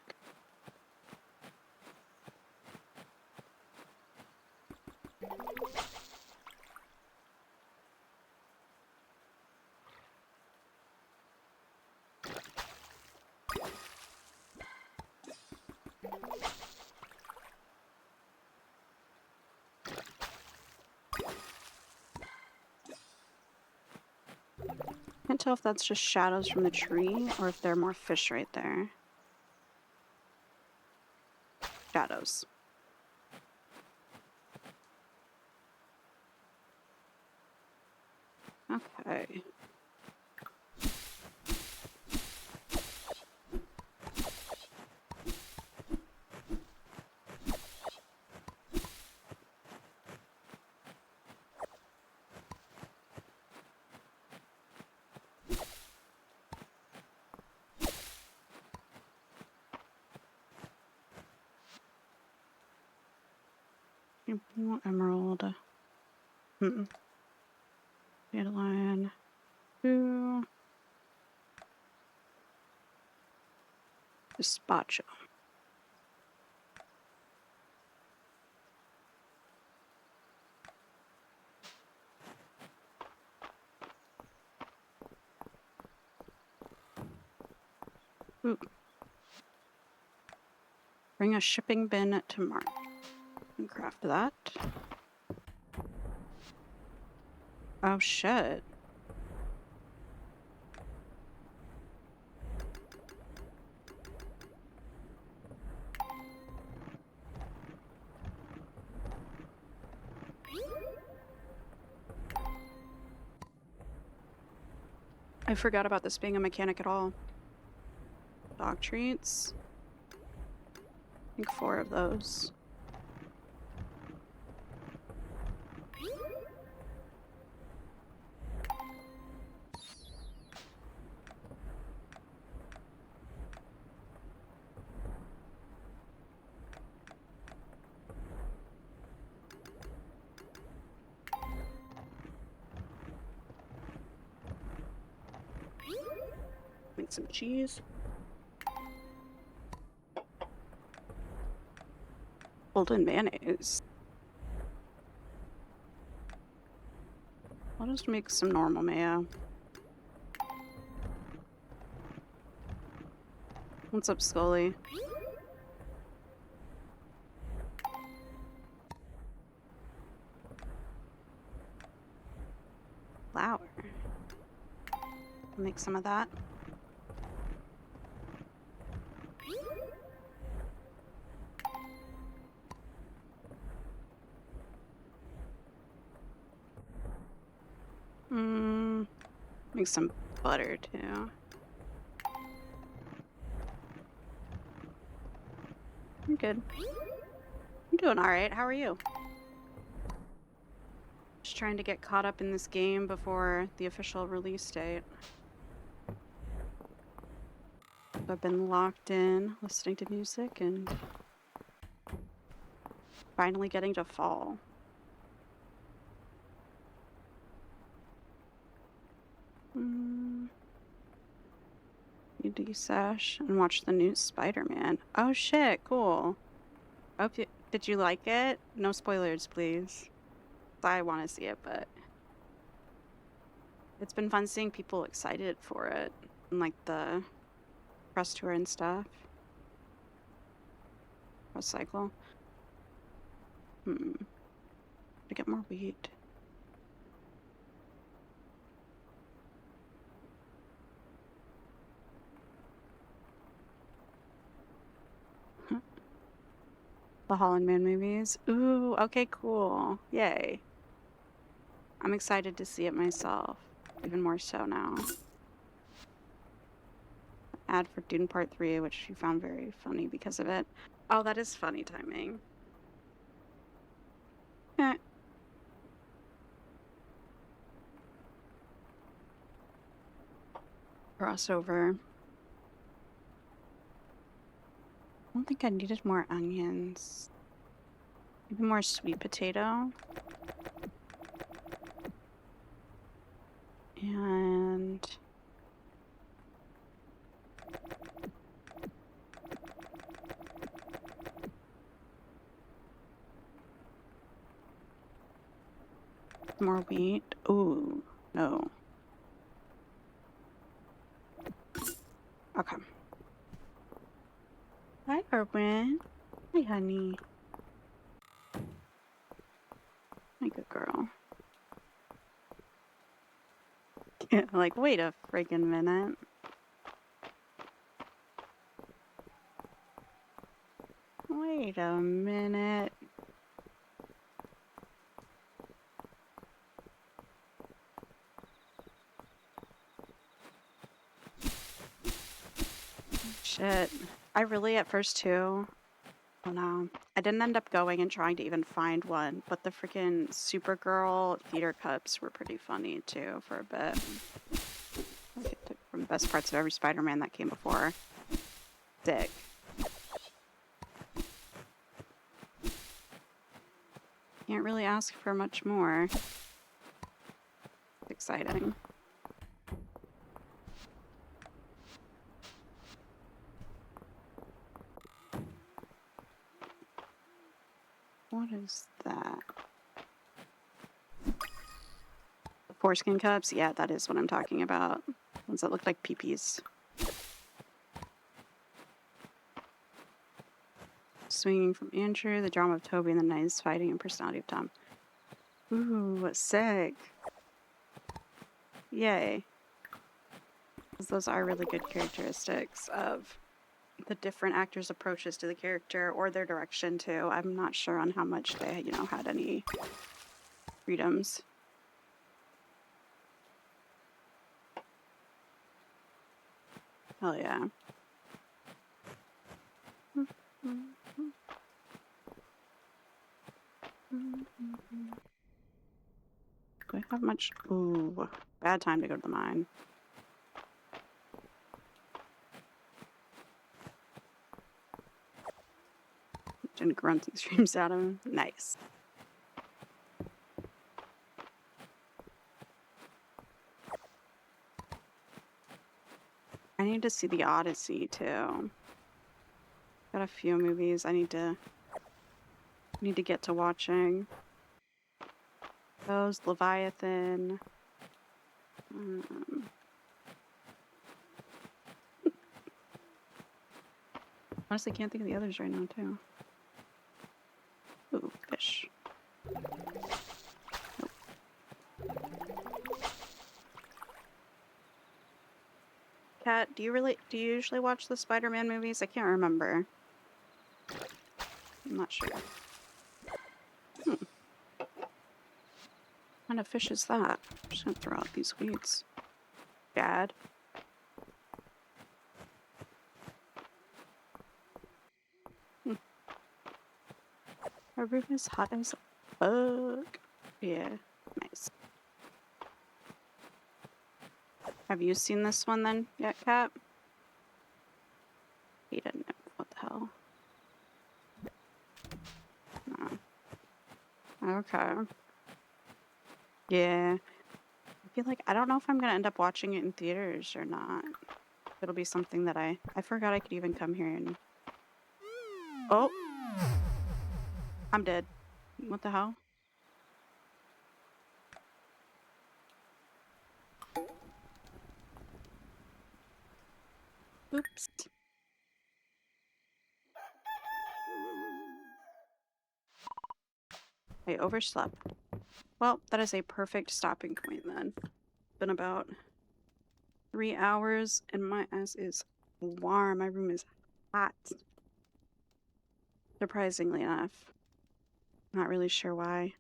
Can't tell if that's just shadows from the tree or if there are more fish right there. Shadows. Okay. Emerald. Dandelion. Ooh. Gazpacho. Ooh. Bring a shipping bin to mark. And craft that. Oh shit. I forgot about this being a mechanic at all. Dog treats. I think 4 of those. Make some cheese. Golden mayonnaise. I'll just make some normal mayo. What's up, Scully? Flour. I'll make some of that. Make some butter too. I'm good. I'm doing alright. How are you? Just trying to get caught up in this game before the official release date. I've been locked in, listening to music, and finally getting to fall. You desash and watch the new Spider-Man. Oh shit, cool. Did you like it? No spoilers, please. I want to see it, but it's been fun seeing people excited for it and like the press tour and stuff. Press cycle. To get more weed. The Holland Man movies. Ooh, okay, cool. Yay. I'm excited to see it myself. Even more so now. Ad for Dune Part 3, which you found very funny because of it. Oh, that is funny timing. crossover. I don't think I needed more onions. Maybe more sweet potato. And more wheat. Ooh, no. Okay. Hi, Erwin. Hi, honey. My good girl. Yeah, like, wait a friggin' minute. Wait a minute. Shit. I really at first too. Oh no. I didn't end up going and trying to even find one, but the freaking Supergirl theater cups were pretty funny too for a bit. Okay, took from the best parts of every Spider-Man that came before. Sick. Can't really ask for much more. Exciting. What is that? The foreskin cups? Yeah, that is what I'm talking about. Ones that look like peepees. Swinging from Andrew, the drama of Toby, and the nice fighting and personality of Tom. Ooh, sick. Yay. Because those are really good characteristics of the different actors' approaches to the character or their direction too. I'm not sure on how much they, had any freedoms. Hell yeah. Do I have much? Ooh, bad time to go to the mine. And grunts and screams at him. Nice. I need to see the Odyssey too. Got a few movies I need to get to watching. Those, Leviathan. Honestly, can't think of the others right now too. Ooh, fish. Nope. Kat, do you usually watch the Spider-Man movies? I can't remember. I'm not sure. What kind of fish is that? I'm just gonna throw out these weeds. Bad. Our room is hot as fuck. Yeah, nice. Have you seen this one then yet, Kat? He didn't know. What the hell? No. Okay. Yeah. I feel like I don't know if I'm gonna end up watching it in theaters or not. It'll be something that I forgot I could even come here and... Oh! I'm dead. What the hell? Oops. I overslept. Well, that is a perfect stopping point then. Been about 3 hours and my ass is warm. My room is hot. Surprisingly enough. Not really sure why.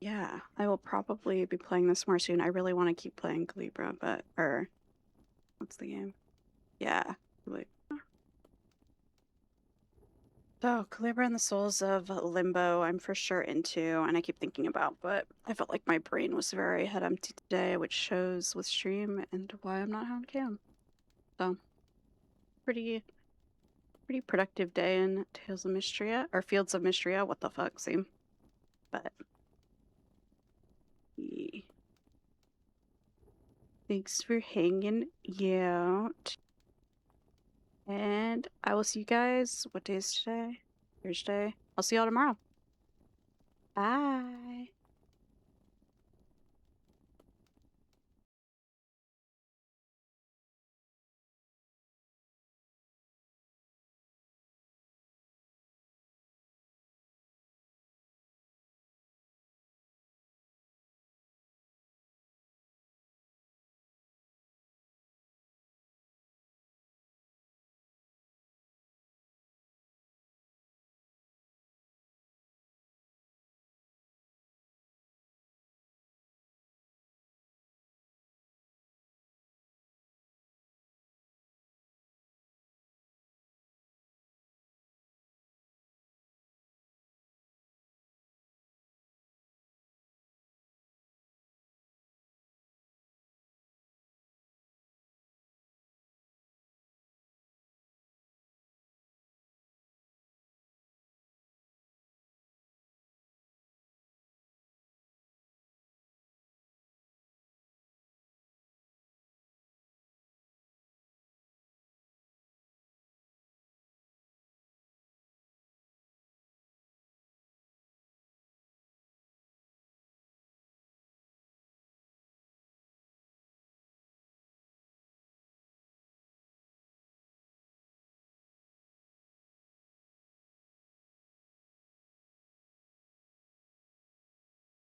Yeah, I will probably be playing this more soon. I really want to keep playing Calibra, but... what's the game? Yeah. So, Calibra and the Souls of Limbo, I'm for sure into, and I keep thinking about, but I felt like my brain was very head empty today, which shows with stream and why I'm not on cam. So, pretty pretty productive day in Tales of Mistria, or Fields of Mistria, what the fuck, same. But, yeah. Thanks for hanging out. And I will see you guys, what day is today? Thursday. I'll see y'all tomorrow. Bye.